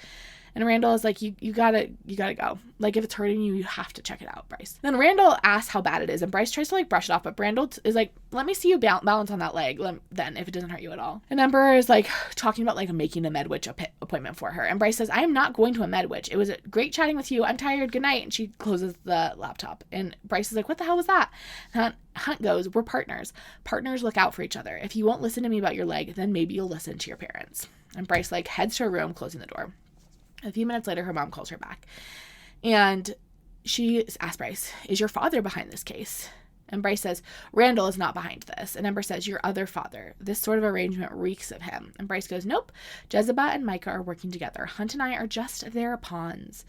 And Randall is like, you gotta go. Like, if it's hurting you, you have to check it out, Bryce. Then Randall asks how bad it is, and Bryce tries to like brush it off, but Randall is like, let me see you balance on that leg then, if it doesn't hurt you at all. And Ember is like talking about like making a MedWitch appointment for her. And Bryce says, I am not going to a MedWitch. It was great chatting with you. I'm tired. Good night. And she closes the laptop. And Bryce is like, what the hell was that? And Hunt goes, we're partners. Partners look out for each other. If you won't listen to me about your leg, then maybe you'll listen to your parents. And Bryce like heads to her room, closing the door. A few minutes later, her mom calls her back. And she asks Bryce, is your father behind this case? And Bryce says, Randall is not behind this. And Ember says, your other father. This sort of arrangement reeks of him. And Bryce goes, nope. Jezebel and Micah are working together. Hunt and I are just their pawns.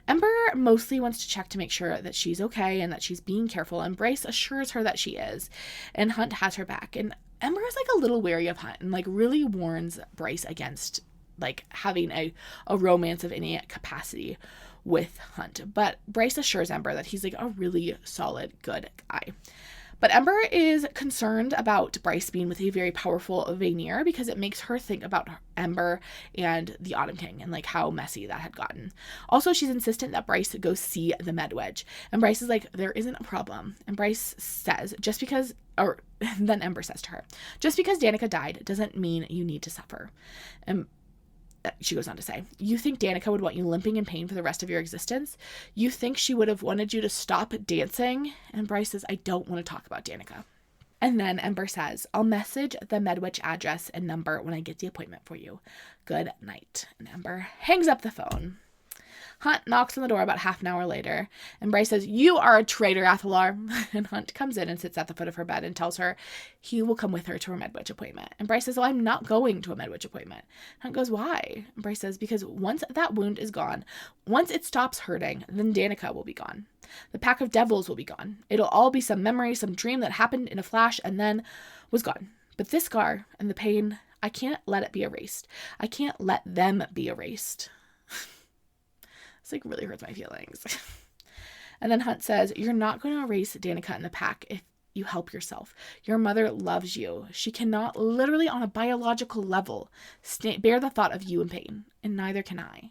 Ember mostly wants to check to make sure that she's okay and that she's being careful. And Bryce assures her that she is. And Hunt has her back. And Ember is like a little wary of Hunt and like really warns Bryce against like having a romance of any capacity with Hunt. But Bryce assures Ember that he's like a really solid, good guy. But Ember is concerned about Bryce being with a very powerful Vanir because it makes her think about Ember and the Autumn King and like how messy that had gotten. Also, she's insistent that Bryce go see the MedWitch. And Bryce is like, there isn't a problem. And Bryce says, then Ember says to her, just because Danica died doesn't mean you need to suffer. And she goes on to say, you think Danica would want you limping in pain for the rest of your existence? You think she would have wanted you to stop dancing? And Bryce says, I don't want to talk about Danica. And then Ember says, I'll message the MedWitch address and number when I get the appointment for you. Good night. And Ember hangs up the phone. Hunt knocks on the door about half an hour later, and Bryce says, you are a traitor, Athalar. And Hunt comes in and sits at the foot of her bed and tells her he will come with her to her MedWitch appointment. And Bryce says, well, I'm not going to a MedWitch appointment. Hunt goes, why? And Bryce says, because once that wound is gone, once it stops hurting, then Danica will be gone. The pack of devils will be gone. It'll all be some memory, some dream that happened in a flash and then was gone. But this scar and the pain, I can't let it be erased. I can't let them be erased. It's like really hurts my feelings. And then Hunt says, you're not going to erase Danica in the pack if you help yourself. Your mother loves you. She cannot, literally on a biological level, bear the thought of you in pain, and neither can I.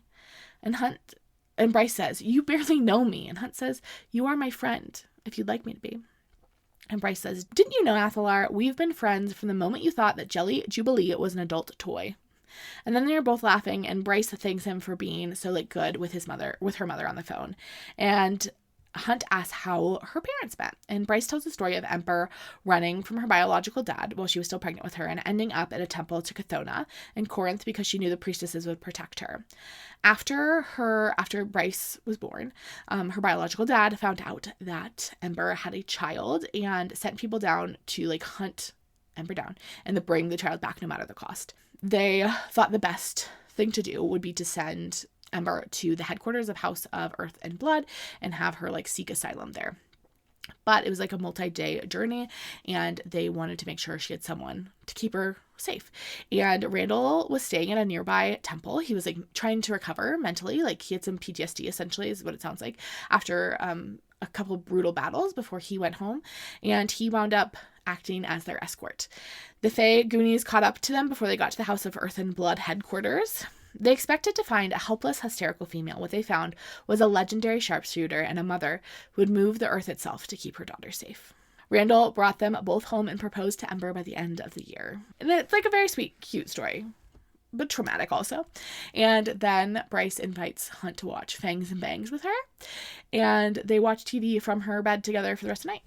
And Bryce says, you barely know me. And Hunt says, you are my friend, if you'd like me to be. And Bryce says, didn't you know, Athalar, we've been friends from the moment you thought that Jelly Jubilee was an adult toy. And then they're both laughing, and Bryce thanks him for being so like good with her mother on the phone. And Hunt asks how her parents met. And Bryce tells the story of Ember running from her biological dad while she was still pregnant with her and ending up at a temple to Chthona in Corinth because she knew the priestesses would protect her. After Bryce was born, her biological dad found out that Ember had a child and sent people down to like hunt Ember down and to bring the child back no matter the cost. They thought the best thing to do would be to send Ember to the headquarters of House of Earth and Blood and have her like seek asylum there. But it was like a multi-day journey, and they wanted to make sure she had someone to keep her safe. And Randall was staying at a nearby temple. He was like trying to recover mentally, like he had some PTSD essentially is what it sounds like after a couple of brutal battles before he went home, and he wound up acting as their escort. The Fae Goonies caught up to them before they got to the House of Earth and Blood headquarters. They expected to find a helpless, hysterical female. What they found was a legendary sharpshooter and a mother who would move the earth itself to keep her daughter safe. Randall brought them both home and proposed to Ember by the end of the year. And it's like a very sweet, cute story, but traumatic also. And then Bryce invites Hunt to watch Fangs and Bangs with her, and they watch TV from her bed together for the rest of the night.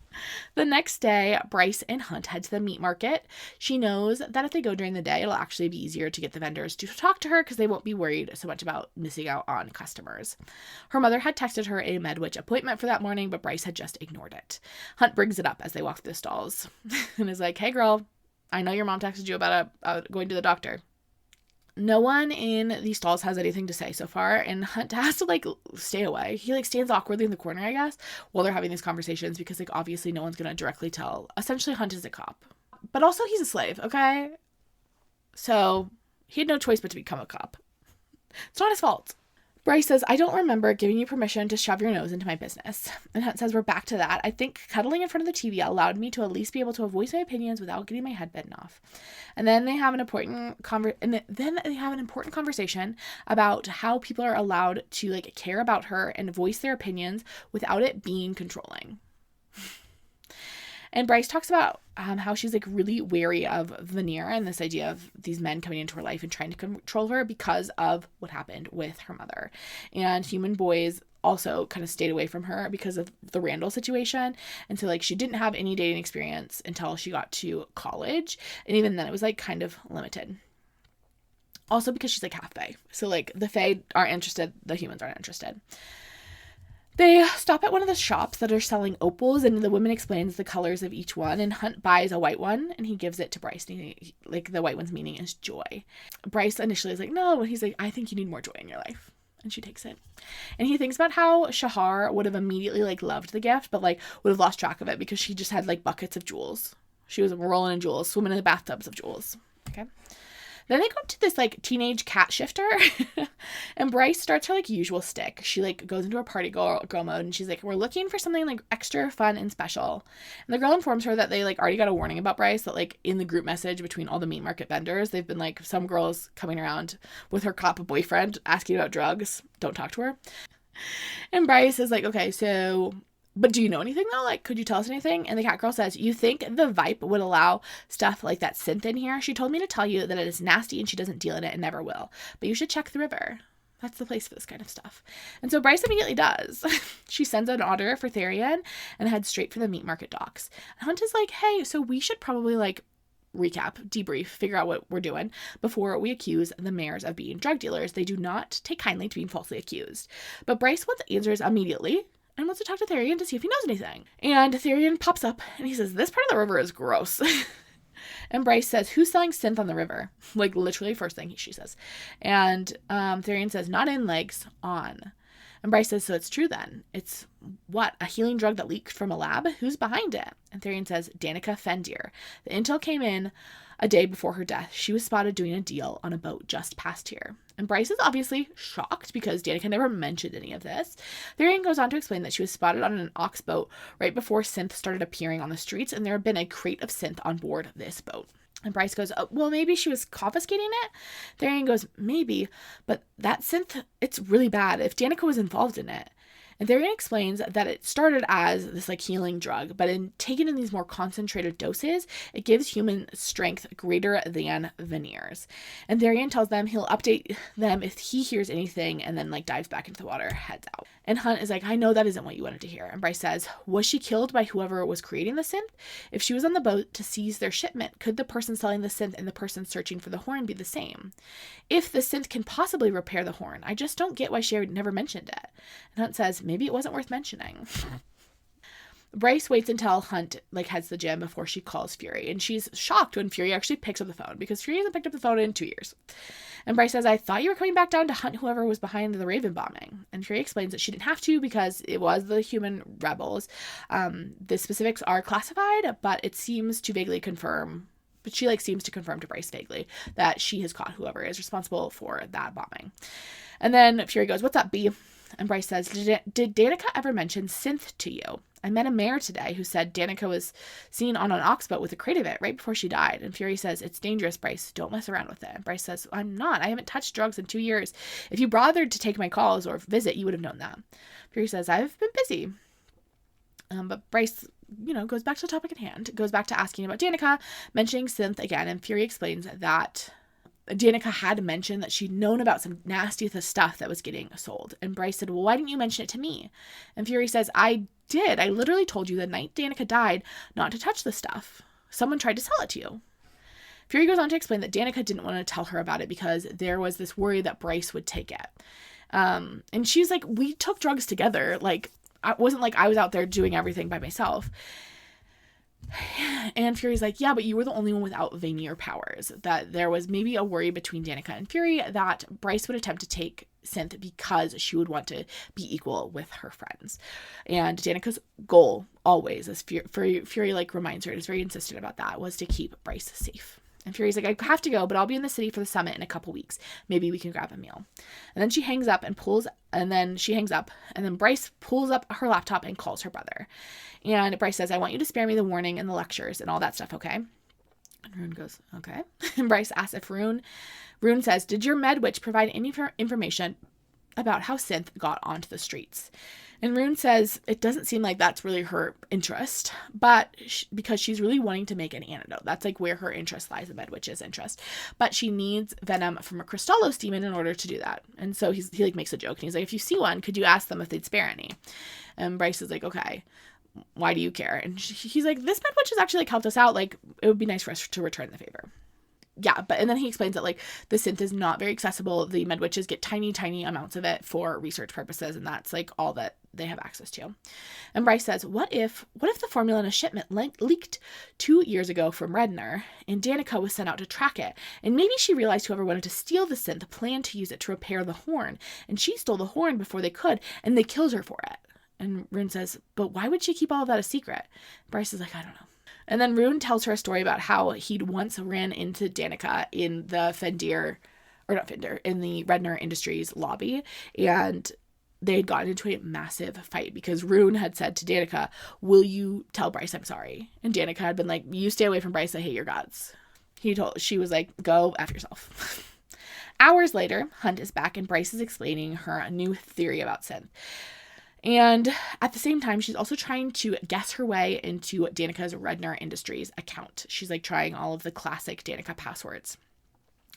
The next day, Bryce and Hunt head to the meat market. She knows that if they go during the day, it'll actually be easier to get the vendors to talk to her because they won't be worried so much about missing out on customers. Her mother had texted her a MedWitch appointment for that morning, but Bryce had just ignored it. Hunt brings it up as they walk through the stalls and is like, hey girl, I know your mom texted you about going to the doctor. No one in these stalls has anything to say so far, and Hunt has to like stay away. He like stands awkwardly in the corner, I guess, while they're having these conversations because like obviously no one's gonna directly tell. Essentially, Hunt is a cop, but also he's a slave, okay? So he had no choice but to become a cop. It's not his fault. Bryce says, I don't remember giving you permission to shove your nose into my business. And Hunt says, we're back to that. I think cuddling in front of the TV allowed me to at least be able to voice my opinions without getting my head bitten off. And then they have an important conversation about how people are allowed to like care about her and voice their opinions without it being controlling. And Bryce talks about how she's like really wary of Veneer and this idea of these men coming into her life and trying to control her because of what happened with her mother. And human boys also kind of stayed away from her because of the Randall situation. And so like she didn't have any dating experience until she got to college. And even then it was like kind of limited. Also because she's like half Fae. So like the Fae aren't interested, the humans aren't interested. They stop at one of the shops that are selling opals, and the woman explains the colors of each one, and Hunt buys a white one, and he gives it to Bryce. And the white one's meaning is joy. Bryce initially is like, no, and he's like, I think you need more joy in your life. And she takes it. And he thinks about how Shahar would have immediately, like, loved the gift, but, like, would have lost track of it because she just had, like, buckets of jewels. She was rolling in jewels, swimming in the bathtubs of jewels. Okay? Then they go to this, like, teenage cat shifter, and Bryce starts her, like, usual stick. She, like, goes into her party girl mode, and she's like, we're looking for something, like, extra fun and special. And the girl informs her that they, like, already got a warning about Bryce, that, like, in the group message between all the meat market vendors, they've been, like, some girls coming around with her cop boyfriend asking about drugs. Don't talk to her. And Bryce is like, okay, so... but do you know anything, though? Like, could you tell us anything? And the cat girl says, you think the Vipe would allow stuff like that synth in here? She told me to tell you that it is nasty and she doesn't deal in it and never will. But you should check the river. That's the place for this kind of stuff. And so Bryce immediately does. She sends an order for Therian and heads straight for the meat market docks. And Hunt is like, hey, so we should probably, like, recap, debrief, figure out what we're doing before we accuse the mayors of being drug dealers. They do not take kindly to being falsely accused. But Bryce wants answers immediately and wants to talk to Therian to see if he knows anything. And Therian pops up and he says, this part of the river is gross. And Bryce says, who's selling synth on the river? Like, literally first thing she says. And Therian says, not in, legs, on. And Bryce says, so it's true then. It's what? A healing drug that leaked from a lab? Who's behind it? And Therian says, Danica Fendir. The intel came in a day before her death. She was spotted doing a deal on a boat just past here. And Bryce is obviously shocked because Danica never mentioned any of this. Therian goes on to explain that she was spotted on an ox boat right before synth started appearing on the streets, and there had been a crate of synth on board this boat. And Bryce goes, oh, well, maybe she was confiscating it? Therian goes, maybe, but that synth, it's really bad if Danica was involved in it. And Therian explains that it started as this, like, healing drug, but in taken in these more concentrated doses, it gives human strength greater than Veneer's. And Therian tells them he'll update them if he hears anything, and then, like, dives back into the water, heads out. And Hunt is like, I know that isn't what you wanted to hear. And Bryce says, was she killed by whoever was creating the synth? If she was on the boat to seize their shipment, could the person selling the synth and the person searching for the horn be the same? If the synth can possibly repair the horn, I just don't get why she never mentioned it. And Hunt says, maybe it wasn't worth mentioning. Bryce waits until Hunt, like, heads to the gym before she calls Fury. And she's shocked when Fury actually picks up the phone because Fury hasn't picked up the phone in 2 years. And Bryce says, I thought you were coming back down to hunt whoever was behind the Raven bombing. And Fury explains that she didn't have to because it was the human rebels. The specifics are classified, but it seems to vaguely confirm, but she, like, seems to confirm to Bryce vaguely that she has caught whoever is responsible for that bombing. And then Fury goes, what's up, B? And Bryce says, did Danica ever mention synth to you? I met a mayor today who said Danica was seen on an ox boat with a crate of it right before she died. And Fury says, it's dangerous, Bryce. Don't mess around with it. And Bryce says, I'm not. I haven't touched drugs in 2 years. If you bothered to take my calls or visit, you would have known that. Fury says, I've been busy. But Bryce, goes back to the topic at hand, goes back to asking about Danica, mentioning synth again. And Fury explains that Danica had mentioned that she'd known about some nasty stuff that was getting sold. And Bryce said, well, why didn't you mention it to me? And Fury says, I did. I literally told you the night Danica died not to touch the stuff. Someone tried to sell it to you. Fury goes on to explain that Danica didn't want to tell her about it because there was this worry that Bryce would take it. And she's like, we took drugs together. Like, it wasn't like I was out there doing everything by myself. And Fury's like, yeah, but you were the only one without Veneer powers. That there was maybe a worry between Danica and Fury that Bryce would attempt to take synth because she would want to be equal with her friends. And Danica's goal always, as Fury like reminds her, is very insistent about that, was to keep Bryce safe. And Fury's like, I have to go, but I'll be in the city for the summit in a couple weeks. Maybe we can grab a meal. And then she hangs up, and then Bryce pulls up her laptop and calls her brother. And Bryce says, I want you to spare me the warning and the lectures and all that stuff, okay? And Rune goes, okay. And Bryce asks if Rune says, did your med witch provide any information about how Synth got onto the streets? And Rune says it doesn't seem like that's really her interest, but because she's really wanting to make an antidote. That's like where her interest lies, the med witch's interest. But she needs venom from a Crystallos demon in order to do that. And so he like makes a joke, and he's like, if you see one, could you ask them if they'd spare any? And Bryce is like, okay, why do you care? And he's like, this med witch has actually like helped us out. Like, it would be nice for us to return the favor. Yeah, and then he explains that like the synth is not very accessible. The med witches get tiny amounts of it for research purposes, and that's like all that they have access to. And Bryce says, what if the formula in a shipment leaked 2 years ago from Redner, and Danica was sent out to track it, and maybe she realized whoever wanted to steal the synth planned to use it to repair the horn, and she stole the horn before they could, and they killed her for it. And Rune says, but why would she keep all of that a secret? Bryce is like, I don't know. And then Rune tells her a story about how he'd once ran into Danica in the in the Redner Industries lobby, and they had gotten into a massive fight because Rune had said to Danica, will you tell Bryce I'm sorry? And Danica had been like, you stay away from Bryce, I hate your guts. She was like, go F yourself. Hours later, Hunt is back, and Bryce is explaining her new theory about synth. And at the same time, she's also trying to guess her way into Danica's Redner Industries account. She's like trying all of the classic Danica passwords.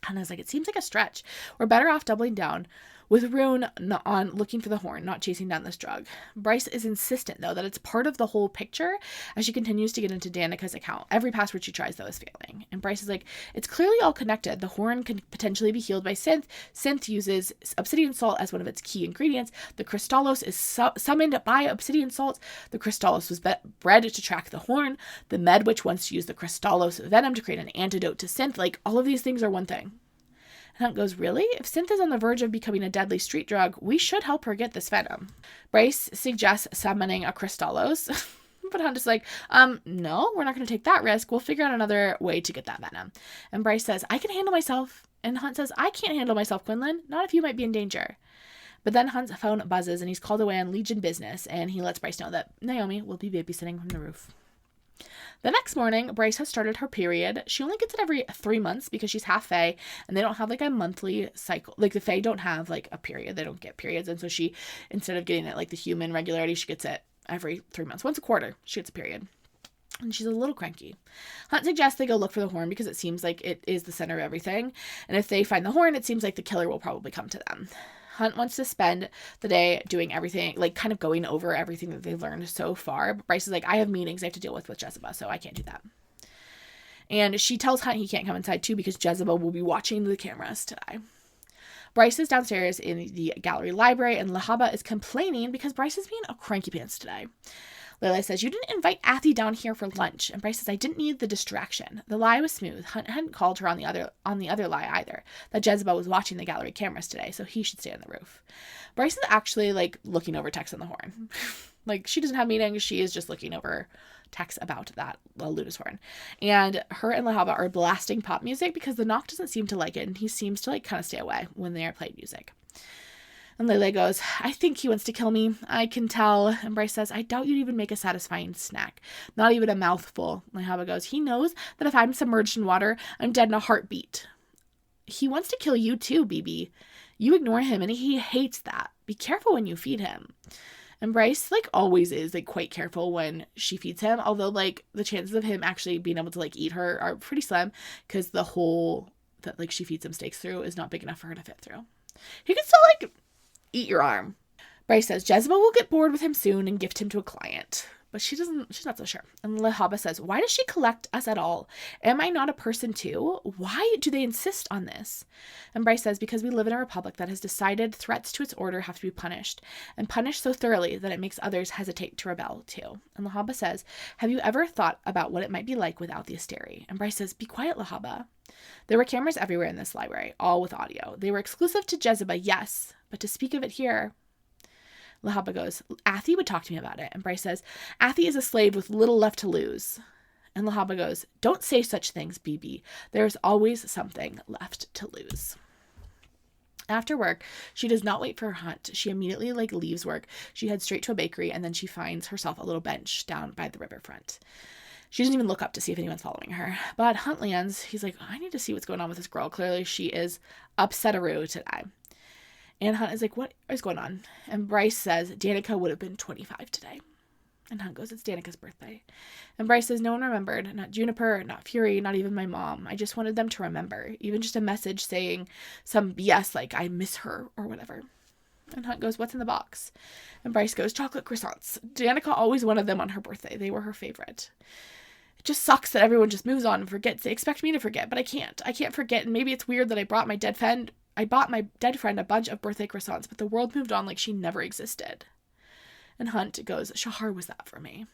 And I was like, it seems like a stretch. We're better off doubling down with Rune on looking for the horn, not chasing down this drug. Bryce is insistent, though, that it's part of the whole picture as she continues to get into Danica's account. Every password she tries, though, is failing. And Bryce is like, it's clearly all connected. The horn can potentially be healed by synth. Synth uses obsidian salt as one of its key ingredients. The Crystallos is summoned by obsidian salt. The Crystallos was bred to track the horn. The med witch wants to use the Crystallos venom to create an antidote to synth. Like, all of these things are one thing. And Hunt goes, really? If synth is on the verge of becoming a deadly street drug, we should help her get this venom. Bryce suggests summoning a Crystallos. But Hunt is like, no, we're not going to take that risk. We'll figure out another way to get that venom. And Bryce says, I can handle myself. And Hunt says, I can't handle myself, Quinlan. Not if you might be in danger. But then Hunt's phone buzzes, and he's called away on Legion business, and he lets Bryce know that Naomi will be babysitting from the roof. The next morning, Bryce has started her period. She only gets it every 3 months because she's half Fae, and they don't have like a monthly cycle. Like the Fae don't have like a period. They don't get periods. And so she, instead of getting it like the human regularity, she gets it every 3 months. Once a quarter, she gets a period. And she's a little cranky. Hunt suggests they go look for the horn because it seems like it is the center of everything. And if they find the horn, it seems like the killer will probably come to them. Hunt wants to spend the day doing everything, like kind of going over everything that they've learned so far. But Bryce is like, I have meetings I have to deal with Jezebel, so I can't do that. And she tells Hunt he can't come inside too because Jezebel will be watching the cameras today. Bryce is downstairs in the gallery library, and Lahaba is complaining because Bryce is being a cranky pants today. Layla says, you didn't invite Athy down here for lunch. And Bryce says, I didn't need the distraction. The lie was smooth. Hunt hadn't called her on the other lie either. That Jezebel was watching the gallery cameras today, so he should stay on the roof. Bryce is actually like looking over texts on the horn. Like, she doesn't have meetings. She is just looking over texts about that Luna's horn. And her and Lahaba are blasting pop music because the Nock doesn't seem to like it, and he seems to like kind of stay away when they are playing music. And Lele goes, I think he wants to kill me. I can tell. And Bryce says, I doubt you'd even make a satisfying snack. Not even a mouthful. Lahaba goes, he knows that if I'm submerged in water, I'm dead in a heartbeat. He wants to kill you too, BB. You ignore him, and he hates that. Be careful when you feed him. And Bryce, like, always is, like, quite careful when she feeds him. Although, like, the chances of him actually being able to, like, eat her are pretty slim. Because the hole that, like, she feeds him steaks through is not big enough for her to fit through. He can still, like, eat your arm. Bryce says Jezebel will get bored with him soon and gift him to a client. But she's not so sure. And Lahaba says, why does she collect us at all? Am I not a person too? Why do they insist on this? And Bryce says, because we live in a republic that has decided threats to its order have to be punished, and punished so thoroughly that it makes others hesitate to rebel too. And Lahaba says, have you ever thought about what it might be like without the Asteri? And Bryce says, be quiet, Lahaba. There were cameras everywhere in this library, all with audio. They were exclusive to Jezebel, yes, but to speak of it here... Lahaba goes, Athy would talk to me about it. And Bryce says, Athy is a slave with little left to lose. And Lahaba goes, "Don't say such things, BB. There's always something left to lose." After work, she does not wait for Hunt. She immediately leaves work. She heads straight to a bakery, and then she finds herself a little bench down by the riverfront. She doesn't even look up to see if anyone's following her. But Hunt lands. He's like, I need to see what's going on with this girl. Clearly, she is upset-a-roo today. And Hunt is like, what is going on? And Bryce says, Danica would have been 25 today. And Hunt goes, it's Danica's birthday. And Bryce says, no one remembered. Not Juniper, not Fury, not even my mom. I just wanted them to remember. Even just a message saying some BS like, I miss her or whatever. And Hunt goes, what's in the box? And Bryce goes, chocolate croissants. Danica always wanted them on her birthday. They were her favorite. It just sucks that everyone just moves on and forgets. They expect me to forget, but I can't. I can't forget. And maybe it's weird that I bought my dead friend a bunch of birthday croissants, but the world moved on like she never existed. And Hunt goes, Shahar was that for me.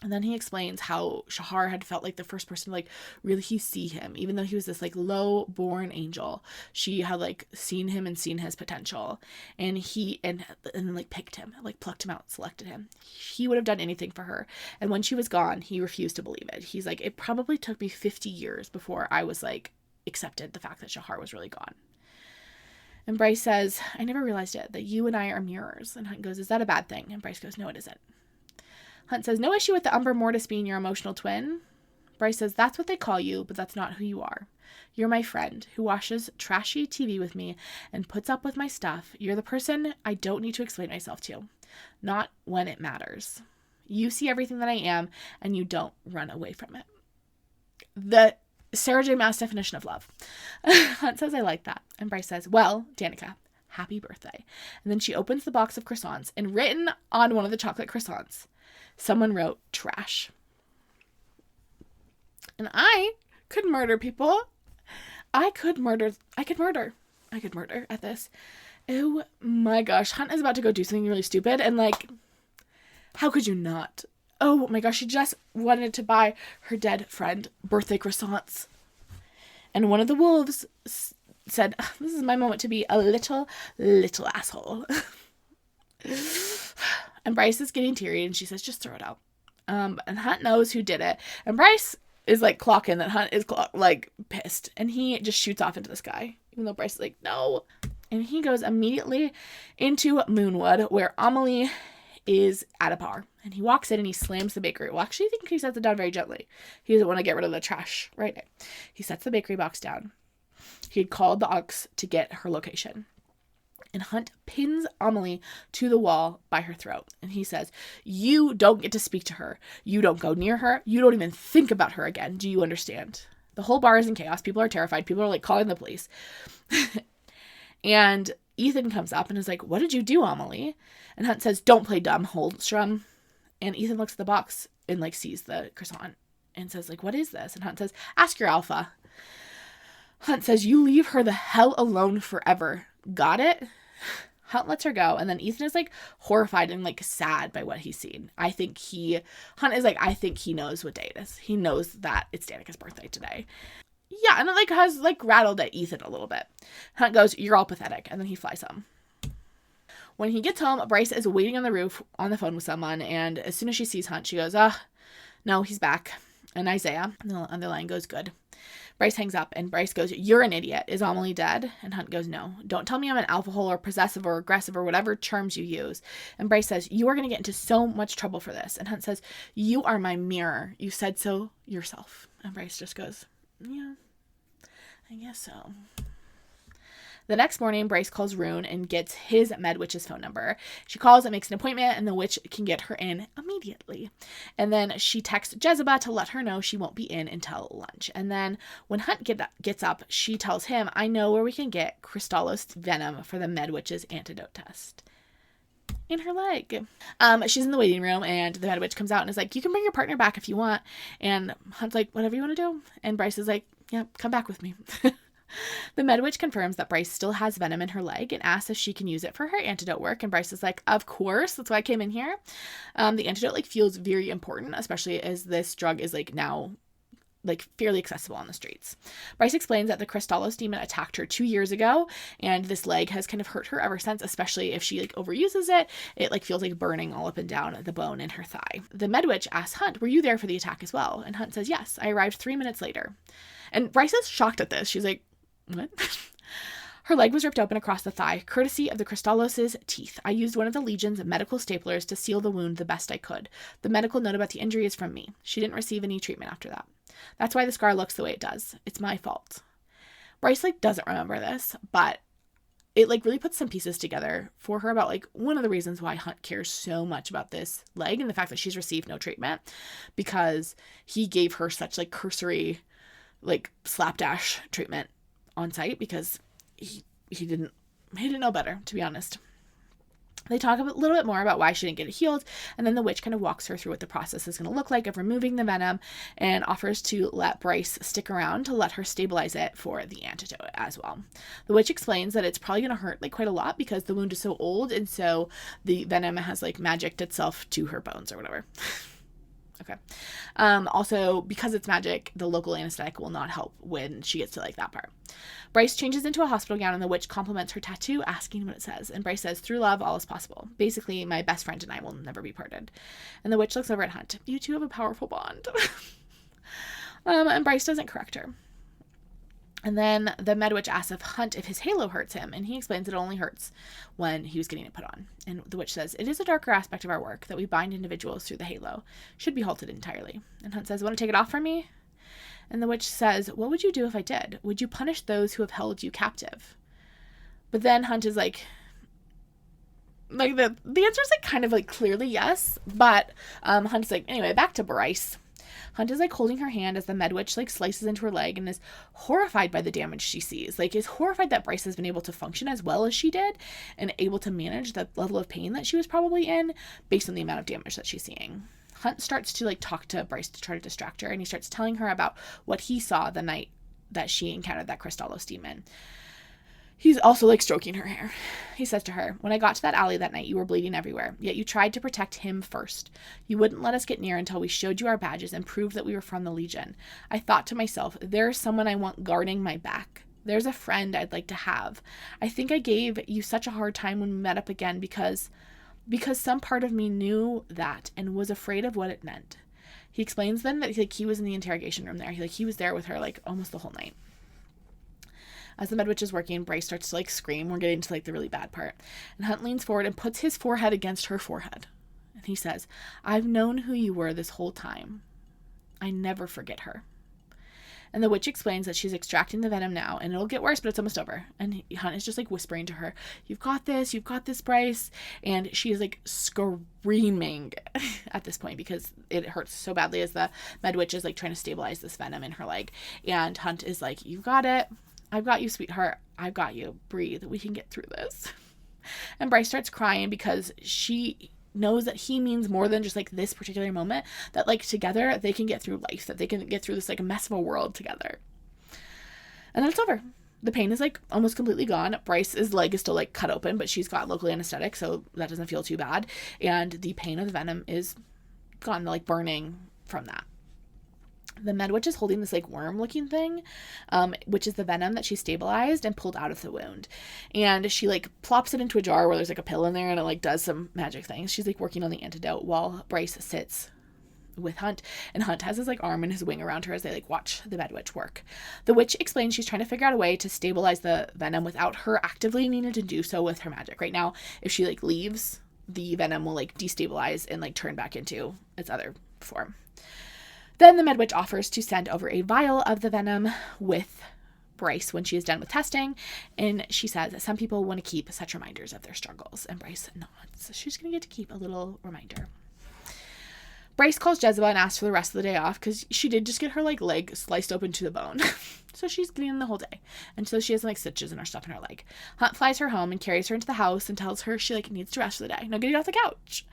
And then he explains how Shahar had felt like the first person to really see him, even though he was this low-born angel. She had seen him and seen his potential, and then picked him, plucked him out, selected him. He would have done anything for her. And when she was gone, he refused to believe it. He's like, it probably took me 50 years before I was accepted the fact that Shahar was really gone. And Bryce says, I never realized it, that you and I are mirrors. And Hunt goes, is that a bad thing? And Bryce goes, no, it isn't. Hunt says, no issue with the Umber Mortis being your emotional twin. Bryce says, that's what they call you, but that's not who you are. You're my friend who watches trashy TV with me and puts up with my stuff. You're the person I don't need to explain myself to. Not when it matters. You see everything that I am, and you don't run away from it. The Sarah J. Maas definition of love. Hunt says, I like that. And Bryce says, well, Danica, happy birthday. And then she opens the box of croissants, and written on one of the chocolate croissants, someone wrote trash. And I could murder people. I could murder at this. Oh my gosh. Hunt is about to go do something really stupid. And how could you not? Oh my gosh. She just wanted to buy her dead friend birthday croissants. And one of the wolves said, this is my moment to be a little asshole. And Bryce is getting teary, and she says, just throw it out. And Hunt knows who did it. And Bryce is clocking that Hunt is pissed. And he just shoots off into the sky, even though Bryce is no. And he goes immediately into Moonwood, where Amelie is at a bar. And he walks in and he slams the bakery. Well, actually, I think he sets it down very gently. He doesn't want to get rid of the trash right now. He sets the bakery box down. He had called the aux to get her location. And Hunt pins Amelie to the wall by her throat. And he says, you don't get to speak to her. You don't go near her. You don't even think about her again. Do you understand? The whole bar is in chaos. People are terrified. People are calling the police. And Ethan comes up and is like, what did you do, Amelie? And Hunt says, don't play dumb, Holstrom. And Ethan looks at the box and sees the croissant and says, what is this? And Hunt says, ask your alpha. Hunt says, you leave her the hell alone forever. Got it? Hunt lets her go, and then Ethan is horrified and sad by what he's seen. Hunt is I think he knows what day it is. He knows that it's Danica's birthday today. Yeah, and it has rattled at Ethan a little bit. Hunt goes, you're all pathetic, and then he flies home. When he gets home, Bryce is waiting on the roof on the phone with someone, and as soon as she sees Hunt, she goes, no, he's back. And Isaiah on the line goes, good. Bryce hangs up, and Bryce goes, you're an idiot. Is Amelie dead? And Hunt goes, no. Don't tell me I'm an alpha hole or possessive or aggressive or whatever terms you use. And Bryce says, you are going to get into so much trouble for this. And Hunt says, you are my mirror. You said so yourself. And Bryce just goes, yeah, I guess so. The next morning, Bryce calls Rune and gets his med witch's phone number. She calls and makes an appointment, and the witch can get her in immediately. And then she texts Jezebel to let her know she won't be in until lunch. And then when Hunt gets up, she tells him, I know where we can get Crystallos venom for the med witch's antidote test. In her leg. She's in the waiting room, and the med witch comes out and is like, you can bring your partner back if you want. And Hunt's like, whatever you want to do. And Bryce is like, yeah, come back with me. The Medwitch confirms that Bryce still has venom in her leg and asks if she can use it for her antidote work. And Bryce is like, of course, that's why I came in here. The antidote feels very important, especially as this drug is now like fairly accessible on the streets. Bryce explains that the Crystallos demon attacked her 2 years ago, and this leg has kind of hurt her ever since, especially if she like overuses it. It like feels like burning all up and down the bone in her thigh. The Medwitch asks Hunt, were you there for the attack as well? And Hunt says, yes, I arrived 3 minutes later. And Bryce is shocked at this. She's like, what? Her leg was ripped open across the thigh, courtesy of the Crystallos' teeth. I used one of the Legion's medical staplers to seal the wound the best I could. The medical note about the injury is from me. She didn't receive any treatment after that. That's why the scar looks the way it does. It's my fault. Bryce, like, doesn't remember this, but it, like, really puts some pieces together for her about, like, one of the reasons why Hunt cares so much about this leg and the fact that she's received no treatment, because he gave her such, like, cursory, like, slapdash treatment on site because he didn't know better, to be honest. They talk a little bit more about why she didn't get it healed, and then the witch kind of walks her through what the process is going to look like of removing the venom and offers to let Bryce stick around to let her stabilize it for the antidote as well. The witch explains that it's probably going to hurt like quite a lot because the wound is so old, and so the venom has like magicked itself to her bones or whatever. Okay. Also, because it's magic, the local anesthetic will not help when she gets to like that part. Bryce changes into a hospital gown and the witch compliments her tattoo, asking what it says. And Bryce says, through love, all is possible. Basically, my best friend and I will never be parted. And the witch looks over at Hunt. You two have a powerful bond. And Bryce doesn't correct her. And then the Medwitch asks if Hunt if his halo hurts him, and he explains it only hurts when he was getting it put on. And the witch says, it is a darker aspect of our work that we bind individuals through the halo. Should be halted entirely. And Hunt says, want to take it off from me? And the witch says, what would you do if I did? Would you punish those who have held you captive? But then Hunt is like the answer is like kind of like clearly yes, but Hunt's like, anyway, back to Bryce. Hunt is like holding her hand as the Medwitch like slices into her leg and is horrified by the damage she sees. Like is horrified that Bryce has been able to function as well as she did and able to manage the level of pain that she was probably in based on the amount of damage that she's seeing. Hunt starts to like talk to Bryce to try to distract her, and he starts telling her about what he saw the night that she encountered that Crystallos demon. He's also like stroking her hair. He says to her, when I got to that alley that night, you were bleeding everywhere, yet you tried to protect him first. You wouldn't let us get near until we showed you our badges and proved that we were from the Legion. I thought to myself, there's someone I want guarding my back. There's a friend I'd like to have. I think I gave you such a hard time when we met up again because some part of me knew that and was afraid of what it meant. He explains then that he was in the interrogation room there. He was there with her like almost the whole night. As the Medwitch is working, Bryce starts to like scream. We're getting to like the really bad part. And Hunt leans forward and puts his forehead against her forehead. And he says, I've known who you were this whole time. I never forget her. And the witch explains that she's extracting the venom now, and it'll get worse, but it's almost over. And Hunt is just like whispering to her, you've got this, Bryce. And she is like screaming at this point because it hurts so badly as the Medwitch is like trying to stabilize this venom in her leg. And Hunt is like, you've got it. I've got you, sweetheart. I've got you. Breathe. We can get through this. And Bryce starts crying because she knows that he means more than just like this particular moment, that like together they can get through life, that they can get through this like mess of a world together. And then it's over. The pain is like almost completely gone. Bryce's leg is still like cut open, but she's got local anesthetic, so that doesn't feel too bad. And the pain of the venom is gone, like burning from that. The Medwitch is holding this like worm-looking thing, which is the venom that she stabilized and pulled out of the wound. And she like plops it into a jar where there's like a pill in there, and it like does some magic things. She's like working on the antidote while Bryce sits with Hunt, and Hunt has his like arm and his wing around her as they like watch the Medwitch work. The witch explains she's trying to figure out a way to stabilize the venom without her actively needing to do so with her magic. Right now, if she like leaves, the venom will like destabilize and like turn back into its other form. Then the Medwitch offers to send over a vial of the venom with Bryce when she is done with testing, and she says that some people want to keep such reminders of their struggles, and Bryce nods. She's going to get to keep a little reminder. Bryce calls Jezebel and asks for the rest of the day off because she did just get her like leg sliced open to the bone. So she's getting the whole day. And so she has like stitches and her stuff in her leg. Hunt flies her home and carries her into the house and tells her she like needs to rest for the day. Now get off the couch.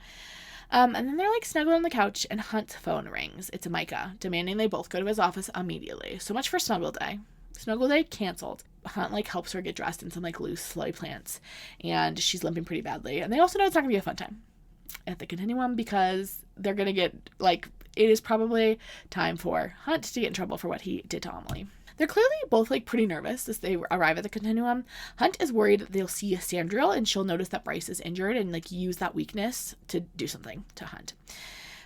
And then they're like snuggled on the couch and Hunt's phone rings. It's Micah, demanding they both go to his office immediately. So much for Snuggle Day. Snuggle Day canceled. Hunt like helps her get dressed in some like loose slow plants, and she's limping pretty badly. And they also know it's not gonna be a fun time at the continuum because they're gonna get like it is probably time for Hunt to get in trouble for what he did to Amelie. They're clearly both like pretty nervous as they arrive at the continuum. Hunt is worried that they'll see Sandriel and she'll notice that Bryce is injured and like use that weakness to do something to Hunt.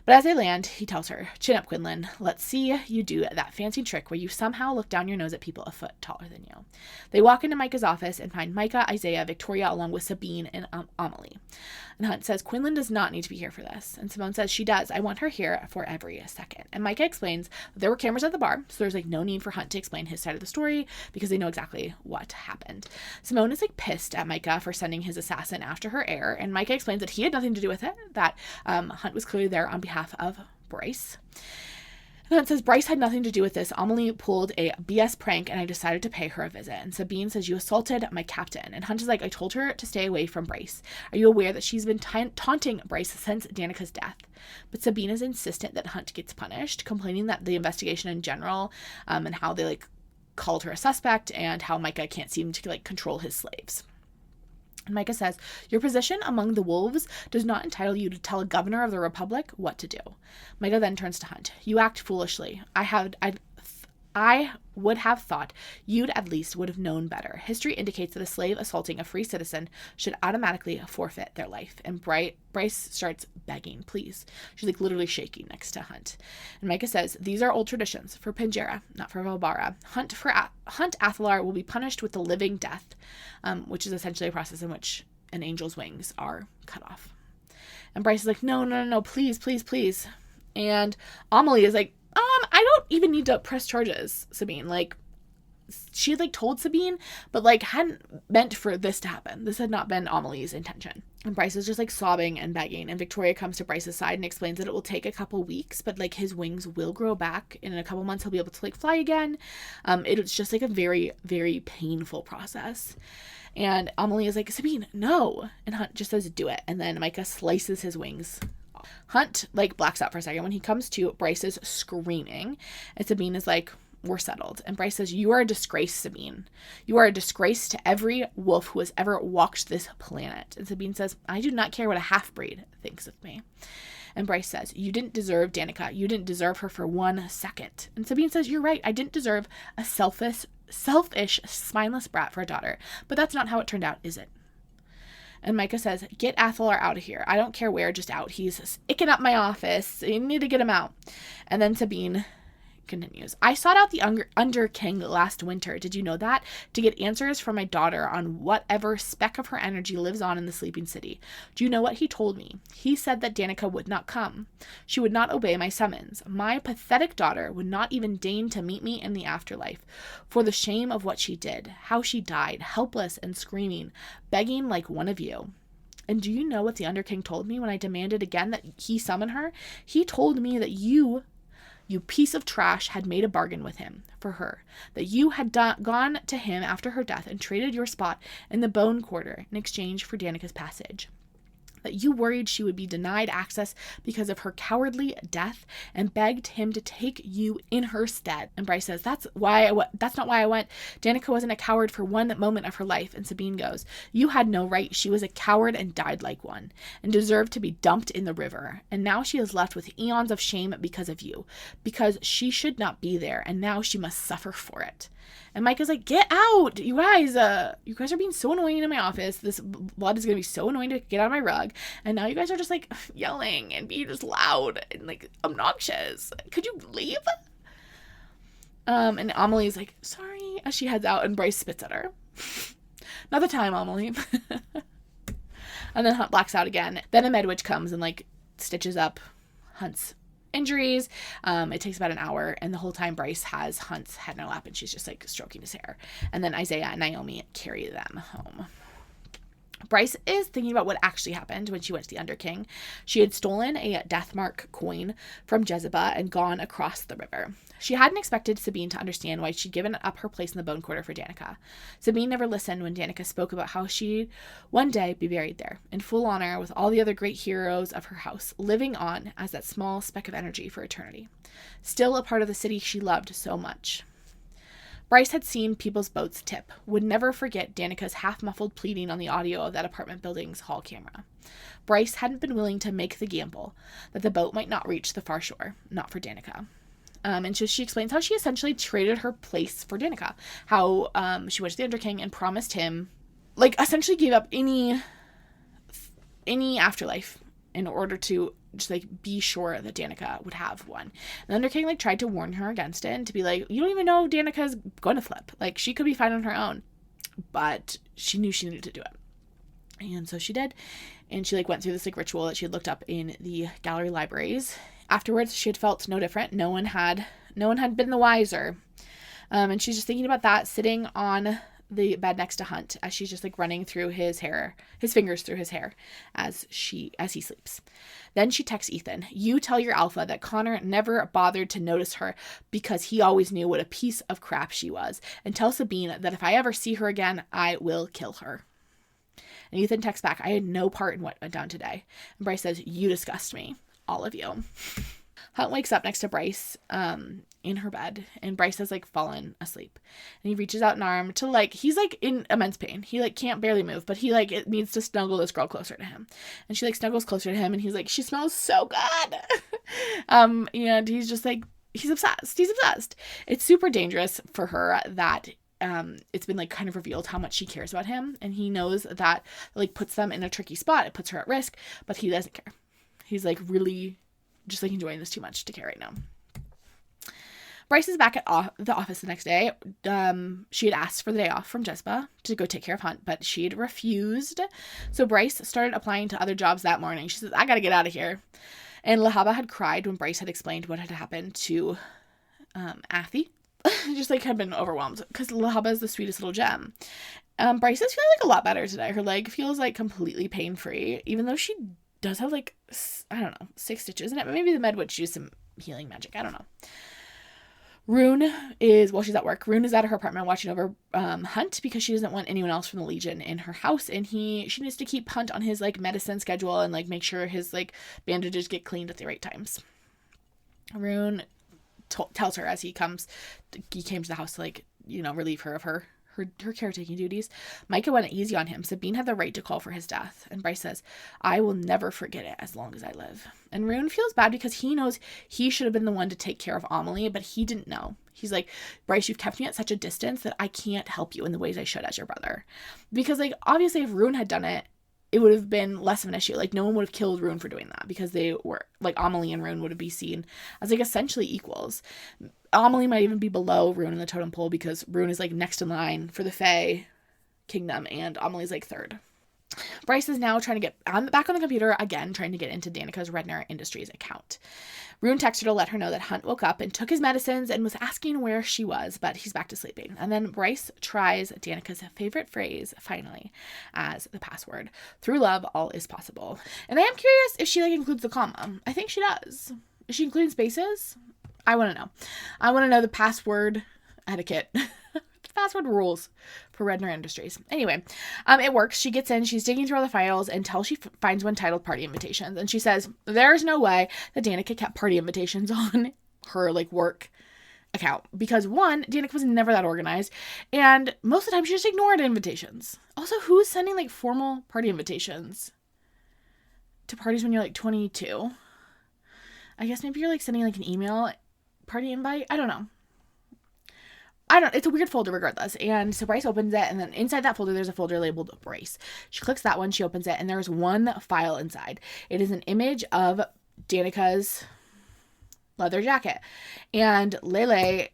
But as they land, he tells her, "Chin up, Quinlan. Let's see you do that fancy trick where you somehow look down your nose at people a foot taller than you." They walk into Micah's office and find Micah, Isaiah, Victoria, along with Sabine and Amelie. And Hunt says, "Quinlan does not need to be here for this." And Simone says, "She does. I want her here for every second." And Micah explains that there were cameras at the bar, so there's like no need for Hunt to explain his side of the story because they know exactly what happened. Simone is like pissed at Micah for sending his assassin after her heir, and Micah explains that he had nothing to do with it, that Hunt was clearly there on behalf of Bryce. And Hunt says, "Bryce had nothing to do with this. Amelie pulled a BS prank and I decided to pay her a visit." And Sabine says, "You assaulted my captain." And Hunt is like, "I told her to stay away from Bryce. Are you aware that she's been taunting Bryce since Danica's death?" But Sabine is insistent that Hunt gets punished, complaining that the investigation in general and how they like called her a suspect and how Micah can't seem to like control his slaves. And Micah says, "Your position among the wolves does not entitle you to tell a governor of the republic what to do." Micah then turns to Hunt. "You act foolishly. I would have thought you'd at least would have known better. History indicates that a slave assaulting a free citizen should automatically forfeit their life." And Bryce starts begging, "Please." She's like literally shaking next to Hunt. And Micah says, "These are old traditions for Pangera, not for Valbara. Hunt Athalar will be punished with the living death," which is essentially a process in which an angel's wings are cut off. And Bryce is like, no, please, please, please. And Amelie is like, "I don't even need to press charges, Sabine." Like, she had like told Sabine, but like hadn't meant for this to happen. This had not been Amelie's intention. And Bryce is just like sobbing and begging. And Victoria comes to Bryce's side and explains that it will take a couple weeks, but like his wings will grow back. And in a couple months, he'll be able to like fly again. It's just like a very, very painful process. And Amelie is like, "Sabine, no." And Hunt just says, "Do it." And then Micah slices his wings. Hunt like blacks out for a second. When he comes to, Bryce is screaming, and Sabine is like, "We're settled." And Bryce says, "You are a disgrace, Sabine. You are a disgrace to every wolf who has ever walked this planet." And Sabine says, "I do not care what a half-breed thinks of me." And Bryce says, "You didn't deserve Danica. You didn't deserve her for 1 second." And Sabine says, "You're right. I didn't deserve a selfish, spineless brat for a daughter. But that's not how it turned out, is it?" And Micah says, "Get Athalar out of here. I don't care where, just out. He's icking up my office. You need to get him out." And then Sabine continues, "I sought out the Under King last winter. Did you know that? To get answers from my daughter on whatever speck of her energy lives on in the sleeping city. Do you know what he told me? He said that Danica would not come. She would not obey my summons. My pathetic daughter would not even deign to meet me in the afterlife. For the shame of what she did, how she died, helpless and screaming, begging like one of you. And do you know what the Under King told me when I demanded again that he summon her? He told me that you piece of trash, had made a bargain with him for her, that you had gone to him after her death and traded your spot in the bone quarter in exchange for Danica's passage, that you worried she would be denied access because of her cowardly death and begged him to take you in her stead." And Bryce says, that's not why I went. Danica wasn't a coward for one moment of her life." And Sabine goes, "You had no right. She was a coward and died like one and deserved to be dumped in the river. And now she is left with eons of shame because of you, because she should not be there. And now she must suffer for it." And Micah's like, "Get out, you guys are being so annoying in my office. This blood is going to be so annoying to get out of my rug. And now you guys are just like yelling and being just loud and like obnoxious. Could you leave?" And Amelie's like, "Sorry," as she heads out, and Bryce spits at her. "Not the time, Amelie." And then Hunt blacks out again. Then a medwitch comes and like stitches up Hunt's injuries. It takes about an hour, and the whole time Bryce has Hunt's head in her lap and she's just like stroking his hair. And then Isaiah and Naomi carry them home. Bryce is thinking about what actually happened when she went to the Under King. She had stolen a Deathmark coin from Jezebel and gone across the river. She hadn't expected Sabine to understand why she'd given up her place in the bone quarter for Danica. Sabine never listened when Danica spoke about how she'd one day be buried there, in full honor with all the other great heroes of her house, living on as that small speck of energy for eternity. Still a part of the city she loved so much. Bryce had seen people's boats tip, would never forget Danica's half-muffled pleading on the audio of that apartment building's hall camera. Bryce hadn't been willing to make the gamble that the boat might not reach the far shore, not for Danica. And so she explains how she essentially traded her place for Danica, how she went to the Under King and promised him, like, essentially gave up any afterlife in order to just, like, be sure that Danica would have one. And the Under King, like, tried to warn her against it and to be like, you don't even know Danica's going to flip. Like, she could be fine on her own. But she knew she needed to do it. And so she did. And she, like, went through this, like, ritual that she had looked up in the gallery libraries. Afterwards, she had felt no different. No one had been the wiser. And she's just thinking about that, sitting on the bed next to Hunt as she's just, like, running through his fingers through his hair as he sleeps. Then she texts Ethan, "You tell your alpha that Connor never bothered to notice her because he always knew what a piece of crap she was. And tell Sabine that if I ever see her again, I will kill her." And Ethan texts back, "I had no part in what went down today." And Bryce says, "You disgust me. All of you." Hunt wakes up next to Bryce in her bed, and Bryce has, like, fallen asleep. And he reaches out an arm to, like, he's, like, in immense pain. He, like, can't barely move, but he, like, it needs to snuggle this girl closer to him. And she, like, snuggles closer to him, and he's like, "She smells so good." And he's just, like, he's obsessed. It's super dangerous for her that it's been, like, kind of revealed how much she cares about him, and he knows that, like, puts them in a tricky spot. It puts her at risk, but he doesn't care. He's, like, really just, like, enjoying this too much to care right now. Bryce is back at the office the next day. She had asked for the day off from Jessica to go take care of Hunt, but she had refused. So Bryce started applying to other jobs that morning. She says, "I gotta get out of here." And Lahaba had cried when Bryce had explained what had happened to Athie. Just, like, had been overwhelmed because Lahaba is the sweetest little gem. Bryce is feeling, like, a lot better today. Her leg feels, like, completely pain-free, even though she does have, like, I don't know, 6 stitches in it, but maybe the med would use some healing magic. I don't know. She's at work. Rune is at her apartment watching over Hunt because she doesn't want anyone else from the Legion in her house, and she needs to keep Hunt on his, like, medicine schedule and, like, make sure his, like, bandages get cleaned at the right times. Rune tells her as he came to the house to, like, relieve her of her caretaking duties. Micah went easy on him. Sabine had the right to call for his death. And Bryce says, "I will never forget it as long as I live." And Rune feels bad because he knows he should have been the one to take care of Amelie, but he didn't know. He's like, "Bryce, you've kept me at such a distance that I can't help you in the ways I should as your brother." Because, like, obviously if Rune had done it, it would have been less of an issue. Like, no one would have killed Rune for doing that because they were, like, Amelie and Rune would be seen as, like, essentially equals. Amelie might even be below Rune in the totem pole because Rune is, like, next in line for the Fae kingdom and Amelie's, like, third. Bryce is now trying to get back on the computer again, trying to get into Danica's Redner Industries account. Rune texted her to let her know that Hunt woke up and took his medicines and was asking where she was, but he's back to sleeping. And then Bryce tries Danica's favorite phrase, finally, as the password. "Through love, all is possible." And I am curious if she, like, includes the comma. I think she does. Is she including spaces? I want to know. I want to know the password etiquette. Password rules for Redner Industries. Anyway, it works. She gets in, she's digging through all the files until she finds one titled Party Invitations. And she says, there's no way that Danica kept party invitations on her, like, work account. Because, one, Danica was never that organized. And most of the time, she just ignored invitations. Also, who's sending, like, formal party invitations to parties when you're, like, 22? I guess maybe you're, like, sending, like, an email party invite? I don't know. It's a weird folder regardless. And so Bryce opens it, and then inside that folder, there's a folder labeled Bryce. She clicks that one, she opens it, and there's one file inside. It is an image of Danica's leather jacket. And Lily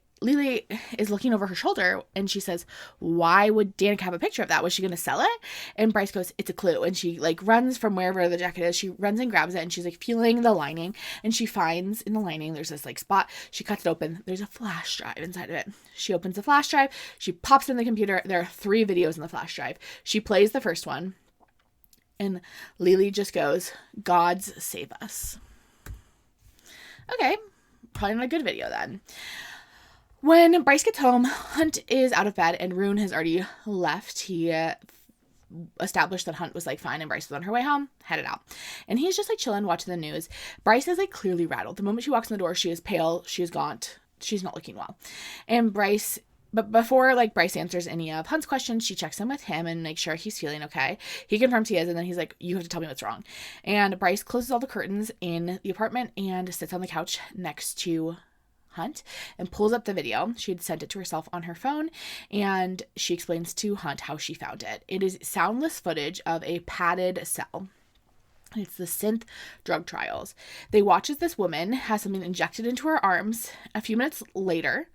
is looking over her shoulder, and she says, "Why would Danica have a picture of that? Was she going to sell it?" And Bryce goes, "It's a clue." And she, like, runs from wherever the jacket is. She runs and grabs it, and she's, like, feeling the lining, and she finds in the lining there's this, like, spot. She cuts it open. There's a flash drive inside of it. She opens the flash drive. She pops it in the computer. There are 3 videos in the flash drive. She plays the first one, and Lily just goes, "Gods save us." Okay, probably not a good video then. When Bryce gets home, Hunt is out of bed and Rune has already left. He established that Hunt was, like, fine and Bryce was on her way home, headed out. And he's just, like, chilling, watching the news. Bryce is, like, clearly rattled. The moment she walks in the door, she is pale, she is gaunt, she's not looking well. And Bryce But before like Bryce answers any of Hunt's questions, she checks in with him and makes sure he's feeling okay. He confirms he is, and then he's like, you have to tell me what's wrong. And Bryce closes all the curtains in the apartment and sits on the couch next to Hunt and pulls up the video. She had sent it to herself on her phone, and she explains to Hunt how she found it. It is soundless footage of a padded cell. It's the synth drug trials. They watch as this woman has something injected into her arms. A few minutes later,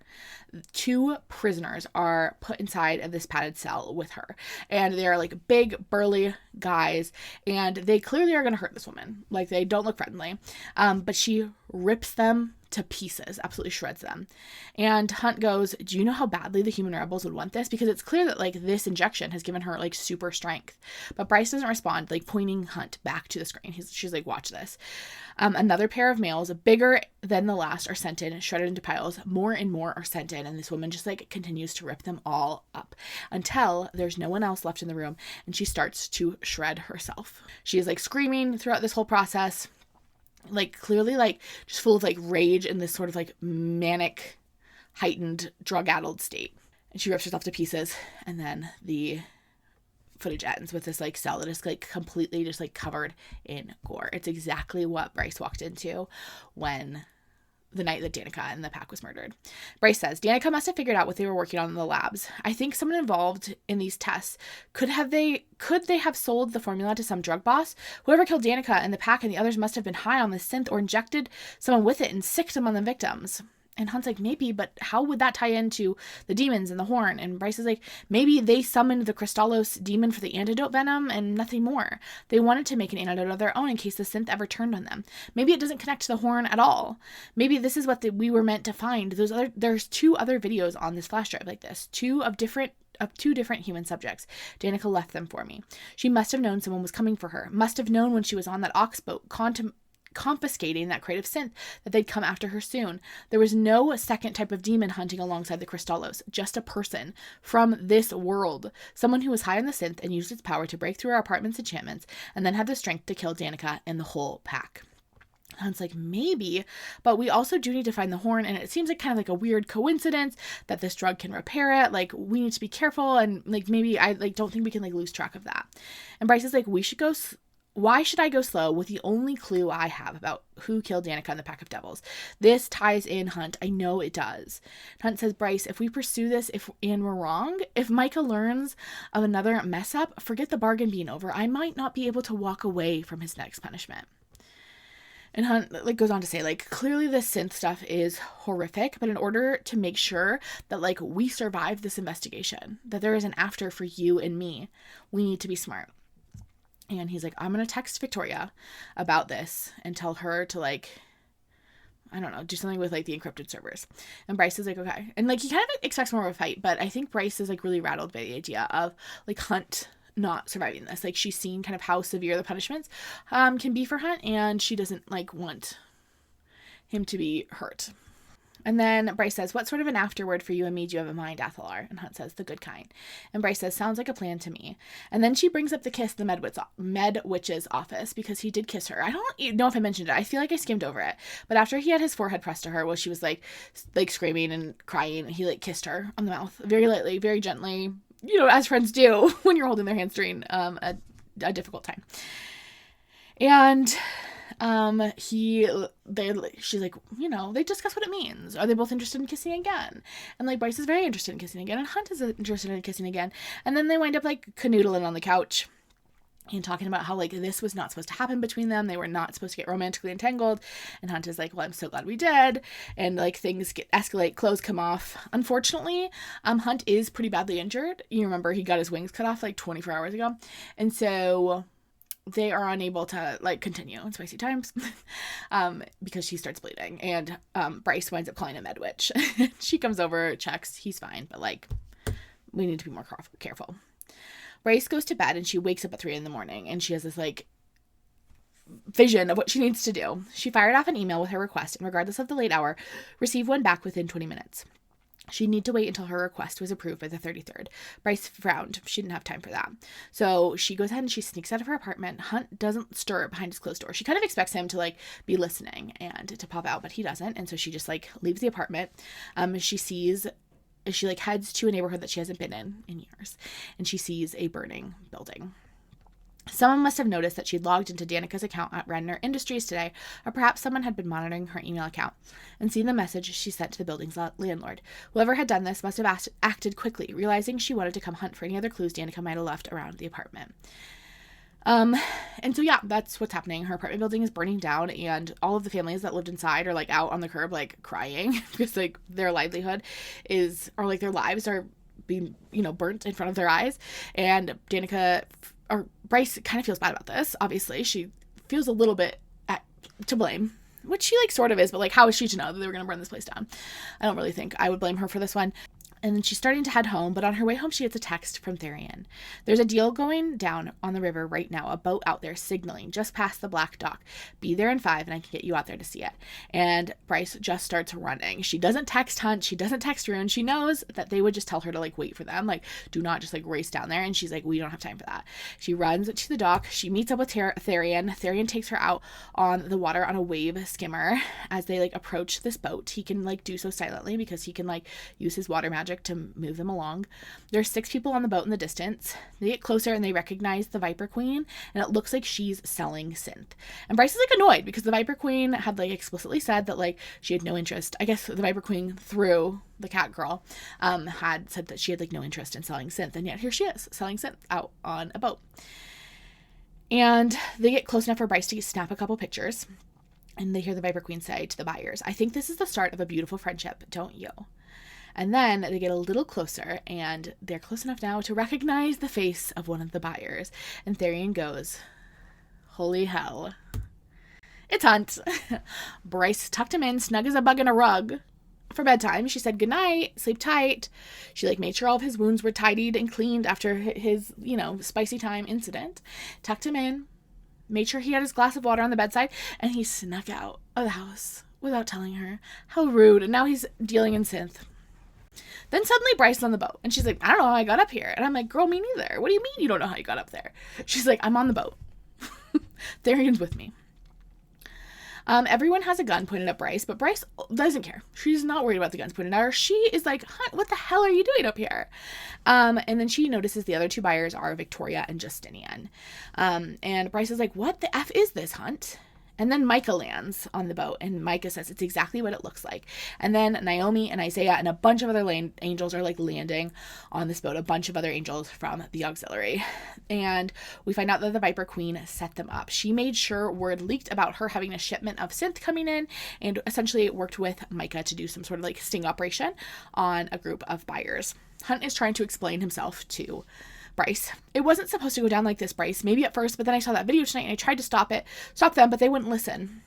2 prisoners are put inside of this padded cell with her. And they're like big, burly guys. And they clearly are going to hurt this woman. Like, they don't look friendly. But she rips them to pieces, absolutely shreds them. And Hunt goes, do you know how badly the human rebels would want this? Because it's clear that like this injection has given her like super strength. But Bryce doesn't respond, like pointing Hunt back to the screen. She's like, watch this. Another pair of males, bigger than the last, are sent in, shredded into piles. More and more are sent in, and this woman just like continues to rip them all up until there's no one else left in the room, and she starts to shred herself. She is like screaming throughout this whole process, like clearly like just full of like rage in this sort of like manic, heightened, drug-addled state. And she rips herself to pieces, and then the footage ends with this like cell that is like completely just like covered in gore. It's exactly what Bryce walked into when the night that Danica and the pack was murdered. Bryce says, Danica must have figured out what they were working on in the labs. I think someone involved in these tests could they have sold the formula to some drug boss? Whoever killed Danica and the pack and the others must have been high on the synth or injected someone with it and sicked them on the victims. And Hunt's like, maybe, but how would that tie into the demons and the horn? And Bryce is like, maybe they summoned the Crystallos demon for the antidote venom and nothing more. They wanted to make an antidote of their own in case the synth ever turned on them. Maybe it doesn't connect to the horn at all. Maybe this is what we were meant to find. There's 2 other videos on this flash drive like this, 2 different human subjects. Danica left them for me. She must have known someone was coming for her. Must have known when she was on that ox boat confiscating that crate of synth that they'd come after her soon. There was no second type of demon hunting alongside the Crystallos, just a person from this world. Someone who was high on the synth and used its power to break through our apartment's enchantments and then had the strength to kill Danica and the whole pack. Hunt's like, maybe, but we also do need to find the horn, and it seems like kind of like a weird coincidence that this drug can repair it. Like, we need to be careful, and like maybe I like don't think we can like lose track of that. And Bryce is like, why should I go slow with the only clue I have about who killed Danica and the pack of devils? This ties in, Hunt. I know it does. Hunt says, Bryce, if we pursue this and we're wrong, if Micah learns of another mess up, forget the bargain being over. I might not be able to walk away from his next punishment. And Hunt like goes on to say, like, clearly this synth stuff is horrific, but in order to make sure that like we survive this investigation, that there is an after for you and me, we need to be smart. And he's like, I'm going to text Victoria about this and tell her to like, I don't know, do something with like the encrypted servers. And Bryce is like, okay. And like, he kind of expects more of a fight, but I think Bryce is like really rattled by the idea of like Hunt not surviving this. Like, she's seen kind of how severe the punishments can be for Hunt, and she doesn't like want him to be hurt. And then Bryce says, what sort of an afterword for you and me do you have in mind, Athalar? And Hunt says, the good kind. And Bryce says, sounds like a plan to me. And then she brings up the kiss in the Med Witch's office, because he did kiss her. I don't know if I mentioned it. I feel like I skimmed over it. But after he had his forehead pressed to her while she was like screaming and crying, he like kissed her on the mouth very lightly, very gently, you know, as friends do when you're holding their hands during a difficult time. And she's like, you know, they discuss what it means. Are they both interested in kissing again? And like Bryce is very interested in kissing again, and Hunt is interested in kissing again. And then they wind up like canoodling on the couch and talking about how like this was not supposed to happen between them. They were not supposed to get romantically entangled. And Hunt is like, well, I'm so glad we did. And like things escalate, clothes come off. Unfortunately, Hunt is pretty badly injured. You remember he got his wings cut off like 24 hours ago. And so they are unable to like continue in spicy times because she starts bleeding, and Bryce winds up calling a med witch. She comes over, checks, he's fine, but like we need to be more careful. Bryce goes to bed and she wakes up at 3 a.m, and she has this like vision of what she needs to do. She fired off an email with her request, and regardless of the late hour, received one back within 20 minutes. She'd need to wait until her request was approved by the 33rd. Bryce frowned. She didn't have time for that. So she goes ahead and she sneaks out of her apartment. Hunt doesn't stir behind his closed door. She kind of expects him to like be listening and to pop out, but he doesn't. And so she just like leaves the apartment. She sees she like heads to a neighborhood that she hasn't been in years, and she sees a burning building. Someone must have noticed that she'd logged into Danica's account at Redner Industries today, or perhaps someone had been monitoring her email account and seen the message she sent to the building's landlord. Whoever had done this must have acted quickly, realizing she wanted to come hunt for any other clues Danica might have left around the apartment. And so yeah, that's what's happening. Her apartment building is burning down, and all of the families that lived inside are like out on the curb, like crying because like their livelihood is, or like their lives are being, burnt in front of their eyes. And Bryce kind of feels bad about this. Obviously, she feels a little bit to blame, which she like sort of is, but like, how is she to know that they were going to burn this place down? I don't really think I would blame her for this one. And then she's starting to head home, but on her way home, she gets a text from Therian. There's a deal going down on the river right now, a boat out there signaling just past the black dock. Be there in 5 and I can get you out there to see it. And Bryce just starts running. She doesn't text Hunt. She doesn't text Rune. She knows that they would just tell her to like wait for them. Like, do not just like race down there. And she's like, we don't have time for that. She runs to the dock. She meets up with Therian. Therian takes her out on the water on a wave skimmer. As they like approach this boat, he can like do so silently because he can like use his water magic to move them along. There's 6 people on the boat in the distance. They get closer and they recognize the Viper Queen, and it looks like she's selling synth. And Bryce is like annoyed because the Viper Queen had like explicitly said that like she had no interest. I guess the Viper Queen, through the cat girl, had said that she had like no interest in selling synth, and yet here she is selling synth out on a boat. And they get close enough for Bryce to snap a couple pictures, and they hear the Viper Queen say to the buyers, I think this is the start of a beautiful friendship, don't you? And then they get a little closer, and they're close enough now to recognize the face of one of the buyers. And Therian goes, holy hell. It's Hunt. Bryce tucked him in, snug as a bug in a rug for bedtime. She said goodnight, sleep tight. She like made sure all of his wounds were tidied and cleaned after his, spicy time incident. Tucked him in, made sure he had his glass of water on the bedside, and he snuck out of the house without telling her. How rude. And now he's dealing in synth. Then suddenly Bryce is on the boat, and she's like, I don't know how I got up here. And I'm like, girl, me neither. What do you mean you don't know how you got up there? She's like, I'm on the boat. Therian's with me. Everyone has a gun pointed at Bryce, but Bryce doesn't care. She's not worried about the guns pointed at her. She is like, Hunt, what the hell are you doing up here? And then she notices the other 2 buyers are Victoria and Justinian. And Bryce is like, what the F is this, Hunt? And then Micah lands on the boat, and Micah says it's exactly what it looks like. And then Naomi and Isaiah and a bunch of other angels are like landing on this boat, a bunch of other angels from the auxiliary. And we find out that the Viper Queen set them up. She made sure word leaked about her having a shipment of synth coming in, and essentially worked with Micah to do some sort of like sting operation on a group of buyers. Hunt is trying to explain himself to Bryce. It wasn't supposed to go down like this, Bryce. Maybe at first, but then I saw that video tonight and I tried to stop them, but they wouldn't listen.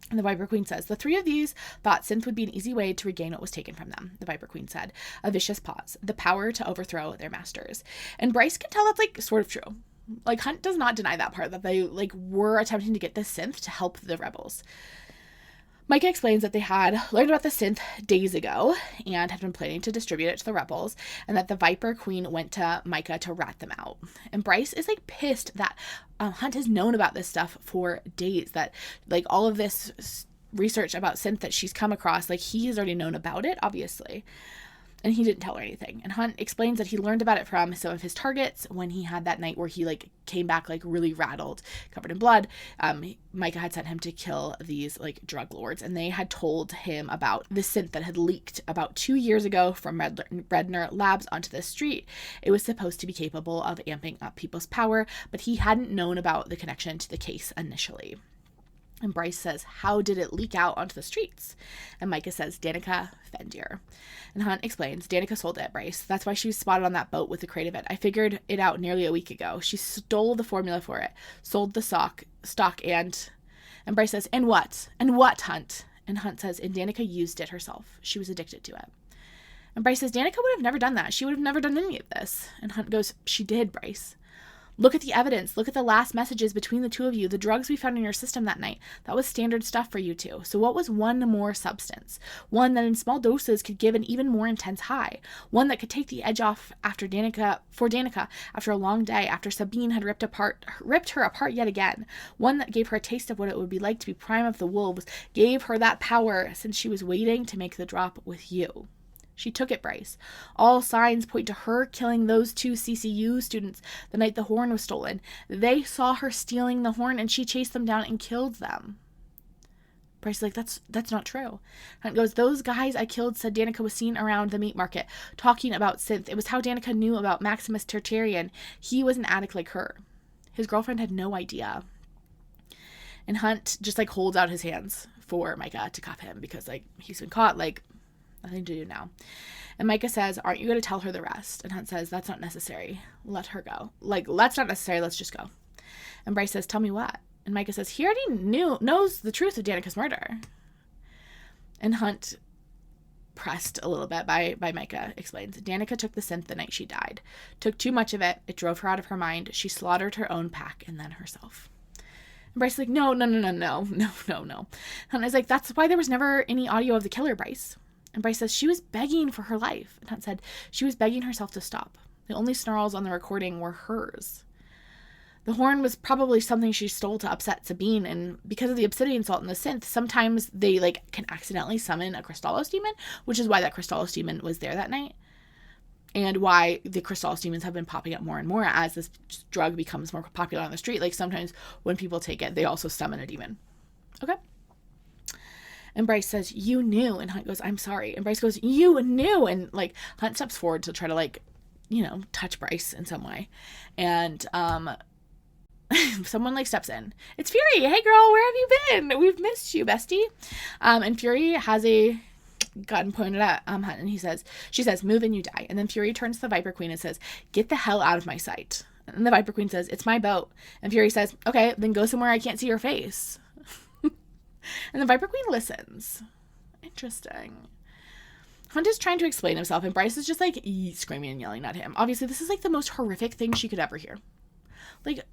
And the Viper Queen says, the 3 of these thought synth would be an easy way to regain what was taken from them. The Viper Queen said, a vicious pause, the power to overthrow their masters. And Bryce can tell that's like sort of true. Like Hunt does not deny that part, that they like were attempting to get this synth to help the rebels. Micah explains that they had learned about the synth days ago and had been planning to distribute it to the rebels, and that the Viper Queen went to Micah to rat them out. And Bryce is like pissed that Hunt has known about this stuff for days, that like all of this research about synth that she's come across, like he has already known about it, obviously. And he didn't tell her anything. And Hunt explains that he learned about it from some of his targets when he had that night where he like came back like really rattled, covered in blood. Micah had sent him to kill these like drug lords, and they had told him about the synth that had leaked about 2 years ago from Redner Labs onto the street. It was supposed to be capable of amping up people's power, but he hadn't known about the connection to the case initially. And Bryce says, how did it leak out onto the streets? And Micah says, Danica Fendir. And Hunt explains, Danica sold it, Bryce. That's why she was spotted on that boat with the crate of it. I figured it out nearly a week ago. She stole the formula for it, sold the stock, and Bryce says, and what? And what, Hunt? And Hunt says, and Danica used it herself. She was addicted to it. And Bryce says, Danica would have never done that. She would have never done any of this. And Hunt goes, she did, Bryce. Look at the evidence. Look at the last messages between the 2 of you. The drugs we found in your system that night. That was standard stuff for you 2. So what was one more substance? One that in small doses could give an even more intense high. One that could take the edge off for Danica after a long day, after Sabine had ripped her apart yet again. One that gave her a taste of what it would be like to be prime of the wolves. Gave her that power since she was waiting to make the drop with you. She took it, Bryce. All signs point to her killing those 2 CCU students the night the horn was stolen. They saw her stealing the horn and she chased them down and killed them. Bryce is like, that's not true. Hunt goes, those guys I killed said Danica was seen around the meat market talking about synth. It was how Danica knew about Maximus Tertullian. He was an addict like her. His girlfriend had no idea. And Hunt just like holds out his hands for Micah to cuff him because like he's been caught, like nothing to do now. And Micah says, aren't you going to tell her the rest? And Hunt says, that's not necessary. Let her go. Like, that's not necessary. Let's just go. And Bryce says, tell me what? And Micah says, he already knows the truth of Danica's murder. And Hunt, pressed a little bit by Micah, explains, Danica took the synth the night she died. Took too much of it. It drove her out of her mind. She slaughtered her own pack and then herself. And Bryce is like, no. Hunt is like, that's why there was never any audio of the killer, Bryce. And Bryce says, she was begging for her life. And Hunt said, she was begging herself to stop. The only snarls on the recording were hers. The horn was probably something she stole to upset Sabine, and because of the obsidian salt in the synth, sometimes they like can accidentally summon a Crystallos demon, which is why that Crystallos demon was there that night, and why the Crystallos demons have been popping up more and more as this drug becomes more popular on the street. Like sometimes when people take it, they also summon a demon. Okay. And Bryce says, you knew. And Hunt goes, I'm sorry. And Bryce goes, you knew. And like Hunt steps forward to try to like, touch Bryce in some way. And someone like steps in. It's Fury. Hey girl, where have you been? We've missed you, bestie. And Fury has a gun pointed at Hunt, and she says, move and you die. And then Fury turns to the Viper Queen and says, get the hell out of my sight. And the Viper Queen says, it's my boat. And Fury says, okay, then go somewhere I can't see your face. And the Viper Queen listens. Interesting. Hunt is trying to explain himself, and Bryce is just like screaming and yelling at him. Obviously, this is like the most horrific thing she could ever hear. Like,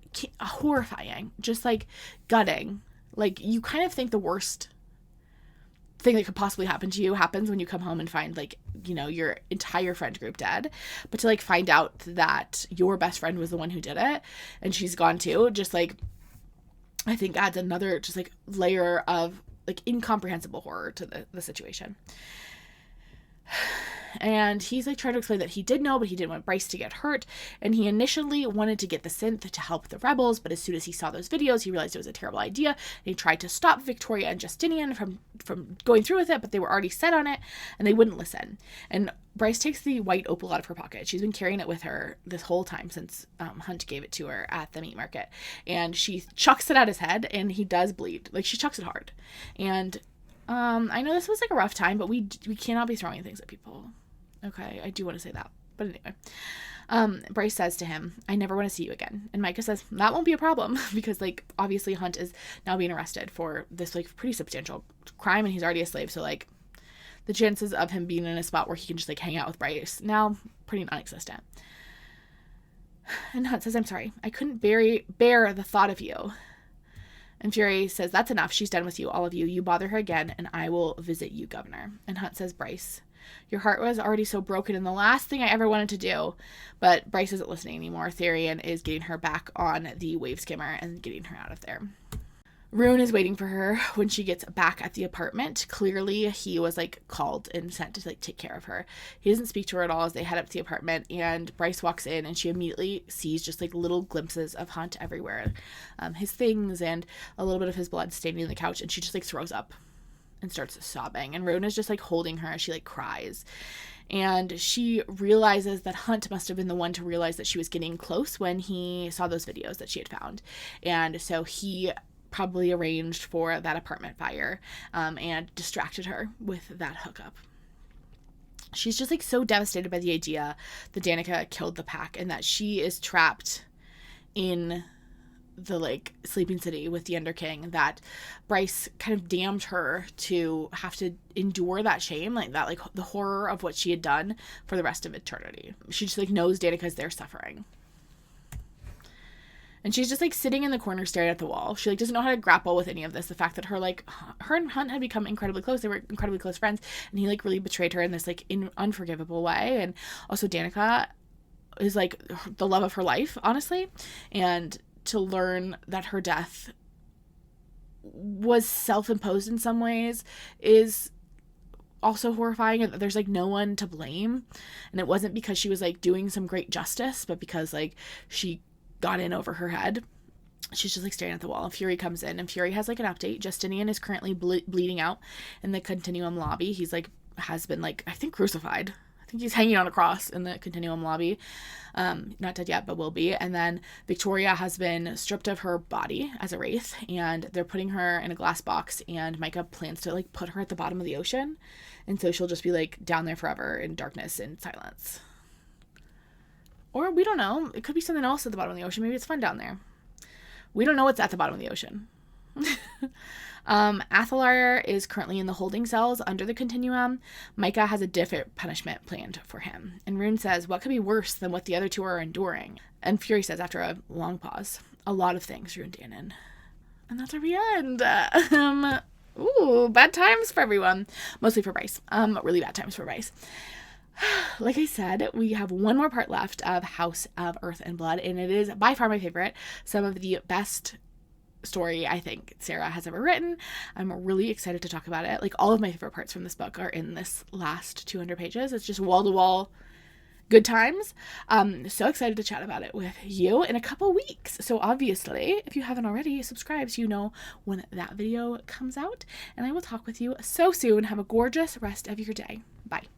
horrifying. Just like gutting. Like, you kind of think the worst thing that could possibly happen to you happens when you come home and find like, your entire friend group dead. But to like find out that your best friend was the one who did it and she's gone too, just like, I think adds another just like layer of like incomprehensible horror to the situation. And he's like trying to explain that he did know, but he didn't want Bryce to get hurt. And he initially wanted to get the synth to help the rebels, but as soon as he saw those videos, he realized it was a terrible idea. And he tried to stop Victoria and Justinian from going through with it, but they were already set on it and they wouldn't listen. And Bryce takes the white opal out of her pocket. She's been carrying it with her this whole time since Hunt gave it to her at the meat market. And she chucks it at his head and he does bleed. Like, she chucks it hard. And I know this was like a rough time, but we cannot be throwing things at people. Okay, I do want to say that. But anyway, Bryce says to him, I never want to see you again. And Micah says, that won't be a problem because like obviously Hunt is now being arrested for this like pretty substantial crime and he's already a slave. So like the chances of him being in a spot where he can just like hang out with Bryce now pretty non-existent. And Hunt says, I'm sorry. I couldn't bear the thought of you. And Fury says, that's enough. She's done with you, all of you. You bother her again and I will visit you, Governor. And Hunt says, Bryce, your heart was already so broken and the last thing I ever wanted to do. But Bryce isn't listening anymore. Therian is getting her back on the wave skimmer and getting her out of there. Rune is waiting for her when she gets back at the apartment. Clearly, he was like called and sent to like take care of her. He doesn't speak to her at all as they head up to the apartment, and Bryce walks in and she immediately sees just like little glimpses of Hunt everywhere. His things and a little bit of his blood staining on the couch, and she just like throws up and starts sobbing. And Rune is just like holding her as she like cries. And she realizes that Hunt must have been the one to realize that she was getting close when he saw those videos that she had found. And so he probably arranged for that apartment fire and distracted her with that hookup. She's just like so devastated by the idea that Danica killed the pack and that she is trapped in the like sleeping city with the Underking, that Bryce kind of damned her to have to endure that shame, like that, like the horror of what she had done for the rest of eternity. She just like knows Danica's there suffering. And she's just like sitting in the corner staring at the wall. She like doesn't know how to grapple with any of this. The fact that her and Hunt had become incredibly close. They were incredibly close friends. And he like really betrayed her in this like unforgivable way. And also Danica is like the love of her life, honestly. And to learn that her death was self-imposed in some ways is also horrifying, and that there's like no one to blame, and it wasn't because she was like doing some great justice, but because like she got in over her head. She's just like staring at the wall, and Fury comes in, and Fury has like an update. Justinian is currently bleeding out in the Continuum lobby. He's like has been like, I think, crucified. I think he's hanging on a cross in the Continuum lobby. Not dead yet, but will be. And then Victoria has been stripped of her body as a wraith, and they're putting her in a glass box, and Micah plans to like put her at the bottom of the ocean, and so she'll just be like down there forever in darkness and silence. Or we don't know, it could be something else at the bottom of the ocean. Maybe it's fun down there. We don't know what's at the bottom of the ocean. Athalar is currently in the holding cells under the Continuum. Micah has a different punishment planned for him. And Rune says, what could be worse than what the other two are enduring? And Fury says, after a long pause, a lot of things, Rune Danon. And that's where we end. Ooh, bad times for everyone. Mostly for Bryce. Really bad times for Bryce. Like I said, we have one more part left of House of Earth and Blood, and it is by far my favorite. Some of the best story I think Sarah has ever written. I'm really excited to talk about it. Like, all of my favorite parts from this book are in this last 200 pages. It's just wall-to-wall good times. So excited to chat about it with you in a couple weeks. So obviously, if you haven't already, subscribe so you know when that video comes out. And I will talk with you so soon. Have a gorgeous rest of your day. Bye.